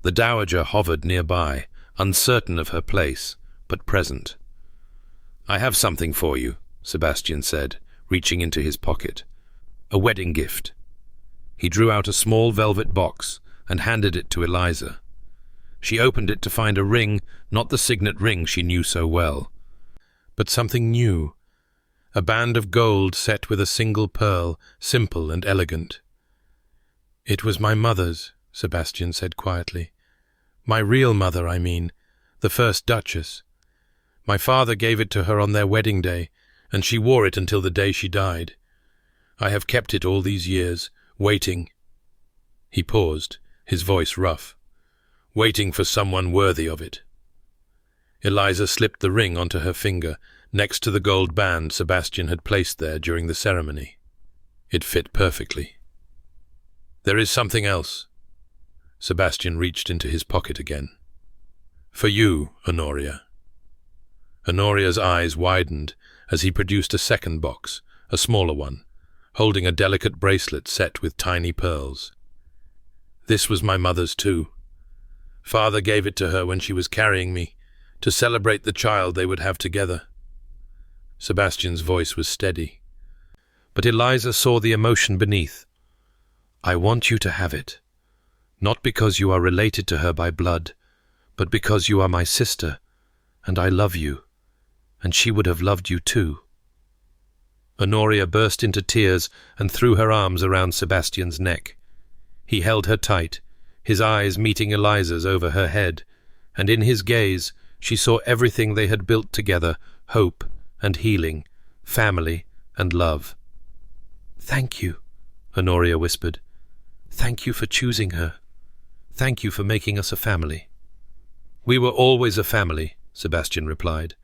A: The dowager hovered nearby, uncertain of her place, but present. "I have something for you," Sebastian said, reaching into his pocket. "A wedding gift." He drew out a small velvet box and handed it to Eliza. She opened it to find a ring, not the signet ring she knew so well, but something new, a band of gold set with a single pearl, simple and elegant. "It was my mother's," Sebastian said quietly. "My real mother, I mean, the first Duchess. My father gave it to her on their wedding day, and she wore it until the day she died. I have kept it all these years, waiting." He paused, his voice rough. "Waiting for someone worthy of it." Eliza slipped the ring onto her finger, next to the gold band Sebastian had placed there during the ceremony. It fit perfectly. "There is something else." Sebastian reached into his pocket again. "For you, Honoria." Honoria's eyes widened as he produced a second box, a smaller one, holding a delicate bracelet set with tiny pearls. "This was my mother's too. Father gave it to her when she was carrying me, to celebrate the child they would have together." Sebastian's voice was steady, but Eliza saw the emotion beneath. "I want you to have it, not because you are related to her by blood, but because you are my sister, and I love you, and she would have loved you too." Honoria burst into tears and threw her arms around Sebastian's neck. He held her tight, his eyes meeting Eliza's over her head, and in his gaze she saw everything they had built together, hope and healing, family and love. "Thank you," Honoria whispered. "Thank you for choosing her. Thank you for making us a family." "We were always a family," Sebastian replied.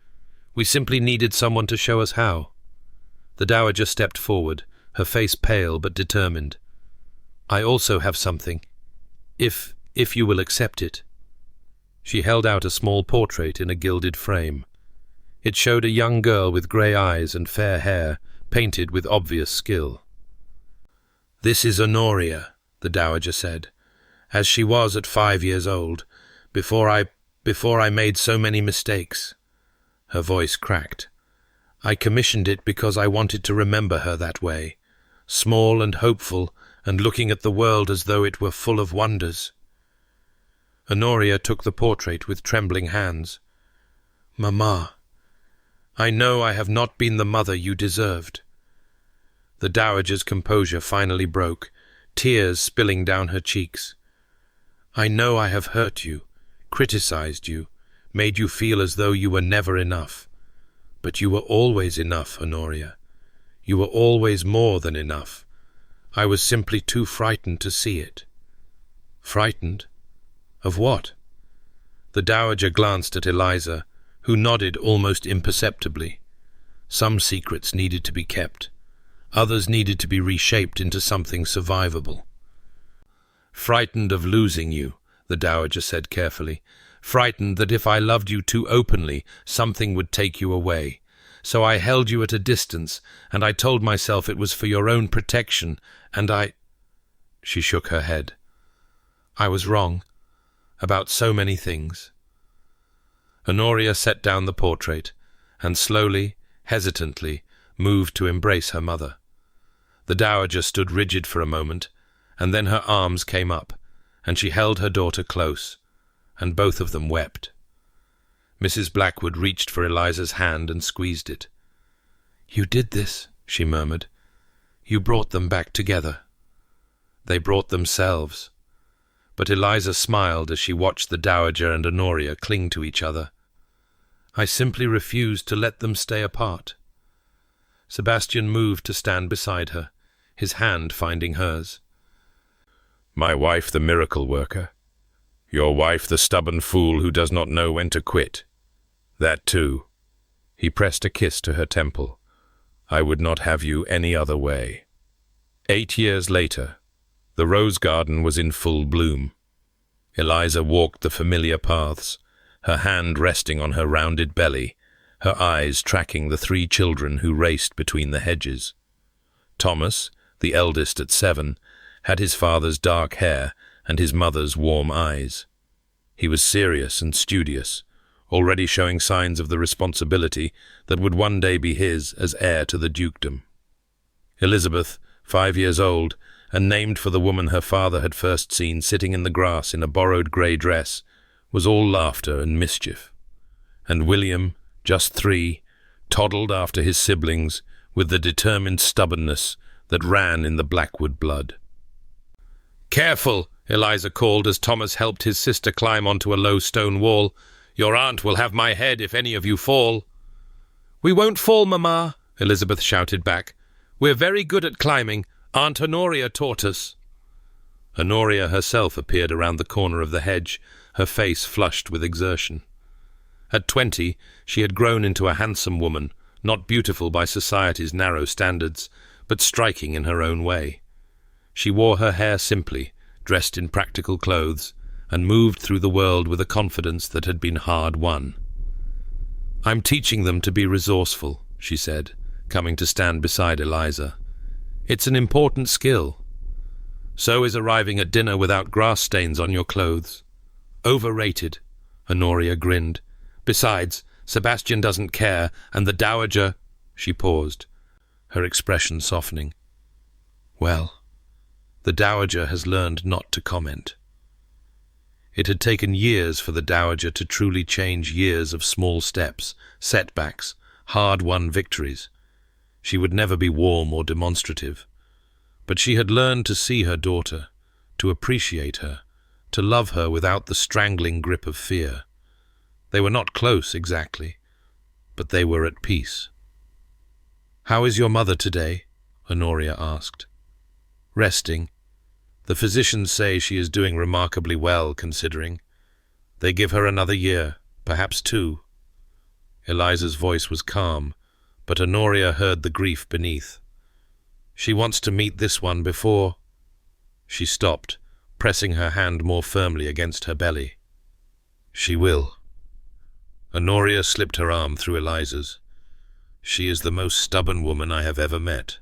A: "We simply needed someone to show us how." The dowager stepped forward, her face pale but determined. "I also have something. If you will accept it." She held out a small portrait in a gilded frame. It showed a young girl with grey eyes and fair hair, painted with obvious skill. "This is Honoria," the dowager said, "as she was at 5 years old, before I made so many mistakes." Her voice cracked. "I commissioned it because I wanted to remember her that way, small and hopeful, and looking at the world as though it were full of wonders." Honoria took the portrait with trembling hands. "Mamma, I know I have not been the mother you deserved." The dowager's composure finally broke, tears spilling down her cheeks. "I know I have hurt you, criticized you, made you feel as though you were never enough. But you were always enough, Honoria. You were always more than enough. I was simply too frightened to see it." "Frightened? Of what?" The dowager glanced at Eliza, who nodded almost imperceptibly. Some secrets needed to be kept. Others needed to be reshaped into something survivable. "Frightened of losing you," the dowager said carefully. "Frightened that if I loved you too openly, something would take you away. So I held you at a distance, and I told myself it was for your own protection, and I—" She shook her head. "I was wrong. About so many things." Honoria set down the portrait, and slowly, hesitantly, moved to embrace her mother.
B: The dowager stood rigid for a moment, and then her arms came up, and she held her daughter close, and both of them wept. Mrs. Blackwood reached for Eliza's hand and squeezed it. "You did this," she murmured. "You brought them back together." They brought themselves. But Eliza smiled as she watched the dowager and Honoria cling to each other. "I simply refused to let them stay apart." Sebastian moved to stand beside her, his hand finding hers.
A: "My wife the miracle worker. Your wife the stubborn fool who does not know when to quit. That too." He pressed a kiss to her temple. "I would not have you any other way." 8 years later, the rose garden was in full bloom. Eliza walked the familiar paths, her hand resting on her rounded belly, her eyes tracking the 3 children who raced between the hedges. Thomas, the eldest at 7, had his father's dark hair and his mother's warm eyes. He was serious and studious, already showing signs of the responsibility that would one day be his as heir to the dukedom. Elizabeth, 5 years old, and named for the woman her father had first seen sitting in the grass in a borrowed grey dress, was all laughter and mischief. And William, just 3, toddled after his siblings with the determined stubbornness that ran in the Blackwood blood. "Careful!" Eliza called as Thomas helped his sister climb onto a low stone wall. "Your aunt will have my head if any of you fall." "We won't fall, Mamma," Elizabeth shouted back. "We're very good at climbing. Aunt Honoria taught us." Honoria herself appeared around the corner of the hedge, her face flushed with exertion. At 20, she had grown into a handsome woman, not beautiful by society's narrow standards, but striking in her own way. She wore her hair simply, dressed in practical clothes, and moved through the world with a confidence that had been hard-won. "I'm teaching them to be resourceful," she said, coming to stand beside Eliza. "It's an important skill. So is arriving at dinner without grass stains on your clothes." "Overrated," Honoria grinned. "Besides, Sebastian doesn't care, and the dowager—" She paused, her expression softening. "Well, the dowager has learned not to comment." It had taken years for the dowager to truly change years of small steps, setbacks, hard-won victories. She would never be warm or demonstrative. But she had learned to see her daughter, to appreciate her, to love her without the strangling grip of fear. They were not close exactly, but they were at peace. "How is your mother today?" Honoria asked. "Resting. The physicians say she is doing remarkably well, considering. They give her another year, perhaps 2. Eliza's voice was calm, but Honoria heard the grief beneath. "She wants to meet this one before—" She stopped, pressing her hand more firmly against her belly. "She will." Honoria slipped her arm through Eliza's. "She is the most stubborn woman I have ever met.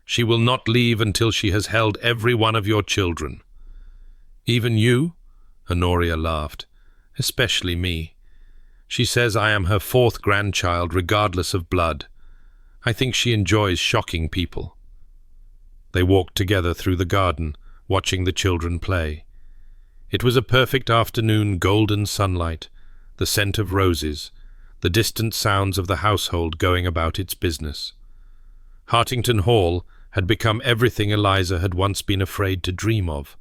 A: She will not leave until she has held every one of your children." "Even you?" Honoria laughed. "Especially me. She says I am her 4th grandchild, regardless of blood. I think she enjoys shocking people." They walked together through the garden, watching the children play. It was a perfect afternoon, golden sunlight, the scent of roses, the distant sounds of the household going about its business. Hartington Hall had become everything Eliza had once been afraid to dream of,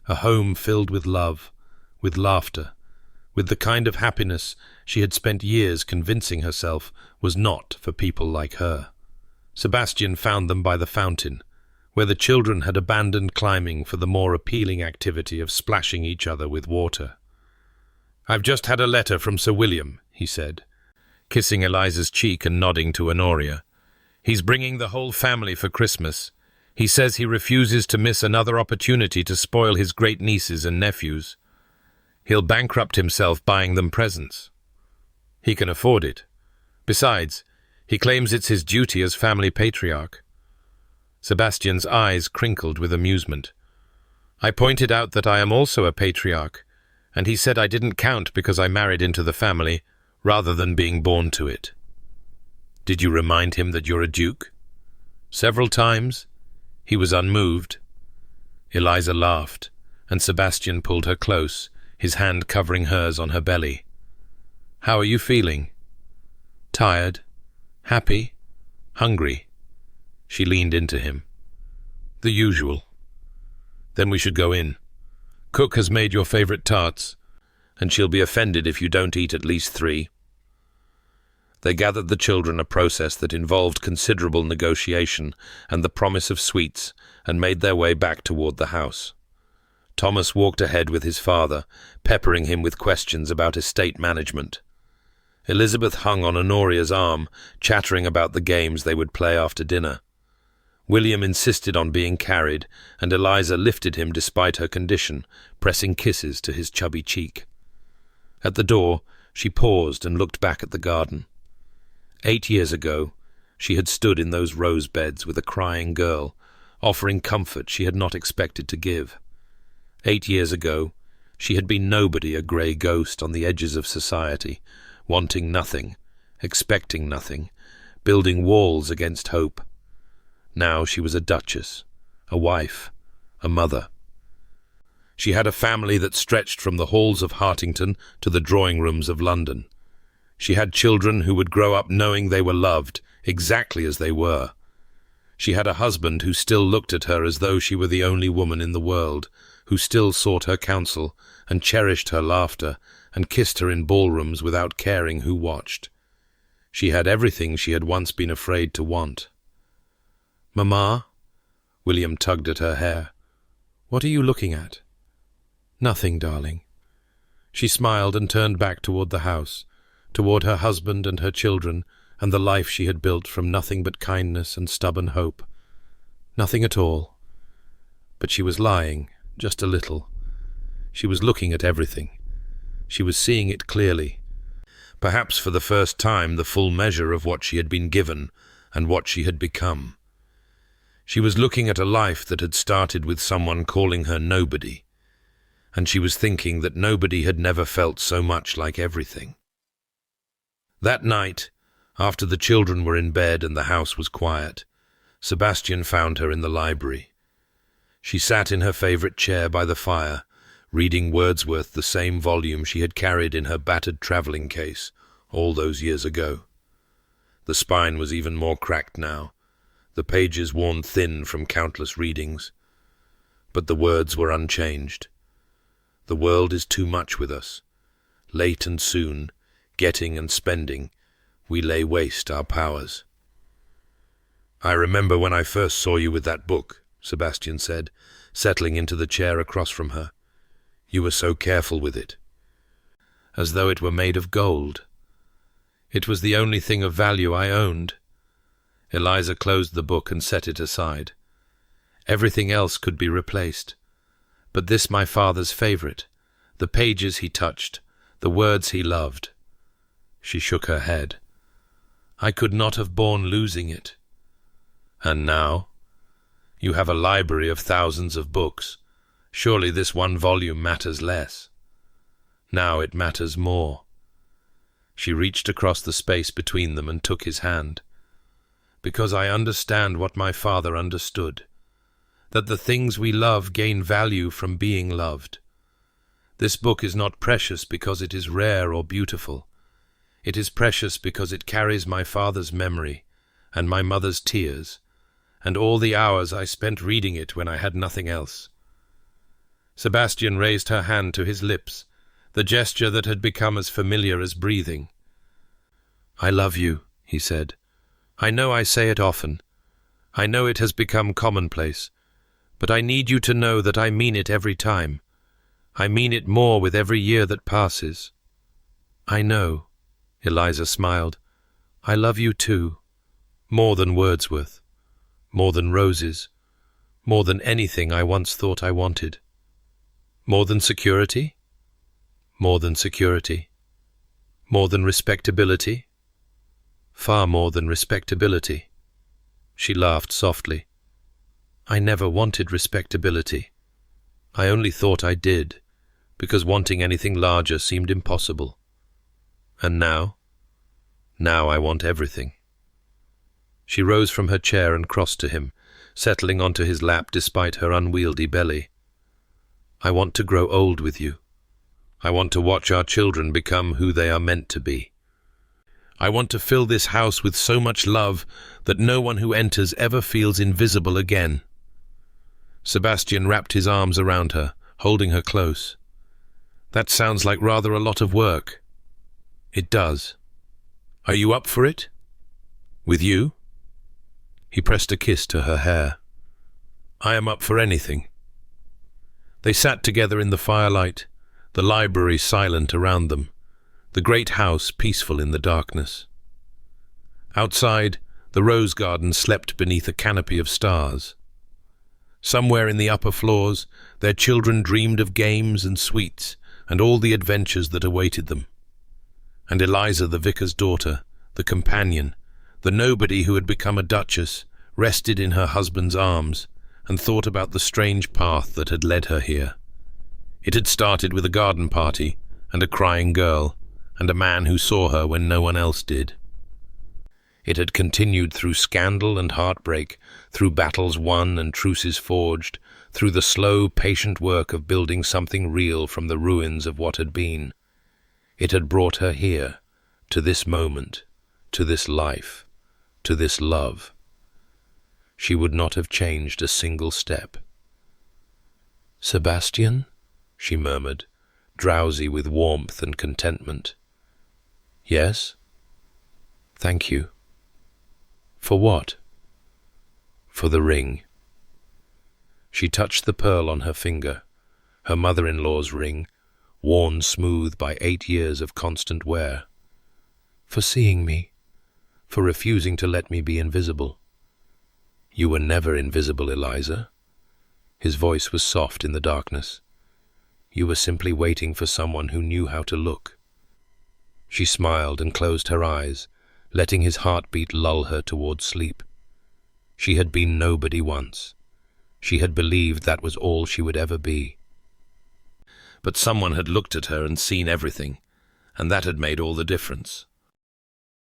A: a home filled with love, with laughter, with the kind of happiness she had spent years convincing herself was not for people like her. Sebastian found them by the fountain, where the children had abandoned climbing for the more appealing activity of splashing each other with water. "I've just had a letter from Sir William," he said, kissing Eliza's cheek and nodding to Honoria. "He's bringing the whole family for Christmas. He says he refuses to miss another opportunity to spoil his great-nieces and nephews. He'll bankrupt himself buying them presents. He can afford it. Besides, he claims it's his duty as family patriarch." Sebastian's eyes crinkled with amusement. "I pointed out that I am also a patriarch, and he said I didn't count because I married into the family, rather than being born to it." "Did you remind him that you're a duke?" "Several times,
B: He was unmoved. Eliza laughed, and Sebastian pulled her close, his hand covering hers on her belly. "How are you feeling?" "Tired. Happy. Hungry." She leaned into him. "The usual." "Then we should go in. Cook has made your favorite tarts, and she'll be offended if you don't eat at least 3. They gathered the children, a process that involved considerable negotiation and the promise of sweets, and made their way back toward the house. Thomas walked ahead with his father, peppering him with questions about estate management. Elizabeth hung on Honoria's arm, chattering about the games they would play after dinner. William insisted on being carried, and Eliza lifted him despite her condition, pressing kisses to his chubby cheek. At the door, she paused and looked back at the garden. 8 years ago, she had stood in those rose beds with a crying girl, offering comfort she had not expected to give. 8 years ago, she had been nobody, a grey ghost on the edges of society, wanting nothing, expecting nothing, building walls against hope. Now she was a duchess, a wife, a mother. She had a family that stretched from the halls of Hartington to the drawing rooms of London. She had children who would grow up knowing they were loved, exactly as they were. She had a husband who still looked at her as though she were the only woman in the world, who still sought her counsel, and cherished her laughter, and kissed her in ballrooms without caring who watched. She had everything she had once been afraid to want. "Mamma?" William tugged at her hair. "What are you looking at?" "Nothing, darling." She smiled and turned back toward the house, toward her husband and her children, and the life she had built from nothing but kindness and stubborn hope. Nothing at all. But she was lying, just a little. She was looking at everything. She was seeing it clearly. Perhaps for the first time the full measure of what she had been given and what she had become. She was looking at a life that had started with someone calling her nobody, and she was thinking that nobody had never felt so much like everything. That night, after the children were in bed and the house was quiet, Sebastian found her in the library. She sat in her favorite chair by the fire, reading Wordsworth, the same volume she had carried in her battered travelling case all those years ago. The spine was even more cracked now, the pages worn thin from countless readings. But the words were unchanged. The world is too much with us. Late and soon, getting and spending, we lay waste our powers. "I remember when I first saw you with that book," Sebastian said, settling into the chair across from her. "You were so careful with it." "As though it were made of gold. It was the only thing of value I owned." Eliza closed the book and set it aside. "Everything else could be replaced. But this my father's favourite, the pages he touched, the words he loved." She shook her head. "I could not have borne losing it." "And now? You have a library of thousands of books. Surely this one volume matters less." "Now it matters more." She reached across the space between them and took his hand. "Because I understand what my father understood, that the things we love gain value from being loved. This book is not precious because it is rare or beautiful. It is precious because it carries my father's memory, and my mother's tears, and all the hours I spent reading it when I had nothing else." Sebastian raised her hand to his lips, the gesture that had become as familiar as breathing. "I love you," he said. "I know I say it often. I know it has become commonplace. But I need you to know that I mean it every time. I mean it more with every year that passes." "I know," Eliza smiled. "I love you too. More than Wordsworth. More than roses. More than anything I once thought I wanted." "More than security?" "More than security." "More than respectability?" "Far more than respectability." She laughed softly. "I never wanted respectability. I only thought I did, because wanting anything larger seemed impossible. And now? Now I want everything." She rose from her chair and crossed to him, settling onto his lap despite her unwieldy belly. I want to grow old with you. I want to watch our children become who they are meant to be. I want to fill this house with so much love that no one who enters ever feels invisible again. Sebastian wrapped his arms around her, holding her close. That sounds like rather a lot of work. It does. Are you up for it? With you? He pressed a kiss to her hair. I am up for anything. They sat together in the firelight, the library silent around them, the great house peaceful in the darkness. Outside, the rose garden slept beneath a canopy of stars. Somewhere in the upper floors, their children dreamed of games and sweets and all the adventures that awaited them. And Eliza, the vicar's daughter, the companion, the nobody who had become a duchess, rested in her husband's arms and thought about the strange path that had led her here. It had started with a garden party and a crying girl and a man who saw her when no one else did. It had continued through scandal and heartbreak, through battles won and truces forged, through the slow, patient work of building something real from the ruins of what had been. It had brought her here, to this moment, to this life, to this love. She would not have changed a single step. "Sebastian?" she murmured, drowsy with warmth and contentment. "Yes?" "Thank you." "For what?" "For the ring." She touched the pearl on her finger, her mother-in-law's ring, worn smooth by 8 years of constant wear. "For seeing me, for refusing to let me be invisible." "You were never invisible, Eliza." His voice was soft in the darkness. "You were simply waiting for someone who knew how to look." She smiled and closed her eyes, letting his heartbeat lull her towards sleep. She had been nobody once. She had believed that was all she would ever be. But someone had looked at her and seen everything, and that had made all the difference.